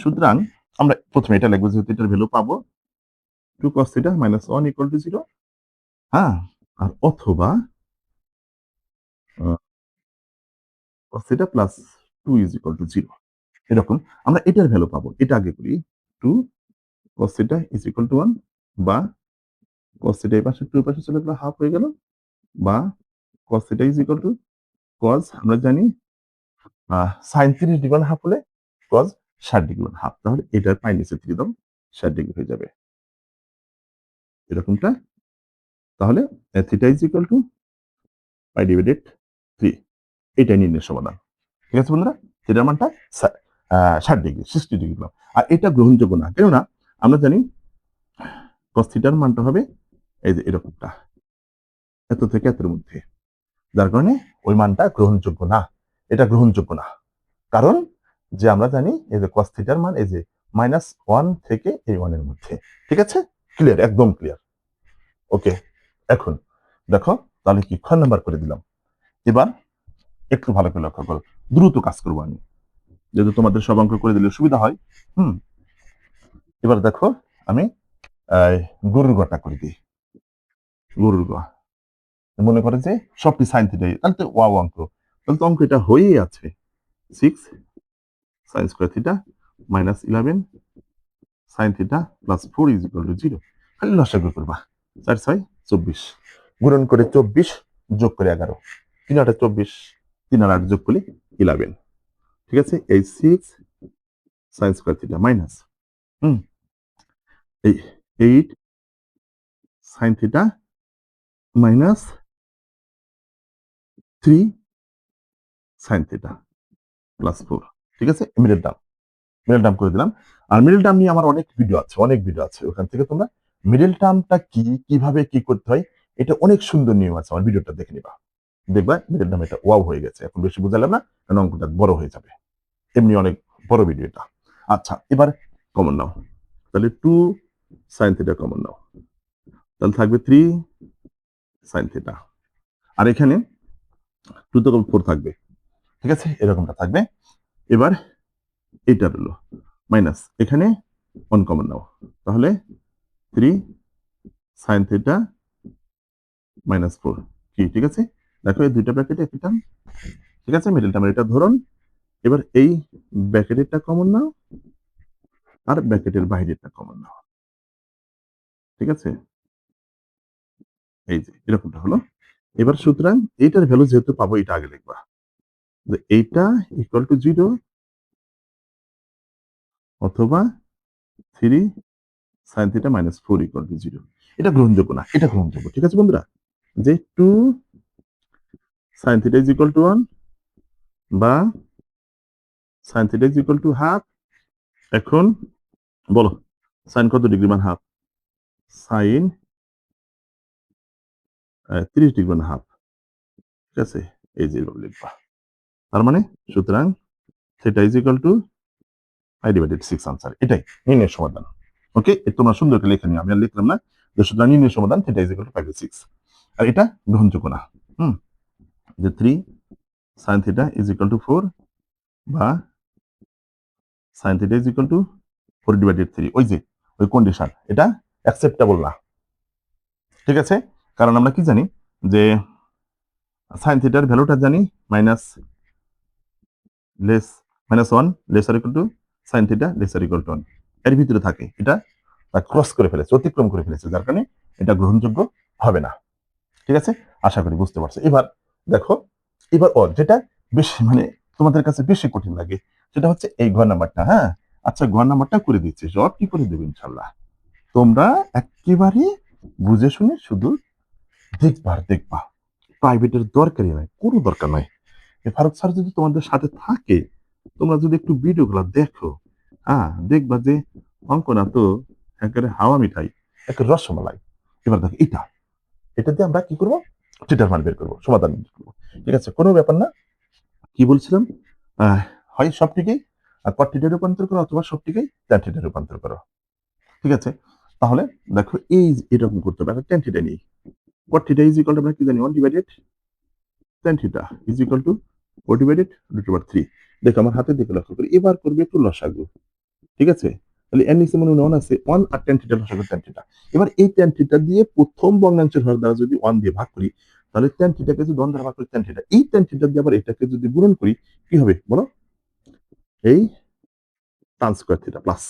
সুতরাং আমরা প্রথমে এটা লিখবো, যেহেতু এটার ভ্যালু পাবো 2 cos θ - 1 = 0। হ্যাঁ, আর অথবা cos θ প্লাস 2 = 0, এরকম আমরা এটার ভ্যালু পাবো। এটা আগে করি, 2 cos θ = 1, বা cos θ এই পাশে 2 এর পাশে চলে গেল, হাফ হয়ে গেল, বা cos θ = cos, আমরা জানি sin 30 ডিগ্রি হাফ হলে cos 60 ডিগ্রি হাফ। তাহলে এটার পাই নিচে 3 দাও, 60 ডিগ্রি হয়ে যাবে এরকমটা। তাহলে θ = π/3, এটাই নির্ণয়ের সমাধান। ঠিক আছে বন্ধুরা, থিটার মানটা 60 ডিগ্রি, 60 ডিগ্রি পেলাম। আর এটা গ্রহণযোগ্য না, কেননা আমরা জানি cos থিটার মানটা হবে এই যে এরকমটা, এত থেকে এতের মধ্যে, যার কারণে ওই মানটা গ্রহণযোগ্য না, এটা গ্রহণযোগ্য না। কারণ যে আমরা জানি এই যে cos থিটার মান এই যে -1 থেকে এই 1 এর মধ্যে। ঠিক আছে, ক্লিয়ার, একদম ক্লিয়ার। ওকে, এখন দেখো তাহলে কি খ নাম্বার করে দিলাম। এবার একটু ভালো করে লক্ষ্য করো, দ্রুত কাজ করবো আমি, যেহেতু তোমাদের সব অঙ্ক করে দিলে সুবিধা হয়। এবার দেখো আমি গরুর গটা করে দিই। গরুর গ, মনে করে যে সবটি সাইন থিটা, তাহলে তো ওয়াও অঙ্ক, তাহলে তো অঙ্ক এটা হয়েই আছে। 6 sin square theta minus 11 sin theta plus 4 = 0। খালি লসাগু করবা, 4 6 24, গুণন করে 24 যোগ করে 11, 3 8 24, 3 আর 8 যোগ করলে 11। ঠিক আছে, এই 6 sin স্কয়ার থিটা মাইনাস এই 8 sin theta minus 3 sin theta plus 4। ঠিক আছে, মিডল টার্ম করে দিলাম। আর মিডল টার্ম নিয়ে আমার অনেক ভিডিও আছে, ওখান থেকে তোমরা মিডল টার্মটা কি, কিভাবে কি করতে হয়, এটা অনেক সুন্দর নিয়ম আছে, আমার ভিডিওটা দেখে নিবা, দেখবা মিডল টার্ম এটা ওয়াও হয়ে গেছে। এখন বেশি বুঝালাম না, কারণ অঙ্কটা বড় হয়ে যাবে, এমনি অনেক বড় ভিডিও এটা। আচ্ছা, এবার কমন নাও, তাহলে 2 sin থিটা কমন নাও, তাহলে থাকবে 3 sin থিটা, আর এখানে 2 তো 4 থাকবে। ঠিক আছে, এরকমটা থাকবে। এবার এটা হলো মাইনাস, এখানে 1 কমন নাও, তাহলে 3 sin থিটা মাইনাস 4 কি। ঠিক আছে, দেখো এই দুইটা ব্র্যাকেটে একই টার্ম। ঠিক আছে, মিডল টার্মের এটা ধরুন। এবার এই ব্র্যাকেটেরটা কমন নাও আর ব্র্যাকেটের বাইরেরটা কমন নাও। ঠিক আছে, এই যে এরকমটা হলো। এবার সুতরাং এইটার ভ্যালু যেহেতু পাবো, এটা আগে লিখবা, যে এইটা ইকুয়াল টু 0 অথবা 3 sin theta minus 4 equal to 0। এটা গ্রহণযোগ্য না, এটা গ্রহণযোগ্য। ঠিক আছে বন্ধুরা, যে 2 sin theta is equal to 1 বা sin theta is equal to half. এখন বলো সাইন কত ডিগ্রি মান হাফ? সাইন 30 ডিগ্রি মান হাফ। ঠিক আছে, এই যে এভাবে লিখবা। তার মানে সুতরাং theta is equal to π/6 answer, এটাই নির্ণয়ের সমাধান। ওকে, তোমরা সুন্দর করে লিখে নিও, আমি আর লিখলাম না। যে সুতরাং নির্ণয়ের সমাধান থিটা ইজ ইকুয়াল টু π/6, আর এটা গ্রহণযোগ্য না। যে 3 sin theta is equal two 4 বা sin theta is equal two 4/3, ওই যে ওই কন্ডিশন, এটা অ্যাকসেপ্টেবল না। ঠিক আছে, কারণ আমরা কি জানি যে sin থিটার ভ্যালুটা জানি minus 1 lesser equal two sin theta lesser equal to 1, এর ভিতরে থাকে, এটা ক্রস করে ফেলেছে, অতিক্রম করে ফেলেছে, যার কারণে এটা গ্রহণযোগ্য হবে না। ঠিক আছে, আশা করি বুঝতে পারছো। এবার দেখো, এবার যেটা বেশি মানে তোমাদের কাছে বেশি কঠিন লাগে, সেটা হচ্ছে এই ঘর নাম্বারটা। হ্যাঁ, আচ্ছা, ঘর নাম্বারটা করে দিচ্ছি, সব কি করে দেবে ইনশাল্লাহ। তোমরা একেবারে বুঝে শুনে শুধু দেখবা। প্রাইভেটের দরকারই নাই, কোনো দরকার নাই। ফারুক স্যার যদি তোমাদের সাথে থাকে, তোমরা যদি একটু ভিডিওগুলো দেখো, দেখবা যে অঙ্ক না তো একেবারে হাওয়া মিঠাই, একেবারে রসমালাই। এবার দেখো এটা দিয়ে আমরা কি করবো, থিটার মান বের করবো, সমাধান বের করবো। ঠিক আছে, কোনো ব্যাপার না। কি বলছিলাম, হয় সবটিকেই কট থিটায় রূপান্তর করো, অথবা সবটিকেই ট্যান থিটায় রূপান্তর করো। ঠিক আছে, তাহলে দেখো এই এরকম করতে হবে। ট্যান থিটা নিই, কট থিটা ইজ ইকুয়াল টু আমরা কি জানি 1 divided tan theta is equal two 4 divided √3। দেখো আমার হাতে দিকে লক্ষ্য করি, এবার করবে একটু লসাগু। ঠিক আছে, তাহলে এর নিচে মনে 1 আছে, 1 আর tan থিটা লসাগু tan থিটা। এবার এই tan থিটা দিয়ে প্রথম ভগ্নাংশের হর দ্বারা যদি 1 দিয়ে ভাগ করি, তাহলে tan থিটাকে যদি 1 দ্বারা ভাগ করি tan থিটা, এই tan থিটা দিয়ে আবার এটাকে যদি গুণন করি, কি হবে বলো, এই tan স্কয়ার থিটা প্লাস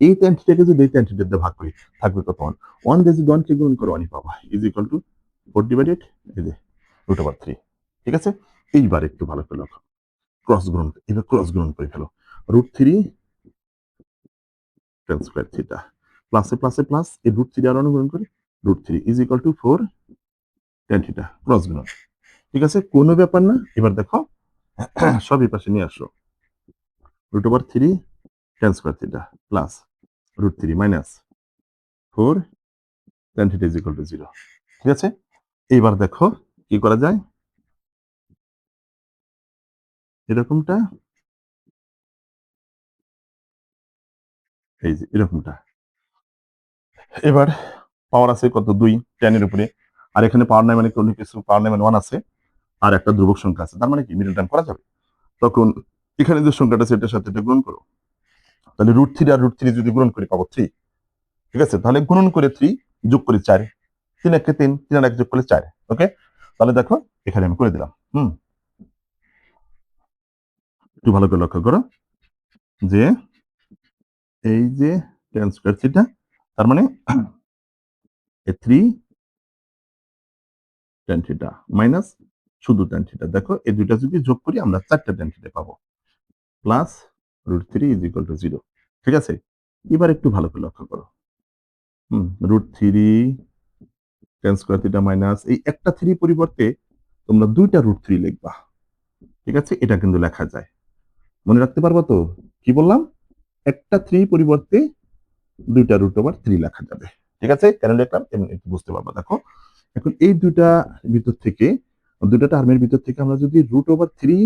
এই tan থিটাকে যদি এই tan থিটা দিয়ে ভাগ করি, থাকবে কত 1। 1 দিয়ে যদি 1 কে গুণন করো 1 পাবা, ইজ ইকুয়াল টু 4 ডিভাইডেড এই যে √3। ঠিক আছে, এইবার একটু ভালো করে লক্ষ্য, ক্রস গুণন, এবার ক্রস গুণন করে ফেলো। √3 tan স্কয়ার থিটা প্লাসে প্লাসে প্লাস, এই √3 আর অনুগুণন করে √3 is equal two 4 tan theta, cross গুণন। ঠিক আছে, কোনো ব্যাপার না। এবার দেখো সব এই পাশে নিয়ে আসো, √3 tan square theta plus √3 minus 4 tan theta is equal to 0। ঠিক আছে, এইবার দেখো কি করা যায়, এরকমটা, এই যে এরকমটা। এবার পাওয়ার আছে কত, 2 tan এর উপরে, আর এখানে পাওয়ার নাই মানে কোনো কিছু, পাওয়ার নাই মানে 1 আছে, আর একটা ধ্রুবক সংখ্যা আছে, তার মানে কি মিডল টার্ম করা যাবে। তখন এখানে যে সংখ্যাটা আছে এটার সাথে এটা গুণন করো, তাহলে √3 আর √3 যদি গুণন করি পাবো 3। ঠিক আছে, তাহলে গুণন করে 3 যোগ করি 4, 3 1 3, 3 আর 1 যোগ করলে 4। ওকে, তাহলে দেখো এখানে আমি করে দিলাম। একটু ভালো করে লক্ষ্য করো যে এই যে tan স্কয়ার থিটা, তার মানে 3 tan থিটা মাইনাস শুধু tan থিটা। দেখো এই দুইটা যদি যোগ করি আমরা 4টা tan থিটা পাবো, প্লাস √3 ইজ ইকুয়াল টু 0। ঠিক আছে, এবার একটু ভালো করে লক্ষ্য করো, √3 tan স্কয়ার থিটা মাইনাস এই একটা 3 পরিবর্তে তোমরা দুইটা √3 লিখবা। ঠিক আছে, এটা কিন্তু লেখা যায়, মনে রাখতে পারবো তো কি বললাম, একটা 3 পরিবর্তে দুইটা √3 লেখা যাবে। ঠিক আছে, কেন লিখলাম একটু বুঝতে পারবো। দেখো এখন এই দুইটা ভিতর থেকে, দুইটা টার্মের ভিতর থেকে আমরা যদি √3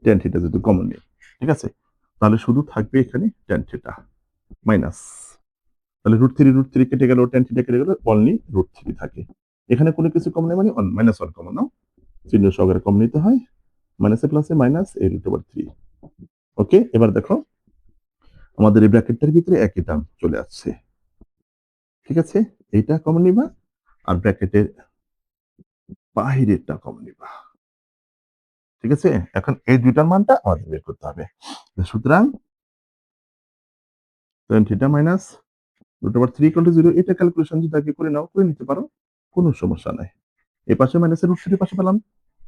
tan থিটা যদি কমন নিই, ঠিক আছে, তাহলে শুধু থাকবে এখানে tan থিটা মাইনাস, তাহলে √3 কেটে গেল, tan থিটা কেটে গেল, অনলি √3 থাকে। এখানে কোনো কিছু কমন নেই মানে -1 কমন নাও, চিহ্ন সহকারে কমন নিতে হয়, মাইনাসে প্লাসে মাইনাস এই √3। ওকে, এবার দেখো আমাদের এই ব্র্যাকেটটার ভিতরে একই টার্ম চলে আসছে। ঠিক আছে, এইটা কমন নিবা আর ব্র্যাকেটের বাহিরেরটা কমন নিবা। ঠিক আছে, এখন এই দুইটার মানটা আমাদের বের করতে হবে। সুতরাং tan theta minus √3 equal to 0, এটা ক্যালকুলেশন যদি আগে করে নাও, করে নিতে পারো, কোনো সমস্যা নাই। এই পাশে মাইনাসের √3 পাশে পেলাম,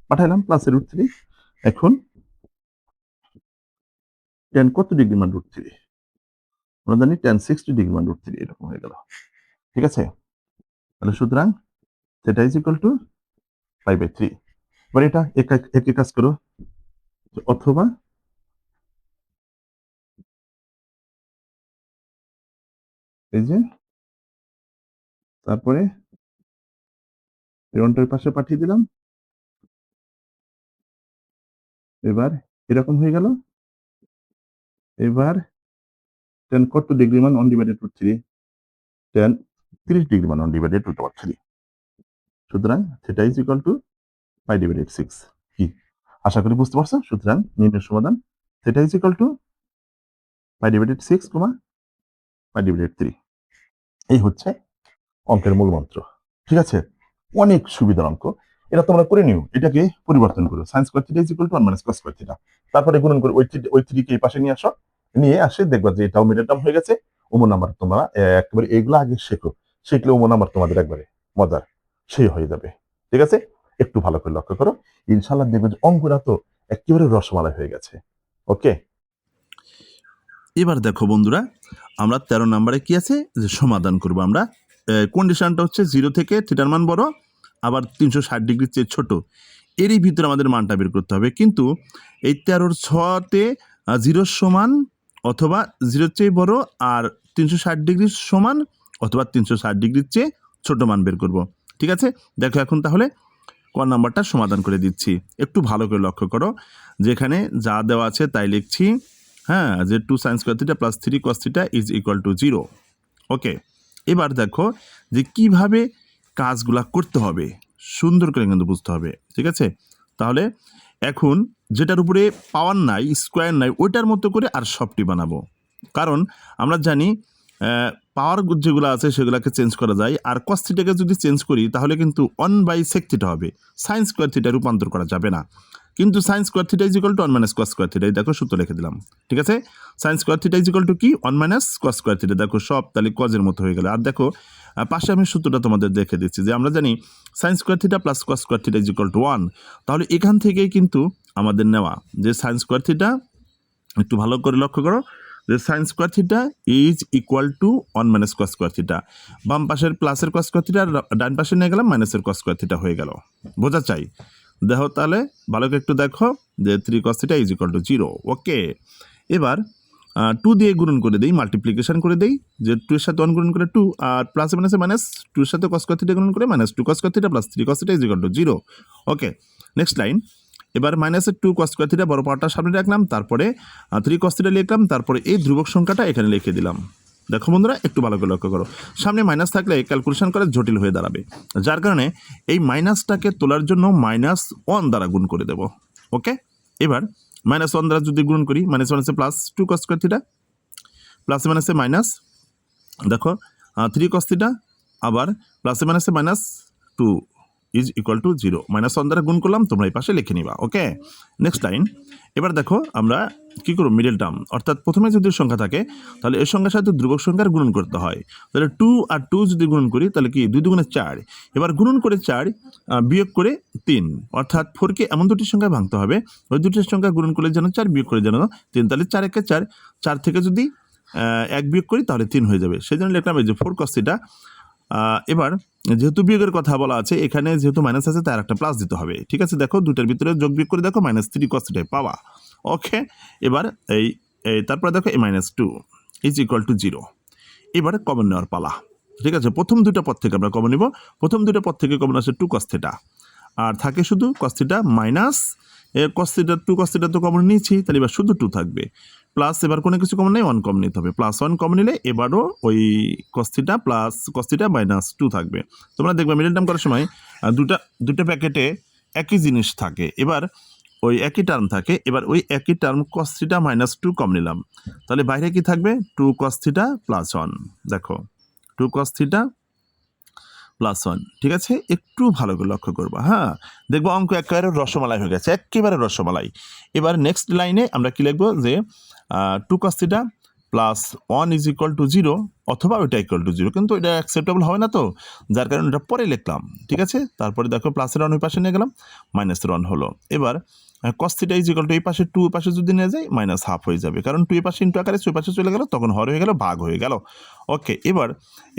পাঠাইলাম প্লাসের √3। এখন tan কত ডিগ্রি মান √3, আমরা জানি tan 60 ডিগ্রি মান √3, এরকম হয়ে গেল। ঠিক আছে, তাহলে সুতরাং থিটা ইজ ইকুয়াল টু π/3। এবার এটা একই কাজ করো, অথবা এই যে তারপরে এই অন্টার পাশে পাঠিয়ে দিলাম, এবার এরকম হয়ে গেল। এবার tan কত ডিগ্রি মান 1 ডিভাইডেড √3, tan 30 ডিগ্রি মান 1 ডিভাইডেড √3। সুতরাং থিটা ইজ ইকুয়াল টু π/6। কি আশা করি বুঝতে পারছো। সুতরাং নির্ণয় সমাধান থিটা ইজ ইকুয়াল টু π/6, π/3। এই হচ্ছে অঙ্কের মূল মন্ত্র। ঠিক আছে, অনেক সুবিধার অঙ্ক, এটা তোমরা করে নিও। এটাকে পরিবর্তন করো, sin square theta is equal to 1 - cos square theta, তারপরে গুণন করে ওই 3 কে এই পাশে নিয়ে আসো, নিয়ে আসে দেখবা যে এটাও মিডল টার্ম হয়ে গেছে। ওমো নাম্বার তোমরা একেবারে এইগুলো আগে শেখো, শিখলে ওমো নাম্বার তোমাদের একবারে মজার সেই হয়ে যাবে। ঠিক আছে, একটু ভালো করে লক্ষ্য করো, ইনশাআল্লাহ দেখবে যে অঙ্কটা তো একেবারে রসমালাই হয়ে গেছে। ওকে। এবার দেখো বন্ধুরা, আমরা 13 নম্বরে কি আছে যে সমাধান করব আমরা। কন্ডিশনটা হচ্ছে 0 থেকে থিটার মান বড়, আবার 360 ডিগ্রির চেয়ে ছোট, এরই ভিতরে আমাদের মানটা বের করতে হবে। কিন্তু এই 13-র 6-তে 0 সমান অথবা 0-র চেয়ে বড় আর 360 ডিগ্রির সমান অথবা 360 ডিগ্রির চেয়ে ছোট মান বের করব। ঠিক আছে, দেখো এখন তাহলে ক নাম্বারটা সমাধান করে দিচ্ছি। একটু ভালো করে লক্ষ্য করো, যেখানে যা দেওয়া আছে তাই লিখছি। হ্যাঁ, যে 2 sin square theta plus 3 cos theta is equal to 0। ওকে, এবার দেখো যে কিভাবে কাজগুলা করতে হবে, সুন্দর করে কিন্তু বুঝতে হবে। ঠিক আছে, তাহলে এখন যেটার উপরে পাওয়ার নাই, স্কোয়ার নাই, ওইটার মতো করে আর সবটি বানাবো। কারণ আমরা জানি পাওয়ার যেগুলো আছে সেগুলোকে চেঞ্জ করা যায়, আর কস থিটাকে যদি চেঞ্জ করি তাহলে কিন্তু 1/sec থিটা হবে, সাইন স্কোয়ার থিটা রূপান্তর করা যাবে না। কিন্তু sign square theta is equal to 1 minus cos square theta, দেখো সূত্র লিখে দিলাম। ঠিক আছে, sign square theta is equal two কি 1 মাইনাস কস স্কোয়ার থিটা, দেখো সব তাহলে কজের মতো হয়ে গেল। আর দেখো পাশে আমি সূত্রটা তোমাদের দেখে দিচ্ছি, যে আমরা জানি sign square theta plus cos square theta is equal to 1। তাহলে এখান থেকেই কিন্তু আমাদের নেওয়া যে সাইন স্কোয়ার থিটা, একটু ভালো করে লক্ষ্য করো, যে sign square theta is equal to 1 minus cos square theta. বাম পাশের প্লাসের কস স্কোয়ার থিটা, ডান পাশে নিয়ে গেলাম মাইনাসের কস স্কোয়ার থিটা হয়ে গেল। বোঝা চাই, দেখো তাহলে ভালো করে একটু দেখো যে 3 cos theta is equal to 0। ওকে, এবার 2 দিয়ে গুণন করে দেই, মাল্টিপ্লিকেশন করে দেই, যে 2 এর সাথে 1 গুণন করে 2, আর প্লাস মাইনাসে মাইনাস, 2 এর সাথে কস স্কোয়ার থিটা গুণন করে minus 2 cos square theta plus 3 cos theta is equal to 0। Okay, next line. এবার মাইনাসের 2 cos স্কোয়ার থিটা বড় পাওয়ারটা সামনে রাখলাম, তারপরে 3 cos থিটা লিখলাম, তারপরে এই ধ্রুবক সংখ্যাটা এখানে লিখে দিলাম। দেখো বন্ধুরা, একটু ভালো করে লক্ষ্য করো, সামনে মাইনাস থাকলে ক্যালকুলেশন করা জটিল হয়ে দাঁড়াবে, যার কারণে এই মাইনাসটাকে তোলার জন্য -1 দ্বারা গুণ করে দেব। ওকে, এবার -1 দ্বারা যদি গুণ করি, -1 আছে plus 2 cos square theta, plus মাইনাসে মাইনাস, দেখো 3 cos থিটা, আবার প্লাসে মাইনাসে -2 ইজ ইকুয়াল টু 0। -1 দ্বারা গুণ করলাম, তোমরা এই পাশে লিখে নিবা। ওকে, নেক্সট লাইন। এবার দেখো আমরা কি করব, মিডল টার্ম, অর্থাৎ প্রথমে যদি সংখ্যা থাকে তাহলে এর সংখ্যার সাথে ধ্রুবক সংখ্যার গুণন করতে হয়। তাহলে 2 আর 2 যদি গুণন করি তাহলে কি 2 দুগুণে 4, এবার গুণন করে 4 বিয়োগ করে 3, অর্থাৎ 4কে এমন দুটি সংখ্যায় ভাঙতে হবে, ওই দুটি সংখ্যা গুণন করলে যেন 4, বিয়োগ করে যেন 3, তাহলে 4 একে 4, 4 থেকে যদি 1 বিয়োগ করি তাহলে 3 হয়ে যাবে, সেই জন্য লিখলাম এই যে 4 cos থিটা। এবার যেহেতু বিয়োগের কথা বলা আছে, এখানে যেহেতু মাইনাস আছে তার একটা প্লাস দিতে হবে। ঠিক আছে, দেখো দুটার ভিতরে যোগ বিয়োগ করে দেখো -3 cos থিটা পাওয়া। ওকে, এবার এই তারপরে দেখো এই -2 ইজ ইকুয়াল টু 0। এবারে কমন নেওয়ার পালা। ঠিক আছে, প্রথম দুটো পদ থেকে আমরা কমন নিব। প্রথম দুটো পদ থেকে কমন আসে 2 cos থিটা, আর থাকে শুধু cos theta minus cos theta, 2 cos theta তো কমন নিয়েছি, তাহলে এবার শুধু 2 থাকবে, প্লাস এবার কোনো কিছু কমন নেই, 1 কমন নিতে হবে, +1 কমন নিলে এবারও ওই cos theta plus cos theta -2 থাকবে। তোমরা দেখবে মিডল টার্ম করার সময় দুটো প্যাকেটে একই জিনিস থাকে, এবার ওই একই টার্ম থাকে, এবার ওই একই টার্ম cos থিটা -2 কম নিলাম, তাহলে বাইরে কি থাকবে 2 cos থিটা +1। দেখো 2 cos থিটা +1। ঠিক আছে, একটু ভালো করে লক্ষ্য করবা। হ্যাঁ, দেখবো অঙ্ক একেবারে রসমালাই হয়ে গেছে, একেবারে রসমালাই। এবার নেক্সট লাইনে আমরা কি লিখবো, যে 2 cos theta +1 is equal to 0, অথবা ওইটা ইকুয়াল টু 0, কিন্তু এটা অ্যাকসেপ্টেবল হবে না, তো যার কারণে এটা পরে লিখলাম। ঠিক আছে, তারপরে দেখো প্লাসের ওই পাশে নিয়ে গেলাম, -1 হলো। এবার cos theta is equal to এই পাশে 2 পাশে যদি নিয়ে যাই -1/2 হয়ে যাবে, কারণ 2 এ পাশে ইন্টু আকারে 2 পাশে চলে গেল, তখন হর হয়ে গেল, ভাগ হয়ে গেল। ওকে, এবার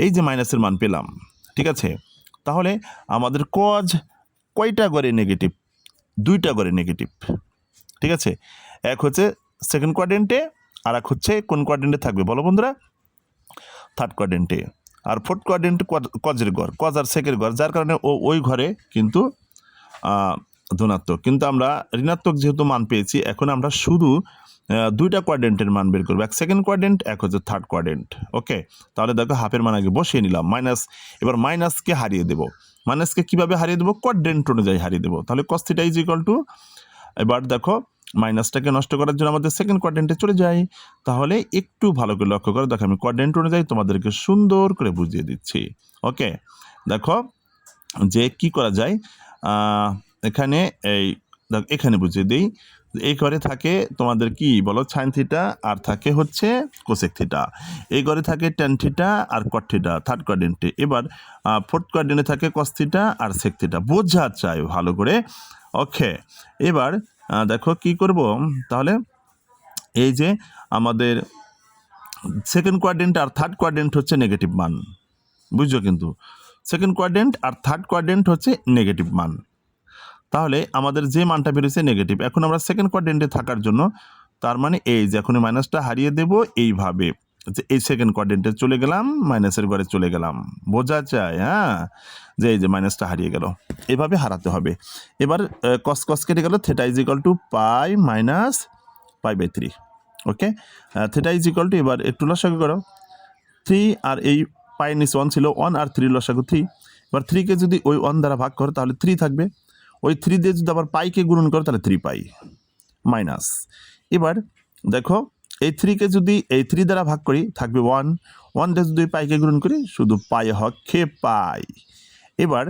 এই যে মাইনাসের মান পেলাম, ঠিক আছে, তাহলে আমাদের কজ কয়টা করে নেগেটিভ, 2টা করে নেগেটিভ। ঠিক আছে, এক হচ্ছে সেকেন্ড কোয়াড্রেন্টে, আর এক হচ্ছে কোন কোয়াড্রেন্টে থাকবে বলো বন্ধুরা, থার্ড কোয়াড্রেন্টে। আর ফোর্থ কোয়াড্রেন্ট কজের ঘর, কজ আর সেকের ঘর, যার কারণে ওই ঘরে কিন্তু ধনাত্মক, কিন্তু আমরা ঋণাত্মক যেহেতু মান পেয়েছি, এখন আমরা শুধু 2টা কোয়াড্রেন্টের মান বের করবো, এক সেকেন্ড কোয়াড্রেন্ট, এক হচ্ছে থার্ড কোয়াড্রেন্ট। ওকে, তাহলে দেখো হাফের মান আগে বসিয়ে নিলাম, মাইনাস, এবার মাইনাসকে হারিয়ে দেবো। মাইনাসকে কীভাবে হারিয়ে দেবো, কোয়াড্রেন্ট অনুযায়ী হারিয়ে দেবো, তাহলে cos theta is equal to, এবার দেখো মাইনাসটাকে নষ্ট করার জন্য আমাদের সেকেন্ড কোয়াড্রেন্টে চলে যাই, তাহলে একটু ভালো করে লক্ষ্য করো, দেখো আমি কোয়াড্রেন্ট অনুযায়ী তোমাদেরকে সুন্দর করে বুঝিয়ে দিচ্ছি। ওকে, দেখো যে কি করা যায়, এখানে এখানে বুঝিয়ে দিই, এই ঘরে থাকে তোমাদের কি বলো সাইন থিটা, আর থাকে হচ্ছে কোসেক থিটা, এই ঘরে থাকে ট্যান থিটা আর কট থিটা থার্ড কোয়াড্রেন্টে। এবার ফোর্থ কোয়াড্রেন্টে থাকে কস থিটা আর সেক থিটা, বোঝা চাই ভালো করে। ওকে, এবার দেখো কি করব, তাহলে এই যে আমাদের সেকেন্ড কোয়াড্রেন্ট আর থার্ড কোয়াড্রেন্ট হচ্ছে নেগেটিভ মান, বুঝছো? কিন্তু সেকেন্ড কোয়াড্রেন্ট আর থার্ড কোয়াড্রেন্ট হচ্ছে নেগেটিভ মান। তাহলে আমাদের যে মানটা বেরোচ্ছে নেগেটিভ, এখন আমরা সেকেন্ড কোয়াড্রেন্টে থাকার জন্য তার মানে এই যে এখন মাইনাসটা হারিয়ে দেব এইভাবে, যে এই সেকেন্ড কোয়াড্রেন্টে চলে গেলাম, মাইনাসের ঘরে চলে গেলাম, বোঝা যায়? হ্যাঁ, যে এই যে মাইনাসটা হারিয়ে গেল, এভাবে হারাতে হবে। এবার কস কস কেটে গেল, theta is equal to pi minus pi by 3। Okay, theta is equal to, এবার একটু লসাগু করো, 3 আর এই পাই নিচ 1 ছিল, 1 আর 3 লসাগু 3। এবার 3কে যদি ওই 1 দ্বারা ভাগ করো তাহলে 3 থাকবে, ওই 3 দিয়ে যদি আবার পাইকে গুণন করো তাহলে 3 পাই মাইনাস। এবার দেখো এই 3কে যদি এই 3 দ্বারা ভাগ করি থাকবে 1, 1 দিয়ে যদি পাইকে গুণন করি শুধু পাই হচ্ছে পাই। এবার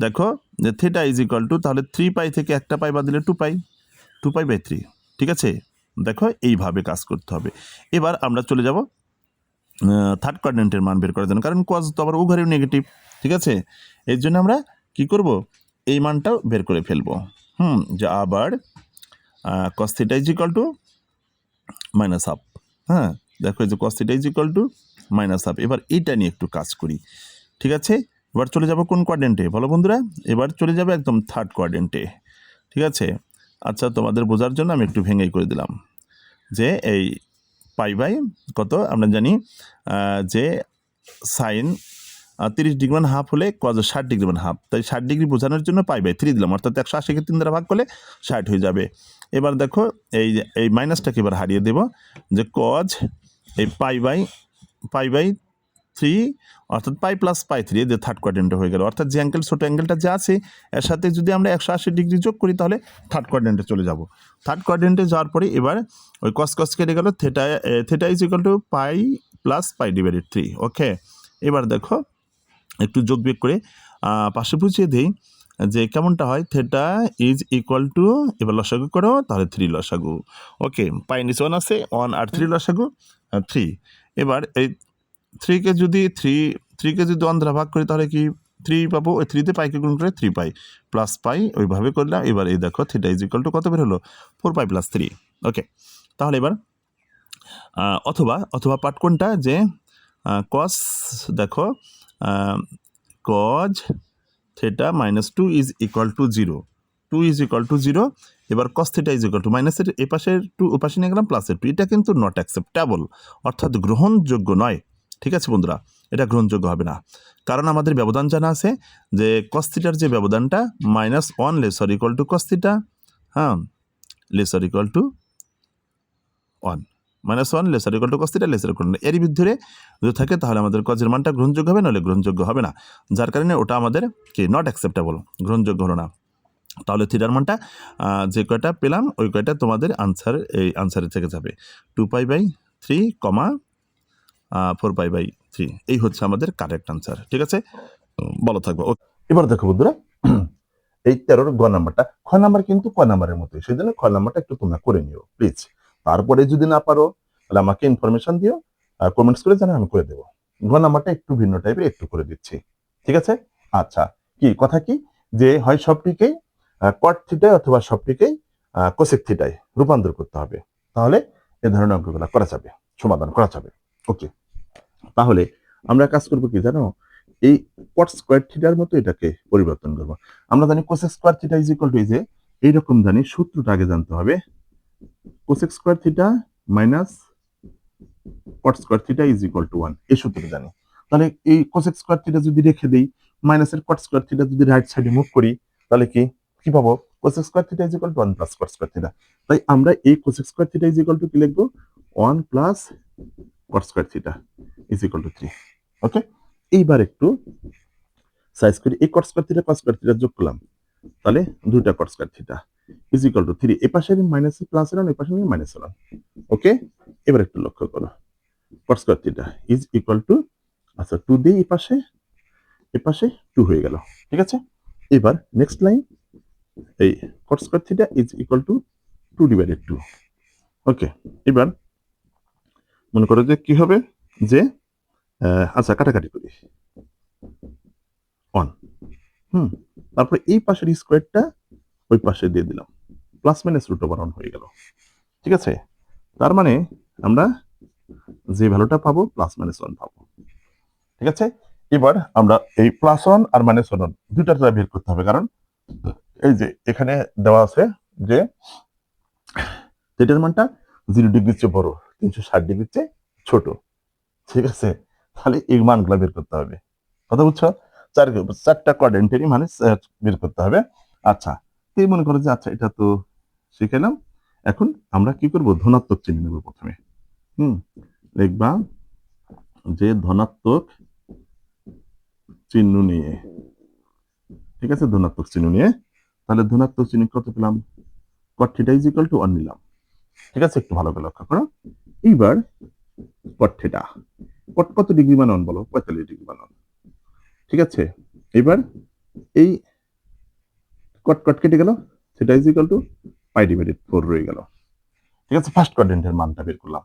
দেখো যে থেটা ইজ ইকাল টু, তাহলে 3 পাই থেকে একটা পাই বাদ দিলে 2 পাই, 2 পাই বাই 3। ঠিক আছে, দেখো এইভাবে কাজ করতে হবে। এবার আমরা চলে যাব থার্ড কোয়াড্রেন্টের মান বের করার জন্য, কারণ কজ তো আবার উভয়ের নেগেটিভ। ঠিক আছে, এর জন্য আমরা কি করব, এই মানটাও বের করে ফেলবো। যে আবার কস theta is equal two minus half. হ্যাঁ, দেখো এই যে কস theta is equal two minus half. এবার এইটা নিয়ে একটু কাজ করি। ঠিক আছে, এবার চলে যাব কোন কোয়াড্রেন্টে বলো বন্ধুরা? এবার চলে যাবে একদম থার্ড কোয়াড্রেন্টে। ঠিক আছে, আচ্ছা তোমাদের বোঝার জন্য আমি একটু ভেঙেই করে দিলাম, যে এই পাই বাই কত আমরা জানি যে সাইন 30 ডিগ্রি মান হাফ হলে কজ 60 ডিগ্রি মান হাফ, তাই 60 ডিগ্রি বোঝানোর জন্য পাই বাই 3 দিলাম, অর্থাৎ 180কে 3 দ্বারা ভাগ করলে 60 হয়ে যাবে। এবার দেখো এই মাইনাসটাকে এবার হারিয়ে দেব, যে কজ এই পাই বাই 3 অর্থাৎ পাই প্লাস পাই 3 যে থার্ড কোয়াড্রেন্টে হয়ে গেল, অর্থাৎ যে অ্যাঙ্গেল ছোটো অ্যাঙ্গেলটা যা আছে এর সাথে যদি আমরা 180 ডিগ্রি যোগ করি তাহলে থার্ড কোয়াড্রেন্টে চলে যাব। থার্ড কোয়াড্রেন্টে যাওয়ার পরে এবার ওই কস কস কেটে গেল, theta is equal to pi plus pi divided 3। ওকে, এবার দেখো একটু যোগ বিয়োগ করে পাশে বুঝিয়ে দিই যে কেমনটা হয়। থেটা ইজ ইকুয়াল টু, এবার লসাগু করো তাহলে 3 লসাগু। ওকে, পাই নিচে 1 আছে, 1 আর 3 লসাগু 3। এবার এই 3কে যদি 1 দ্বারা ভাগ করি তাহলে কি 3 পাবো, ওই 3 তে পাইকে গুণ করে 3 পাই প্লাস পাই, ওইভাবে করলাম। এবার এই দেখো থিটা ইজ ইকুয়াল টু কত বের হলো, 4 পাই প্লাস 3। ওকে, তাহলে এবার অথবা পার্ট কোনটা, যে কস, দেখো cause theta minus 2 is equal to 0, 2 is equal to 0। এবার cos theta is equal two মাইনাসের এ পাশের 2 ও পাশে নিয়ে গেলাম প্লাসের 2, এটা কিন্তু নট অ্যাকসেপ্টেবল, অর্থাৎ গ্রহণযোগ্য নয়। ঠিক আছে বন্ধুরা, এটা গ্রহণযোগ্য হবে না, কারণ আমাদের ব্যবধান জানা আছে যে কস থিটার যে ব্যবধানটা -1 lesser equal to cos theta, হ্যাঁ, lesser equal to 1, -1 lesser equal to cos theta lesser equal to, এর ভিতরে যদি থাকে তাহলে আমাদের কজের মানটা গ্রহণযোগ্য হবে, নাহলে গ্রহণযোগ্য হবে না, যার কারণে ওটা আমাদের কি নট অ্যাকসেপ্টেবল, গ্রহণযোগ্য হলো না। তাহলে থিটার মানটা যে কয়টা পেলাম ওই কয়টা তোমাদের আনসার, এই আনসারে থেকে যাবে 2 পাই বাই 3, 4 পাই বাই 3, এই হচ্ছে আমাদের কারেক্ট আনসার। ঠিক আছে, ভালো থাকবো। এবার দেখো বন্ধুরা, এই 13-র গ নাম্বারটা, খ নাম্বার কিন্তু ক নাম্বারের মতোই, সেই জন্য খ নাম্বারটা একটু তোমরা করে নিও প্লিজ। তারপরে যদি না পারো তাহলে আমাকে ইনফরমেশন দিও, কমেন্টস করে জানাও, আমি করে দেবো। গ নাম্বারটা একটু ভিন্ন টাইপের, একটু করে দিচ্ছি। ঠিক আছে, আচ্ছা, কি কথা কি, যে হয় সবটিকেই কট থিটায় অথবা সবটিকেই কোসেক থিটায় রূপান্তর করতে হবে, তাহলে এ ধরনের অঙ্কগুলো করা যাবে, সমাধান করা যাবে। ওকে, তাহলে আমরা কাজ করবো কি জানো, এই কট স্কোয়ার থিটার মতো এটাকে পরিবর্তন করবো। আমরা জানি cosec square theta is equal to, এই যে এইরকম জানি, সূত্রটা আগে জানতে হবে, cosec square theta minus cot square theta is equal to 1, এই সূত্রটা জানি। তাহলে এই কোসেক স্কোয়ার থিটা যদি রেখে দেই, মাইনাসের কট স্কোয়ার থিটা যদি রাইট সাইডে মুভ করি, তাহলে কি পাবো, cosec square theta is equal to 1 plus cot square theta. তাই আমরা এই cosec square theta is equal two কি লিখবো, 1 plus cot square theta is equal two 3। ওকে, এইবার একটু সাইজ করি, এই cot square theta cot square theta যোগ করলাম, তাহলে দুইটা cot square theta is equal two 3, এই পাশে মাইনাস প্লাস এর এই পাশে মাইনাস এর। ওকে, এবার একটু লক্ষ্য করো, cot square theta is equal two, আচ্ছা 2 দিয়ে এই পাশে 2 হয়ে গেল। ঠিক আছে, এবার নেক্সট লাইন, এই cot square theta is equal to 2 divided 2। ওকে, এবার মনে করো যে কি হবে, যে আচ্ছা কাটাকাটি করি 1, তারপরে এই পাশের স্কোয়ারটা ওই পাশে দিয়ে দিলাম, প্লাস মাইনাস √1 হয়ে গেল। ঠিক আছে, তার মানে আমরা যে ভ্যালুটা পাবো প্লাস মাইনাস 1 পাবো। ঠিক আছে, এবার আমরা এই প্লাস 1 আর মাইনাস 1 দুইটা দ্বারা বের করতে হবে, কারণ এই যে এখানে দেওয়া আছে যে থিটার মানটা 0 ডিগ্রির চেয়ে বড়, 360 ডিগ্রির চেয়ে ছোট। ঠিক আছে, তাহলে এই মানগুলো বের করতে হবে। কথা বুঝছো? চারটা কোয়াড্রেন্টেরই মানে বের করতে হবে। আচ্ছা, এই মনে করো যে আচ্ছা এটা তো শিখাইলাম, এখন আমরা কি করব, ধনাত্মক চিহ্ন নেব প্রথমে। লিখবা যে ধনাত্মক চিহ্ন নিয়ে, ঠিক আছে, ধনাত্মক চিহ্ন নিয়ে, তাহলে ধনাত্মক চিহ্ন কত পেলাম, cot θ = 1 নিলাম। ঠিক আছে, একটু ভালো করে লক্ষ্য করো। এইবার cot θ, cot কত ডিগ্রি মান 1 বলো, 45 ডিগ্রি মান 1। ঠিক আছে, এবার এই cot কেটে গেল, θ = π/4 রয়ে গেল। ঠিক আছে, ফার্স্ট কোয়াড্রেন্টের মানটা বের করলাম।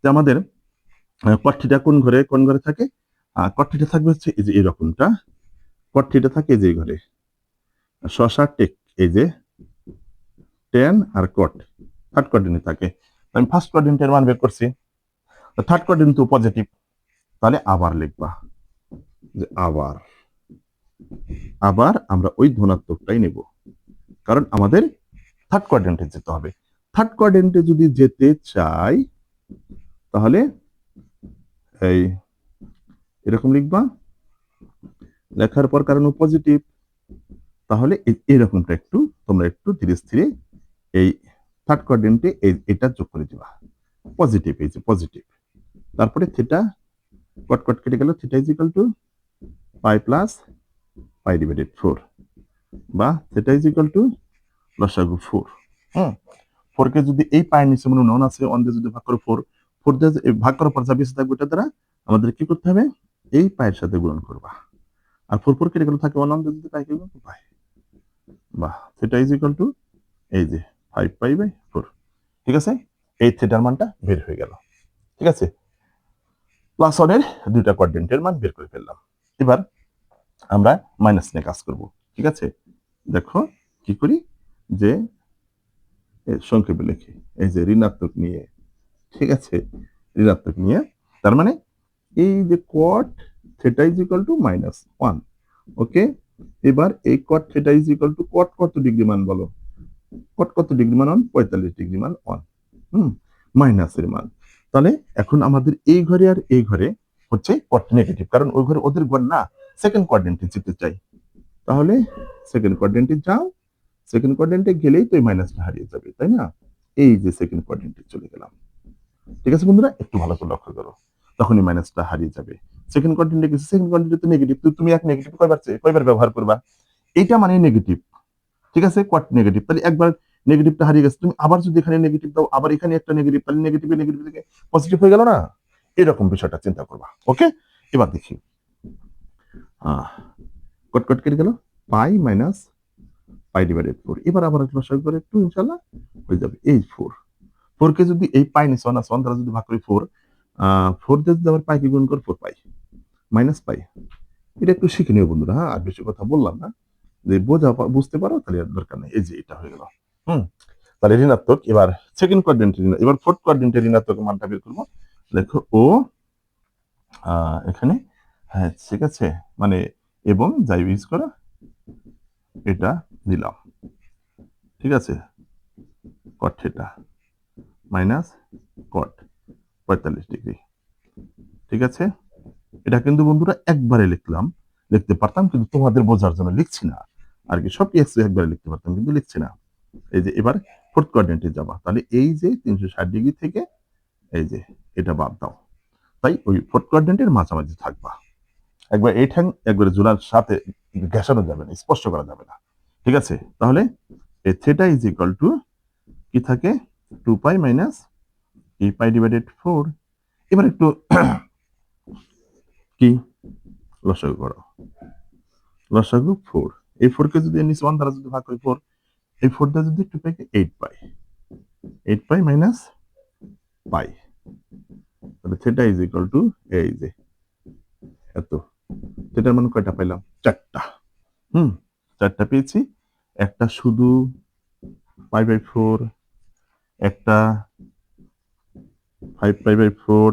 যে আমাদের cot θ কোন ঘরে থাকে, cot θ থাকবে হচ্ছে এই যে এরকমটা, cot θ থাকে এই যে ঘরে, শশা টেক এই যে tan আর cot থার্ড কোয়াড্রেন্টে থাকে। আমি ফার্স্ট কোয়াড্রেন্টের মান বের করছি, থার্ড কোয়াড্রেন্ট তো পজিটিভ, তাহলে আবার লিখবা যে আবার আমরা ওই ধনাত্মকটাই নেব, কারণ আমাদের থার্ড কোয়াড্রেন্টে যেতে হবে। থার্ড কোয়াড্রেন্টে যদি যেতে চাই তাহলে এই এরকম লিখবা, লেখার পর কারণ পজিটিভ, তাহলে এরকমটা একটু তোমরা একটু ধীরে ধীরে এই থার্ড কোয়াড্রেন্টে এটা যোগ করে দিবা, পজিটিভ, এই যে পজিটিভ। তারপরে থিটা, কট কেটে গেল, θ = π + π/4 বা θ = লসাগু 4। 4 কে যদি এই পায়ের নিচে মনে নন আছে, অন দিয়ে যদি ভাগ করো 4, 4 দিয়ে ভাগ করার পর যা বেঁচে থাকবে ওটা দ্বারা আমাদের কি করতে হবে, এই পায়ের সাথে গুণন করবা। আর 4 কেটে গেলে থাকে 1 দিয়ে যদি পাইকে গুণ পাই, বাহ, θ = এই যে 5π/4। ঠিক আছে, এই থিটার মানটা বের হয়ে গেল। ঠিক আছে, প্লাস 1 এর দুইটা কোয়াড্রেন্টের মান বের করে ফেললাম। এবার আমরা মাইনাস নিয়ে কাজ করব। ঠিক আছে, দেখো কি করি, যে সংক্ষেপে লিখি, এই যে ঋণাত্মক নিয়ে। ঠিক আছে, ঋণাত্মক নিয়ে, তার মানে এই যে cot θ = -1। ওকে, এবার এই cot θ = cot কত ডিগ্রি মান বলো, cot কত ডিগ্রি মান 1, 45 ডিগ্রি মান 1। মাইনাসের মান, তাহলে এখন আমাদের এই ঘরে আর এই ঘরে হচ্ছে cot নেগেটিভ, কারণ ওই ঘরে ওদের ঘর না, সেকেন্ড কোয়াড্রেন্টে যেতে চাই। তাহলে সেকেন্ড কোয়াড্রেন্টে যাও, সেকেন্ড কোয়াড্রেন্টে গেলেই তো এই মাইনাসটা হারিয়ে যাবে, তাই না? এই যে সেকেন্ড কোয়াড্রেন্টে চলে গেলাম। ঠিক আছে বন্ধুরা, একটু ভালো করে লক্ষ্য করো, তখনই মাইনাসটা হারিয়ে যাবে। সেকেন্ড কোয়াড্রেন্টে গেছে, সেকেন্ড কোয়াড্রেন্টে তো নেগেটিভ, তুমি এক নেগেটিভ কয়বার ব্যবহার করবা, এটা মানে নেগেটিভ। ঠিক আছে, কট নেগেটিভ, তাহলে একবার নেগেটিভটা হারিয়ে গেছে, তুমি আবার যদি এখানে নেগেটিভ দাও, আবার এখানে একটা নেগেটিভ, তাহলে নেগেটিভ থেকে পজিটিভ হয়ে গেল না, এরকম বিষয়টা চিন্তা করবা। ওকে, এবার দেখি, কট কেটে গেল, পাই মাইনাস π/4। এবার আবার লসাগু করে একটু ইনশাআল্লাহ হয়ে যাবে এই 4। 4 কে যদি এই পাই নিচে আছে, 1 দ্বারা যদি ভাগ করি 4, 4 দিয়ে যদি আবার পাইকে গুণ করি 4 পাই মাইনাস পাই। এটা একটু শিখে নিও বন্ধুরা, হ্যাঁ, আর বেশি কথা বললাম না, যে বুঝতে পারো তাহলে আর দরকার নেই। এই যে এটা হয়ে গেল, তাহলে ঋণাত্মক। এবার সেকেন্ড কোয়াড্রেন্টের ঋণাত্মক, এবার ফোর্থ কোয়াড্রেন্টের ঋণাত্মক মানটা বের করবো। দেখো ও এখানে, হ্যাঁ ঠিক আছে, মানে এবং যাই ইউজ করো এটা দিলাম। ঠিক আছে, cot θ মাইনাস cot 45 ডিগ্রি। ঠিক আছে, এটা কিন্তু বন্ধুরা একবারে লিখতে পারতাম, কিন্তু তোমাদের বোঝার জন্য লিখছি না আর কি, সব একবারে লিখতে পারতাম কিন্তু লিখছি না। এই যে এবার ফোর্থ কোয়াড্রেন্টে যাবা, তাহলে এই যে 360 ডিগ্রি থেকে এই যে এটা বাদ দাও, তাই ওই ফোর্থ কোয়াড্রেন্টের মাঝামাঝি থাকবা। একবার এই ঠ্যাং একবারে জোড়ার সাথে ঘেঁষানো যাবে না, স্পর্শ করা যাবে না। ঠিক আছে, তাহলে এই θ = কি থাকে, 2π মাইনাস এই π/4। এবার একটু কি লসাগু করো, লসাগু 4, এই 4 কে যদি নিচে 1 দ্বারা যদি ভাগ করি 4, এই 4 দ্বারা যদি একটু পাই 8π, 8π মাইনাস পাই, তাহলে θ = এই যে এত। সেটার মানে কয়টা পাইলাম, 4টা। চারটা পেয়েছি, একটা শুধু π/4, একটা 5π/4,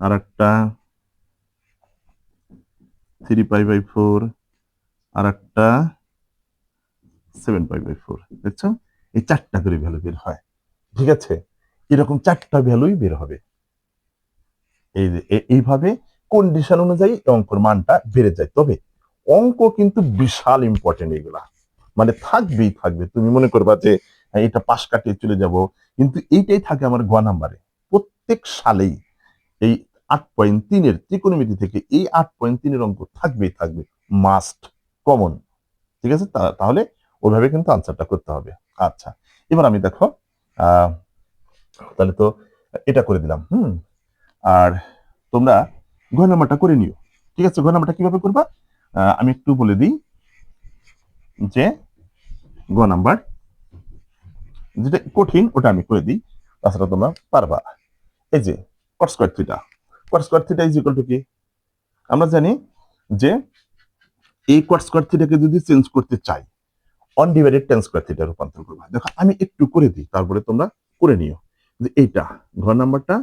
আর একটা 3π/4, আর একটা 7π/4। দেখছো, এই 4টা করে ভ্যালু বের হয়। ঠিক আছে, এরকম 4টা ভ্যালুই বের হবে। এই যে এইভাবে কন্ডিশন অনুযায়ী অঙ্কর মানটা বেড়ে যায়। তবে অঙ্ক কিন্তু বিশাল ইম্পর্টেন্ট, এগুলা মানে থাকবেই থাকবে। তুমি মনে করবা যে এটা পাশ কাটিয়ে চলে যাব, কিন্তু এইটাই থাকে আমার গ নাম্বারে প্রত্যেক সালেই। এই 8.3-এর ত্রিকোণমিতি থেকে এই 8.3-এর অঙ্ক থাকবেই থাকবে, মাস্ট, কমন। ঠিক আছে, তাহলে ওইভাবে কিন্তু আনসারটা করতে হবে। আচ্ছা, এবার আমি দেখো তাহলে তো এটা করে দিলাম। আর তোমরা ঘ নাম্বারটা করে নিও। ঠিক আছে, ঘ নাম্বারটা কিভাবে করবা আমি একটু বলে দিই যে ঘ নাম্বার যেটা কঠিন ওটা আমি করে দিই, তাছাড়া তোমরা পারবা। এই যে cot square theta, cot square theta is equal two কি? আমরা জানি যে এই cot স্কয়ার থিটাকে যদি চেঞ্জ করতে চাই 1 ডিভাইডেড tan স্কয়ার থিটা রূপান্তর করবা। দেখো আমি একটু করে দিই, তারপরে তোমরা করে নিও। যে এইটা ঘ নাম্বারটা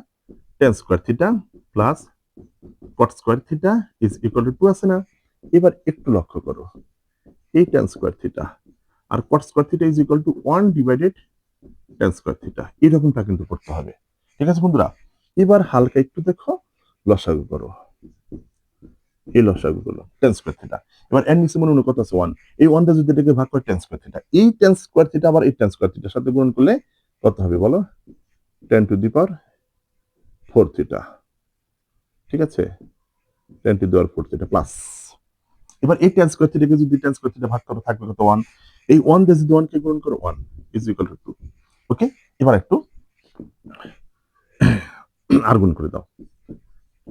tan square theta plus cot square theta is equal to 2 আছে না? এবার একটু লক্ষ্য করো, এই tan স্কয়ার থিটা আর cot square theta is equal to 1 divided tan square theta, এরকমটা কিন্তু করতে হবে। ঠিক আছে বন্ধুরা, এবার হালকা একটু দেখো, লসাগু করো, এই লসাগু গুলো tan স্কয়ার থিটা। এবার এর নিচে মনে কত আছে 1, এই 1 টা যদি এটাকে ভাগ করে tan স্কয়ার থিটা, এই tan স্কয়ার থিটা আবার এই tan স্কয়ার থিটার সাথে গুণ করলে কত হবে বলো? tan to the power 4 theta. ঠিক আছে, tan to the power 4 theta plus, এবার এই tan স্কয়ার থিটাকে যদি tan স্কয়ার থিটা ভাগ করো থাকবে কত? 1। এই 1 দিয়ে যদি 1 কে গুণ করো 1 ইজ ইকুয়াল টু 2। ওকে, এবার একটু আর গুণ করে দাও।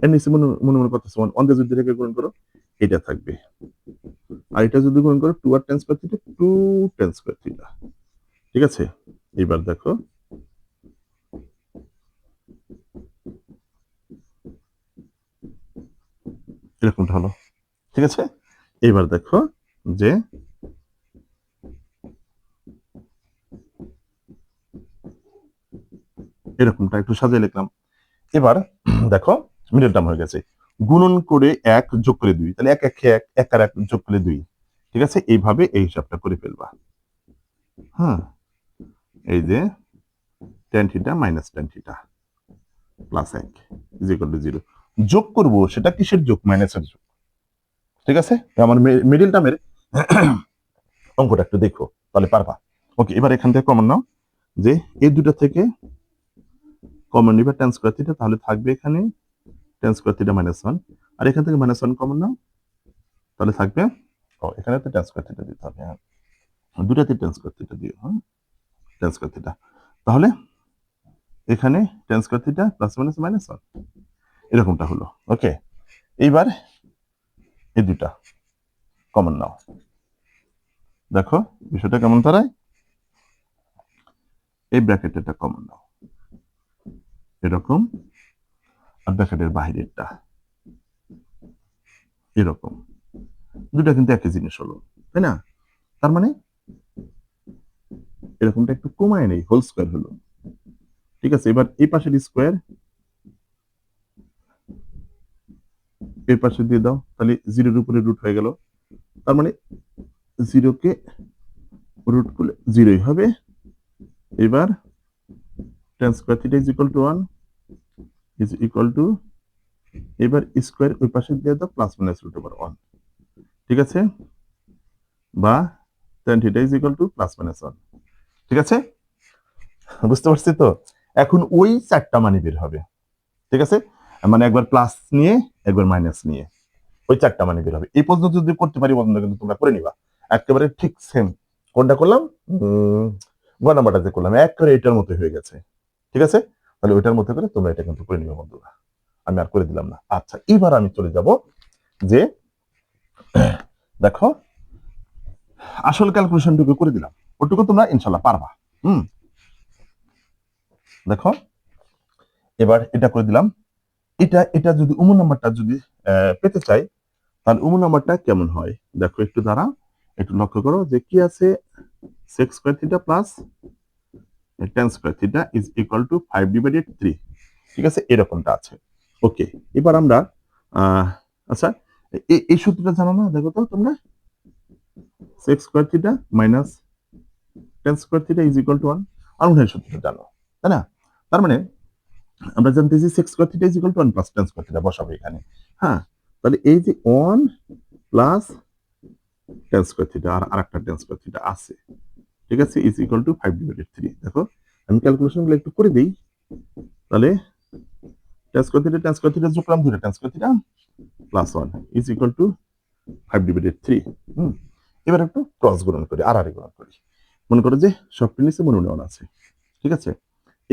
এর নিচে মনে মনে কত আছে 1, 1 দিয়ে যদি এটাকে গুণ করো এটা থাকবে, আর এটা যদি গুণ করো 2 আর tan square theta, 2 tan square theta. ঠিক আছে, এবার দেখো এরকমটা হলো। ঠিক আছে, এবার দেখো যে এরকমটা একটু সাজিয়ে লিখলাম। এবার দেখো মিডল টার্ম হয়ে গেছে, গুণন করে 1 যোগ করে 2, তাহলে 1 1 1 1 আর 1 যোগ করে 2। ঠিক আছে, এইভাবে এই হিসাবটা করে ফেলবা। হ্যাঁ, এই যে tan theta minus tan theta plus 1 is equal to 0। যোগ করব, সেটা কিসের যোগ? মাইনাসের যোগ। ঠিক আছে, আমার মিডল টার্মের অঙ্কটা একটু দেখো, তাহলে পারবা। ওকে, এবার এখান থেকে কমন নাও, যে এই দুটো থেকে কমন নিবে tan স্কয়ার থিটা, তাহলে থাকবে এখানে tan স্কয়ার থিটা মাইনাস 1, আর এখান থেকে মাইনাস 1 কমন নাও, তাহলে থাকবে এখানে তো tan স্কয়ার থিটা দিতে হবে। হ্যাঁ, দুটাতে tan স্কয়ার থিটা দিও। হ্যাঁ, tan স্কয়ার থিটা, তাহলে এখানে tan square theta plus minus minus 1 এরকমটা হলো। ওকে, এইবার এই দুটা কমন নাও, দেখো বিষয়টা কেমন দাঁড়ায়। এই ব্র্যাকেটটা কমন নাও এরকম, আর ব্র্যাকেটের বাহিরেরটা এরকম, দুটা কিন্তু একই জিনিস হলো, তাই না? তার মানে এরকমটা একটু কমায় নেই, হোল স্কয়ার হলো। ঠিক আছে, এবার এই পাশের স্কয়ার এই পাশে দিয়ে দাও, তাহলে 0-এর উপরে রুট হয়ে গেল, তার মানে 0-কে রুট করলে 0ই হবে। এবার tan square theta is equal to 1 is equal to, এবার স্কয়ার ওই পাশে দিয়ে দাও, প্লাস মাইনাস রুট ওভার 1। ঠিক আছে, বা tan theta is equal to plus minus 1। ঠিক আছে, বুঝতে পারছি তো? এখন ওই 4টা মানই বের হবে। ঠিক আছে, মানে একবার প্লাস নিয়ে একবার মাইনাস নিয়ে ওই 4টা মানই বের হবে। এই পর্যন্ত যদি করতে পারি বন্ধুরা, কিন্তু তোমরা করে নিবা একেবারে ঠিক সেম। কোনটা করলাম? গ নাম্বারটা যে করলাম একেবারে এটার মতো হয়ে গেছে। ঠিক আছে, তাহলে ওইটার মতো করে তোমরা এটা কিন্তু করে নিবে বন্ধুরা, আমি আর করে দিলাম না। আচ্ছা, এবার আমি চলে যাব যে দেখো আসল ক্যালকুলেশনটুকু করে দিলাম, ওটুকু তোমরা ইনশাল্লাহ পারবা। দেখো এবার এটা করে দিলাম, এটা এটা যদি উমু নাম্বারটা যদি পেতে চাই, তাহলে উমু নাম্বারটা কেমন হয় দেখো, একটু দাঁড়া, একটু লক্ষ্য করো যে কি আছে, sex square theta plus tan square theta is equal two 5 divided 3। ঠিক আছে, এরকমটা আছে। ওকে, এবার আমরা আচ্ছা এই সূত্রটা জানো না? দেখো তো তোমরা, sex square theta minus tan square theta is equal to 1, আর মনে হয় সূত্রটা জানো, তাই না? তার মানে আমরা জানতেছি sex square theta is equal to 1 plus tan square theta বসাবো এখানে। হ্যাঁ, তাহলে এই যে 1 প্লাস টেন স্কোয়ার থিটা আর আরেকটা টেন স্কোয়ার থিটা আছে, ঠিক আছে, ইজ ইকুয়াল টু 5/3। দেখো আমি ক্যালকুলেশন গুলো একটু করে দিই। তাহলে টেন স্কোয়ার থিটা যোগ করলাম, দুটো tan square theta plus 1 is equal two 5/3। এবার একটু ক্রস গুণন করি, আর গুণন করি। মনে করো যে সবটি নিচে মনে 1 আছে, ঠিক আছে।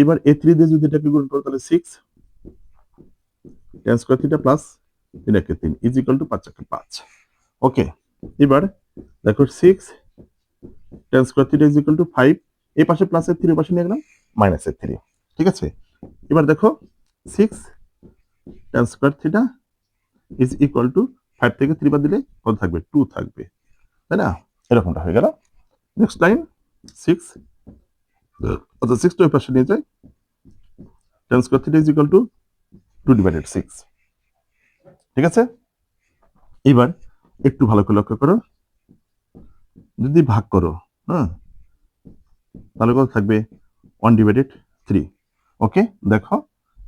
এবার a3 দিয়ে যদি এটাকে গুণ করো তাহলে 6 tan square theta plus 3 is equal two 5 ওকে, এবার দেখো 6 tan square theta is equal two 5, এই পাশে প্লাসের 3 পাশে নিয়ে গেলাম মাইনাসের 3, ঠিক আছে। এবার দেখো 6 tan square theta is equal two 5 থেকে 3 বাদ দিলে কত থাকবে? 2 থাকবে, তাই না? এরকমটা হয়ে গেল। নেক্সট লাইন 6, অর্থাৎ 6 টা ওই পাশে নিয়ে যায়, tan square theta is equal two 2/6, ঠিক আছে। এবার একটু ভালো করে লক্ষ্য করো, যদি ভাগ করো, হ্যাঁ, তাহলে কত থাকবে? 1/3। ওকে, দেখো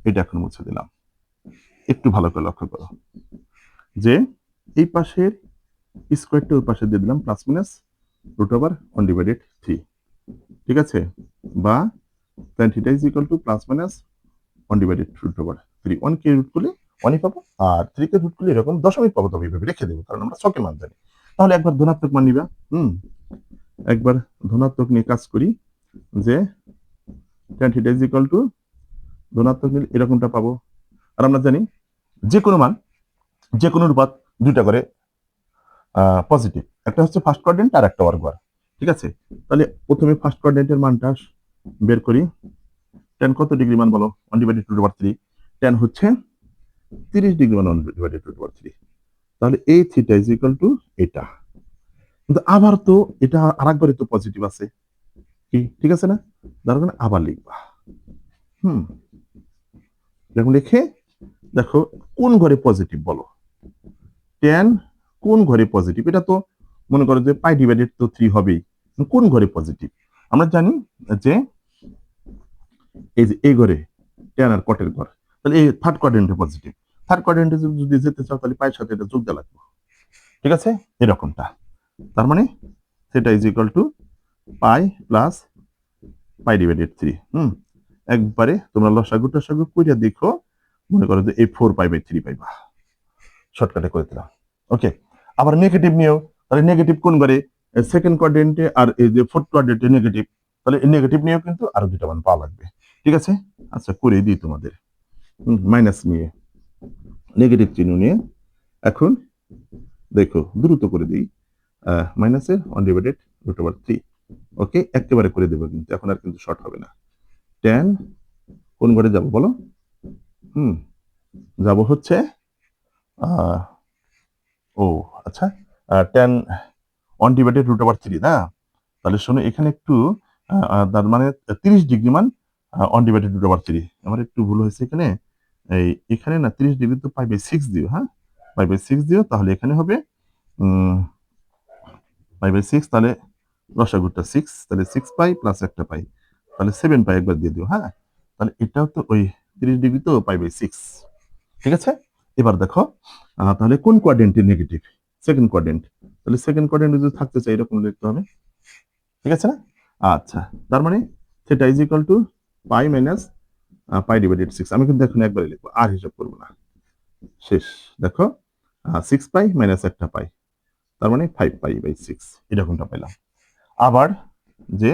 এটা এখন মুছে দিলাম। একটু ভালো করে লক্ষ্য করো যে এই পাশের স্কোয়ারটা ওই পাশে দিয়ে দিলাম প্লাস মাইনাস √1/3, ঠিক আছে, বা tan theta is equal to plus minus 1/3 1 কে রুট করলে 1ই পাবো, আর 3 কে রুট করলে এরকম দশমিক পাবো, তবে এইভাবে রেখে দেবো কারণ আমরা ছকে মান জানি। তাহলে একবার ধনাত্মক মান নিবা, একবার ধনাত্মক নিয়ে কাজ করি, যে tan theta is equal two ধনাত্মক নিলে এরকমটা পাবো। আর আমরা জানি যে কোনো মান, যে কোনো অনুপাত দুইটা করে পজিটিভ, একটা হচ্ছে ফার্স্ট কোয়াড্রেন্ট আর একটা ওয়ার্গওয়ার, ঠিক আছে। তাহলে প্রথমে ফার্স্ট কোয়াড্রেন্টের মানটা বের করি। tan কত ডিগ্রি মান বলো? 1/√3। tan হচ্ছে 30 ডিগ্রি মান 1/√3। তাহলে এই থিটা ইজ ইকুয়াল টু এটা। কিন্তু আবার তো এটা আরেকবারে তো পজিটিভ আছে, কি ঠিক আছে না? যার কারণে আবার লিখবা। দেখো লিখে দেখো কোন ঘরে পজিটিভ বলো? tan কোন ঘরে পজিটিভ? এটা তো মনে করো যে π/3 হবেই, কোন ঘরে পজিটিভ? আমরা জানি যে এই যে এই ঘরে tan আর কটের ঘর, তাহলে এই থার্ড কোয়াড্রেন্টে পজিটিভ। থার্ড কোয়াড্রেন্টে যদি যেতে চাও তাহলে পায়ের সাথে এটা যোগ দেওয়া লাগবে, ঠিক আছে, এরকমটা। তার মানে সেটা is equal to pi plus π/3। একবারে তোমরা লসাগু টসাগু কইরা দেখো, মনে করো যে এই 4π/3 পাইবা, শর্টকাটে করে দিলাম। ওকে, আবার নেগেটিভ নিয়েও, তাহলে নেগেটিভ কোন ঘরে? সেকেন্ড কোয়াড্রেন্টে, আর এই যে ফোর্থ কোয়াড্রেন্টে নেগেটিভ, তাহলে এই নেগেটিভ নিয়েও কিন্তু আরো দুটা মান পাওয়া লাগবে, ঠিক আছে। আচ্ছা করে দিই তোমাদের, মাইনাস নিয়ে নেগেটিভ চিহ্ন নিয়ে এখন দেখো দ্রুত করে দিই, মাইনাসের 1/√3। ওকে, একেবারে করে দেবো কিন্তু এখন আর কিন্তু শর্ট হবে না। tan কোন ঘরে যাব বলো? যাব হচ্ছে ও আচ্ছা, tan 1/√3 না? তাহলে শোনো এখানে একটু তার মানে 30 ডিগ্রি মান 1/√3। আমার একটু ভুল হয়েছে এখানে, এখানে না 30 ডিগ্রি তো π/6 দিও, হ্যাঁ, π/6 দিও, তাহলে এখানে হবে π/6, তাহলে লসাগুটা 6, তাহলে 6π প্লাস একটা পাই, তাহলে 7π একবার দিয়ে দিও, হ্যাঁ। তাহলে এটাও তো ওই 30 ডিগ্রি তো π/6, ঠিক আছে। এবার দেখো তাহলে কোন কোয়াড্রেন্টে নেগেটিভ? Second quadrant. তাহলে সেকেন্ড কোয়াড্রেন্টে যদি থাকতে চাই এরকম লিখতে হবে, ঠিক আছে না? আচ্ছা, তার মানে সেটা is equal to pi minus π/6। আমি কিন্তু এখন একবারে লিখবো, আর হিসাব করবো না, শেষ। দেখো 6π মাইনাস একটা পাই, তার মানে 5π/6 এরকমটা পেলাম। আবার যে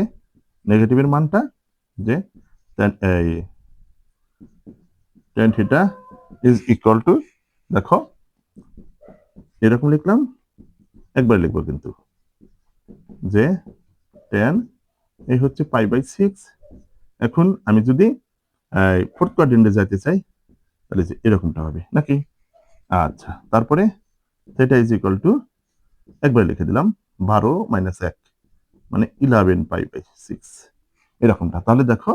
নেগেটিভের মানটা, যে tan theta is equal two, দেখো এরকম লিখলাম, একবার লিখবো কিন্তু, যে tan এই হচ্ছে π/6। এখন আমি যদি ফোর্থ কোয়াড্রেন্টে যাইতে চাই তাহলে যে এরকমটা হবে নাকি? আচ্ছা, তারপরে থিটা ইজ ইকুয়াল টু একবার লিখে দিলাম 12 - 1 মানে 11π/6 এরকমটা। তাহলে দেখো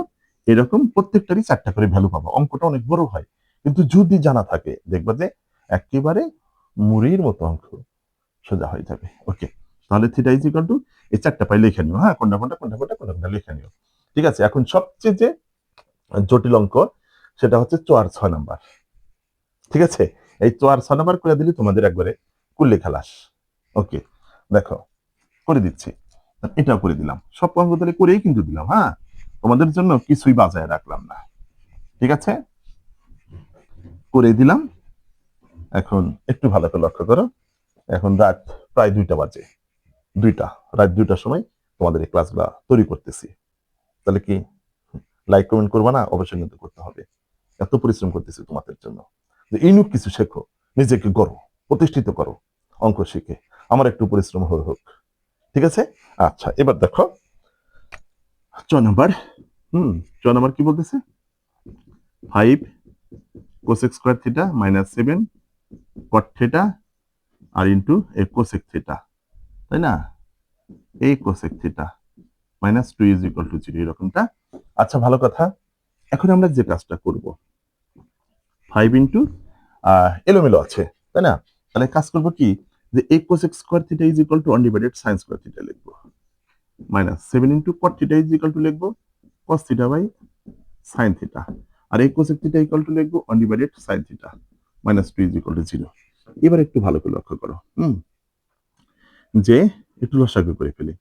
এরকম প্রত্যেকটারই 4টা করে ভ্যালু পাবো, অঙ্কটা অনেক বড় হয়, কিন্তু যদি জানা থাকে দেখবা যে একেবারে মুড়ির মতো অঙ্ক সোজা হয়ে যাবে। ওকে, তাহলে থিটা ইজ ইকুয়াল টু এই 4টা পাই লিখে নিও, হ্যাঁ, কোনটা লিখে নিও। ঠিক আছে, এখন সবচেয়ে যে জটিল অঙ্ক সেটা হচ্ছে 4 6 নাম্বার। ঠিক আছে, এই 4 6 নাম্বার করে দিলে তোমাদের একবারে কুল্লে খালাস। ওকে, দেখো করে দিচ্ছি, এটাও করে দিলাম, সব অঙ্ক তাহলে করেই কিন্তু দিলাম, হ্যাঁ, তোমাদের জন্য কিছুই বাজায় রাখলাম না। ঠিক আছে, করে দিলাম। এখন একটু ভালো করে লক্ষ্য করো, এখন রাত প্রায় 2টা বাজে, রাত 2টার সময় তোমাদের এই ক্লাসগুলা তৈরি করতেছি। তাহলে কি লাইক কমেন্ট করবা না? অবশ্যই কিন্তু করতে হবে। এত পরিশ্রম করতেছি তোমাদের জন্য, যে ইনুক কিছু শেখো, নিজেকে গড়ো, প্রতিষ্ঠিত করো, অঙ্ক শিখে আমার একটু পরিশ্রম হোক। ঠিক আছে, আচ্ছা এবার দেখো 6 নাম্বার। 6 নাম্বার কি বলতেছে? 5 cosec square theta minus 7 cot theta আর ইন্টু এই কোসেক থিটা, তাই না? এই cosec theta minus 2 is equal to 0, এরকমটা। আচ্ছা ভালো কথা, এখন আমরা যে কাজটা করব 5 ইন্টু এলোমেলো আছে, তাই না? তাহলে কাজ করবো কি, যে এই cosec square theta is equal to 1 divided sine square theta লিখবো, minus 7 into cot theta is equal to লিখবো cos theta by sine theta, আর এই কোসেক থিটা ইকুয়াল টু লিখবো 1 divided sine theta minus 2 is equal to 0। এবার একটু ভালো করে লক্ষ্য করো, যে একটু লসাগু করে ফেলি।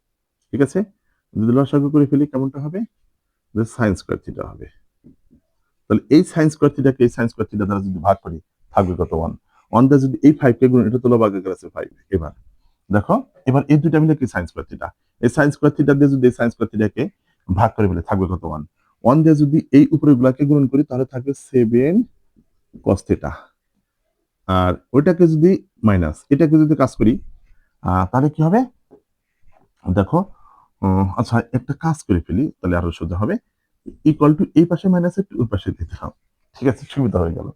ঠিক আছে, যদি লসাগু করে ফেলি কেমনটা হবে, যে সাইন স্কয়ার থিটা হবে। তাহলে এই সাইন স্কয়ার থিটাকে এই সাইন স্কয়ার থিটা দ্বারা যদি ভাগ করি থাকবে কত? 1 দিয়ে যদি এই 5 কে গুণ, এটা তো লসাগু আছে 5। এবার দেখো, এবার এই দুইটা মিলে কি সাইন স্কয়ার থিটা, এই সাইন স্কয়ার থিটা দিয়ে যদি এই সাইন স্কয়ার থিটাকে ভাগ করে ফেলে থাকবে কত? 1 দিয়ে যদি এই উপরের গুলাকে গুণন করি তাহলে থাকবে 7 cos থিটা, আর ওইটাকে যদি মাইনাস এটাকে যদি কাজ করি তাহলে কি হবে দেখো, আচ্ছা একটা কাজ করে ফেলি তাহলে আরো সোজা হবে, ইকুয়াল টু এই পাশে মাইনাস একটু ওই পাশে দিতে হবে। ঠিক আছে, সুবিধা হয়ে গেল।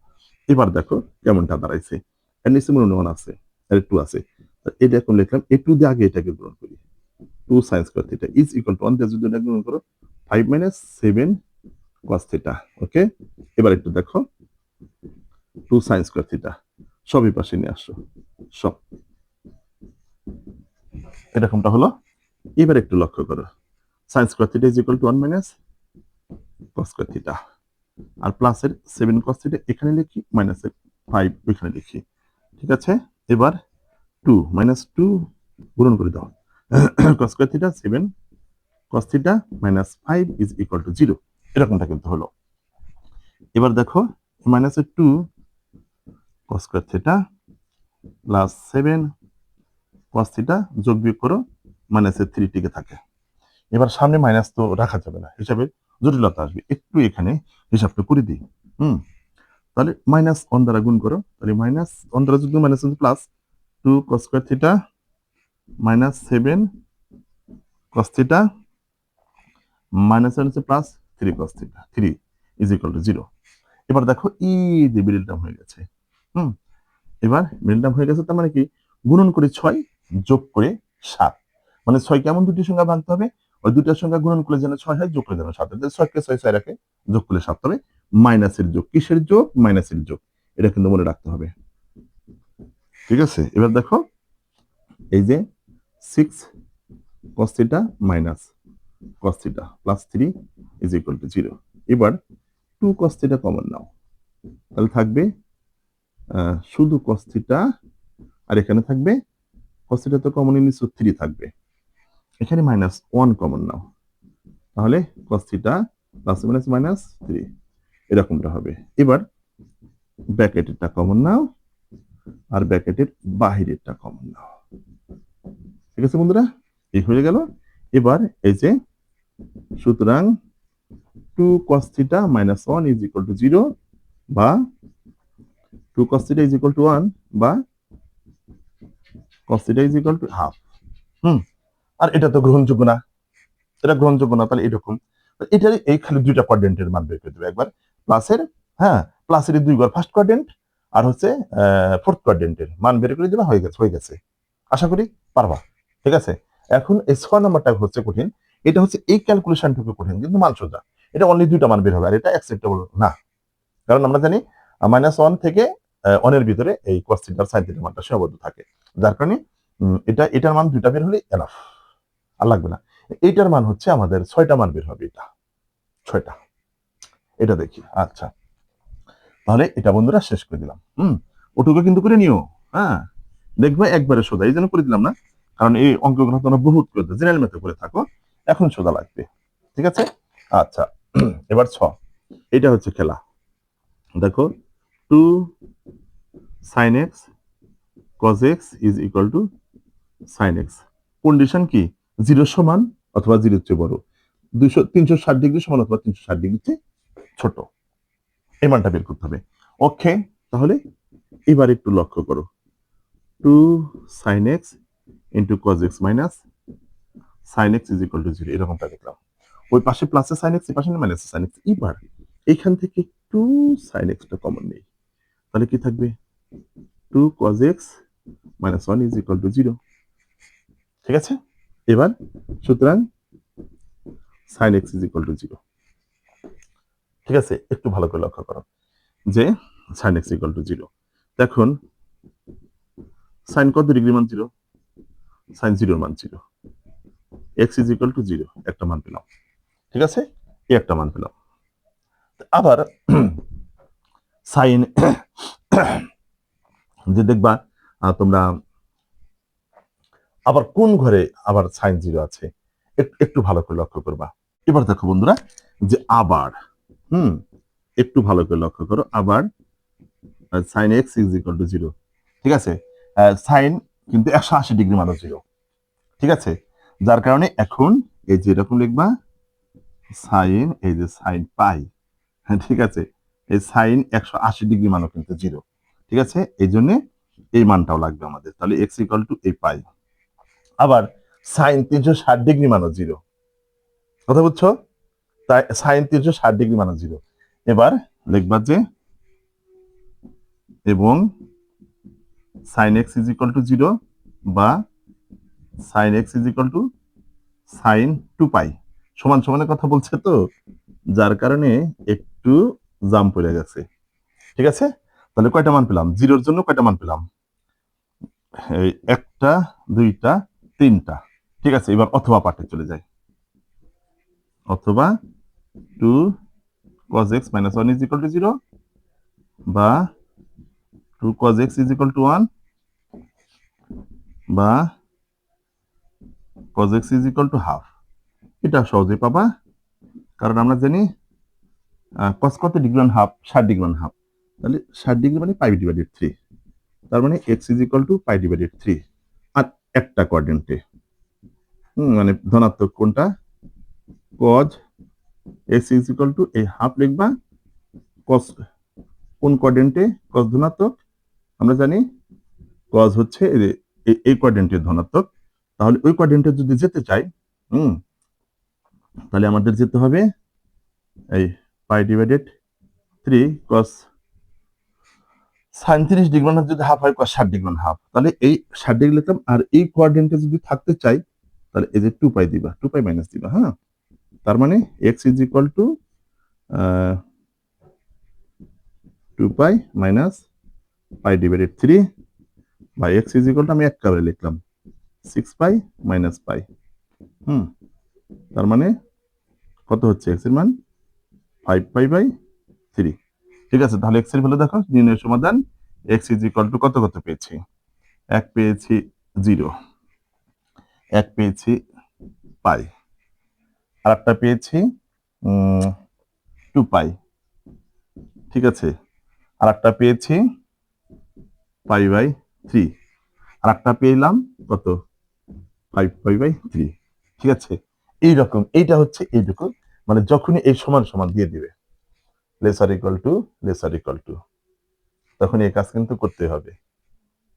এবার দেখো কেমনটা দাঁড়াইছে, এর নিচে মনে 1 আছে আর 2 আছে, এটা এখন লিখলাম এই 2 দিয়ে আগে এটাকে গুণন করি, 2 sin square theta is equal to 1 দিয়ে যদি এটা গুণন করো 5 মাইনাস 7 cos থিটা। ওকে, এবার একটু দেখো 2 sin স্কয়ার থিটা সবই পাশে নিয়ে আসো, সব এরকমটা হলো। এবার একটু লক্ষ্য করো, sin square theta is equal to 1 minus cos square theta, আর প্লাসের 7 cos থিটা এখানে লিখি, মাইনাসের 5 ওইখানে লিখি। ঠিক আছে, এবার 2 মাইনাস 2 গুণন করে দাও, cos square theta 7 cos theta minus 5 is equal to 0, এরকমটা কিন্তু হলো। এবার দেখো মাইনাসের 2 cos square theta plus 7 cos theta যোগ বিয়োগ করো, মাইনাসের 3 টিকে থাকে। এবার সামনে মাইনাস তো রাখা যাবে না, হিসাবে জটিলতা আসবে, একটু এখানে হিসাবটা করে দিই। তাহলে মাইনাস 1 দ্বারা গুণ করো, তাহলে মাইনাস 1 দ্বারা যদি minus plus 2 cos square theta minus 7 cos theta minus হচ্ছে plus 3 cos theta 3 is equal to 0। এবার দেখো এই যে মিডল টার্ম হয়ে গেছে, এবার মিডল টার্ম হয়ে গেছে, তার মানে কি গুণন করে 6 যোগ করে 7, মানে 6 কেমন দুটি সংখ্যা ভাঙতে হবে, ওই দুটার সংখ্যা গুণন করলে যেন 6 হয়, যোগ করলে যেন 7 হয়, 6 কে 6 রাখে, যোগ করলে 7 হবে। মাইনাসের যোগ, কিসের যোগ? মাইনাসের যোগ, এটা কিন্তু মনে রাখতে হবে। ঠিক আছে, এবার দেখো এই যে 6 cos theta minus cos theta plus 3 is equal to 0। এবার 2 cos থিটা কমন নাও, তাহলে থাকবে শুধু cos থিটা, আর এখানে থাকবে cos থিটা তো কমন নিয়েছো 3 থাকবে, এখানে মাইনাস 1 কমন নাও, তাহলে cos theta plus minus minus 3 এরকমটা হবে। এবার ব্র্যাকেটেরটা কমন নাও আর ব্র্যাকেটের বাহিরেরটা কমন নাও। ঠিক আছে বন্ধুরা, এই হয়ে গেল। এবার এই যে সুতরাং 2 cos theta minus 1 is equal to 0, বা 2 cos theta is equal to 1, বা cos theta is equal to half. আর এটা তো গ্রহণযোগ্য না, এটা গ্রহণযোগ্য না, তাহলে এরকম এটার এই খালি দুইটা কোয়াড্রেন্টের মান বের করে দেবে, একবার প্লাসের, প্লাসের 2 ঘর ফার্স্ট কোয়াড্রেন্ট, আর হচ্ছে ফোর্থ কোয়াড্রেন্টের মান বের করে দেবে, হয়ে গেছে। আশা করি পারবা। ঠিক আছে, এখন এই 6 নম্বরটা হচ্ছে কঠিন, এটা হচ্ছে এই ক্যালকুলেশনটুকু কঠিন, কিন্তু মান সোজা। এটা অনলি দুইটা মান বের হবে, আর এটা অ্যাকসেপ্টেবল না, কারণ আমরা জানি -1 থেকে 1 এর ভিতরে এই cos থিটা আর sin থিটার মানটা সীমাবদ্ধ থাকে, যার কারণে এটার মান দুইটা বের হলে এনাফ, আর লাগবে না। এইটার মান হচ্ছে আমাদের 6টা মান বের হবে, এটা 6টা, এটা দেখি। আচ্ছা, তাহলে এটা বন্ধুরা শেষ করে দিলাম। ওটুকু কিন্তু করে নিও, হ্যাঁ, দেখবে একবারে সোজা, এই জন্য করে দিলাম না, কারণ এই অঙ্কগুলো তোমরা বহুত করে জেনারেল ম্যাথে করে থাকো, এখন সোজা লাগবে, ঠিক আছে। আচ্ছা, এবার 6, এটা হচ্ছে খেলা। দেখো 2 sin x cos x is equal to sin x, condition কি 0 সমান অথবা 0 চেয়ে বড়, 360 ডিগ্রি সমান অথবা 360 ডিগ্রি চেয়ে ছোট, এই মানটা বের করতে হবে। ওকে, তাহলে এবার একটু লক্ষ্য করো, 2 sin x into cos x minus sin x is equal to 0, এরকমটা দেখলাম। ওই পাশে প্লাসে sin x, এই পাশে মাইনাসে sin x। এবার এইখান থেকে 2 sin x টা কমন নেই, তাহলে কি থাকবে 2 cos x minus 1 is equal to 0, ঠিক আছে। এবার সুতরাং sin x is equal to 0, ঠিক আছে। একটু ভালো করে লক্ষ্য করো যে sin x equal to 0, এখন sin কত ডিগ্রি মান 0, sin 0 মান 0, x is equal to 0, একটা মান পেলাম, ঠিক আছে, এই একটা মান পেলাম। আবার সাইন যে দেখবা তোমরা আবার কোন ঘরে আবার সাইন 0 আছে, একটু ভালো করে লক্ষ্য করবা। এবার দেখো বন্ধুরা যে আবার একটু ভালো করে লক্ষ্য করো, আবার sine x is equal to 0, ঠিক আছে। সাইন কিন্তু 180 ডিগ্রি মানে 0, ঠিক আছে, যার কারণে এখন এই যে এরকম লিখবা সাইন, এই যে সাইন পাই, হ্যাঁ, ঠিক আছে, এই সাইন 180 ডিগ্রি মানও কিন্তু 0, ঠিক আছে, এই জন্য এই মানটাও লাগবে আমাদের, তাহলে x ইকুয়াল টু এই পাই। আবার সাইন 360 ডিগ্রি মানও 0, কথা বুঝছো, তাই সাইন 360 ডিগ্রি মানও 0। এবার লিখবা যে এবং sine x is equal to 0 বা sine x is equal to sine 2 pi, সমান সমানের কথা বলছে তো, যার কারণে একটু জাম পড়ে গেছে, ঠিক আছে। তাহলে কয়টা মান পেলাম, 0-র জন্য কয়টা মান পেলাম, এই একটা, দুইটা, তিনটা, ঠিক আছে। এবার অথবা পার্টে চলে যায়, অথবা 2 cos x minus 1 is equal to 0 বা 2 cos x is equal to 1 বা cos x is equal to half, এটা সহজে পাবা, কারণ আমরা জানি cos কত ডিগ্রি মান হাফ, 60 ডিগ্রি মান হাফ, তাহলে 60 ডিগ্রি মানে পাই ডিভাইডেড 3, তার মানে x is equal to pi divided 3, আর একটা কোয়াড্রেন্টে মানে ধনাত্মক কোনটা, cos x is equal to এই হাফ লিখবা, cos কোন কোয়াড্রেন্টে, cos ধনাত্মক, আমরা জানি cos হচ্ছে এই কোয়াড্রেন্টের ধনাত্মক, তাহলে ওই কোয়াড্রেন্টে যদি যেতে চাই তাহলে আমাদের যেতে হবে এই পাই ডিভাইডেড 3 cos sin 30 ডিগ্রি মানে যদি হাফ হয় cos 60 ডিগ্রি মানে হাফ, তাহলে এই 60 ডিগ্রি লিখলাম, আর এই কোয়াড্রেন্টে যদি থাকতে চাই তাহলে এই যে 2 পাই দিবা, 2 পাই মাইনাস দিবা, হ্যাঁ, তার মানে x is equal to 2 pi minus pi divided 3 বা x ইজ ইকুয়াল টু আমি এক কারে লিখলাম 6 পাই মাইনাস পাই, তার মানে কত হচ্ছে x এর মান 5 পাই বাই 3, ঠিক আছে। তাহলে x এর ভ্যালু দেখো, নির্ণয় সমাধান x ইজ ইকুয়াল টু কত কত পেয়েছি, 1 পেয়েছি 0, 1 পেয়েছি পাই, আর একটা পেয়েছি 2 পাই, ঠিক আছে, আর একটা পেয়েছি পাই বাই 3, আর একটা পেলাম কত 5 পাই বাই 3, ঠিক আছে। এইরকম, এইটা হচ্ছে এইরকম, মানে যখনই এই সমান সমান দিয়ে দিবে লেসার ইকুয়াল টু, তখন এই কাজ কিন্তু করতে হবে,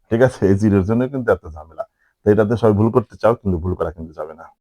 ঠিক আছে। এই 0-র জন্য কিন্তু এত ঝামেলা, তো এটাতে সবাই ভুল করতে চাও, কিন্তু ভুল করা কিন্তু যাবে না।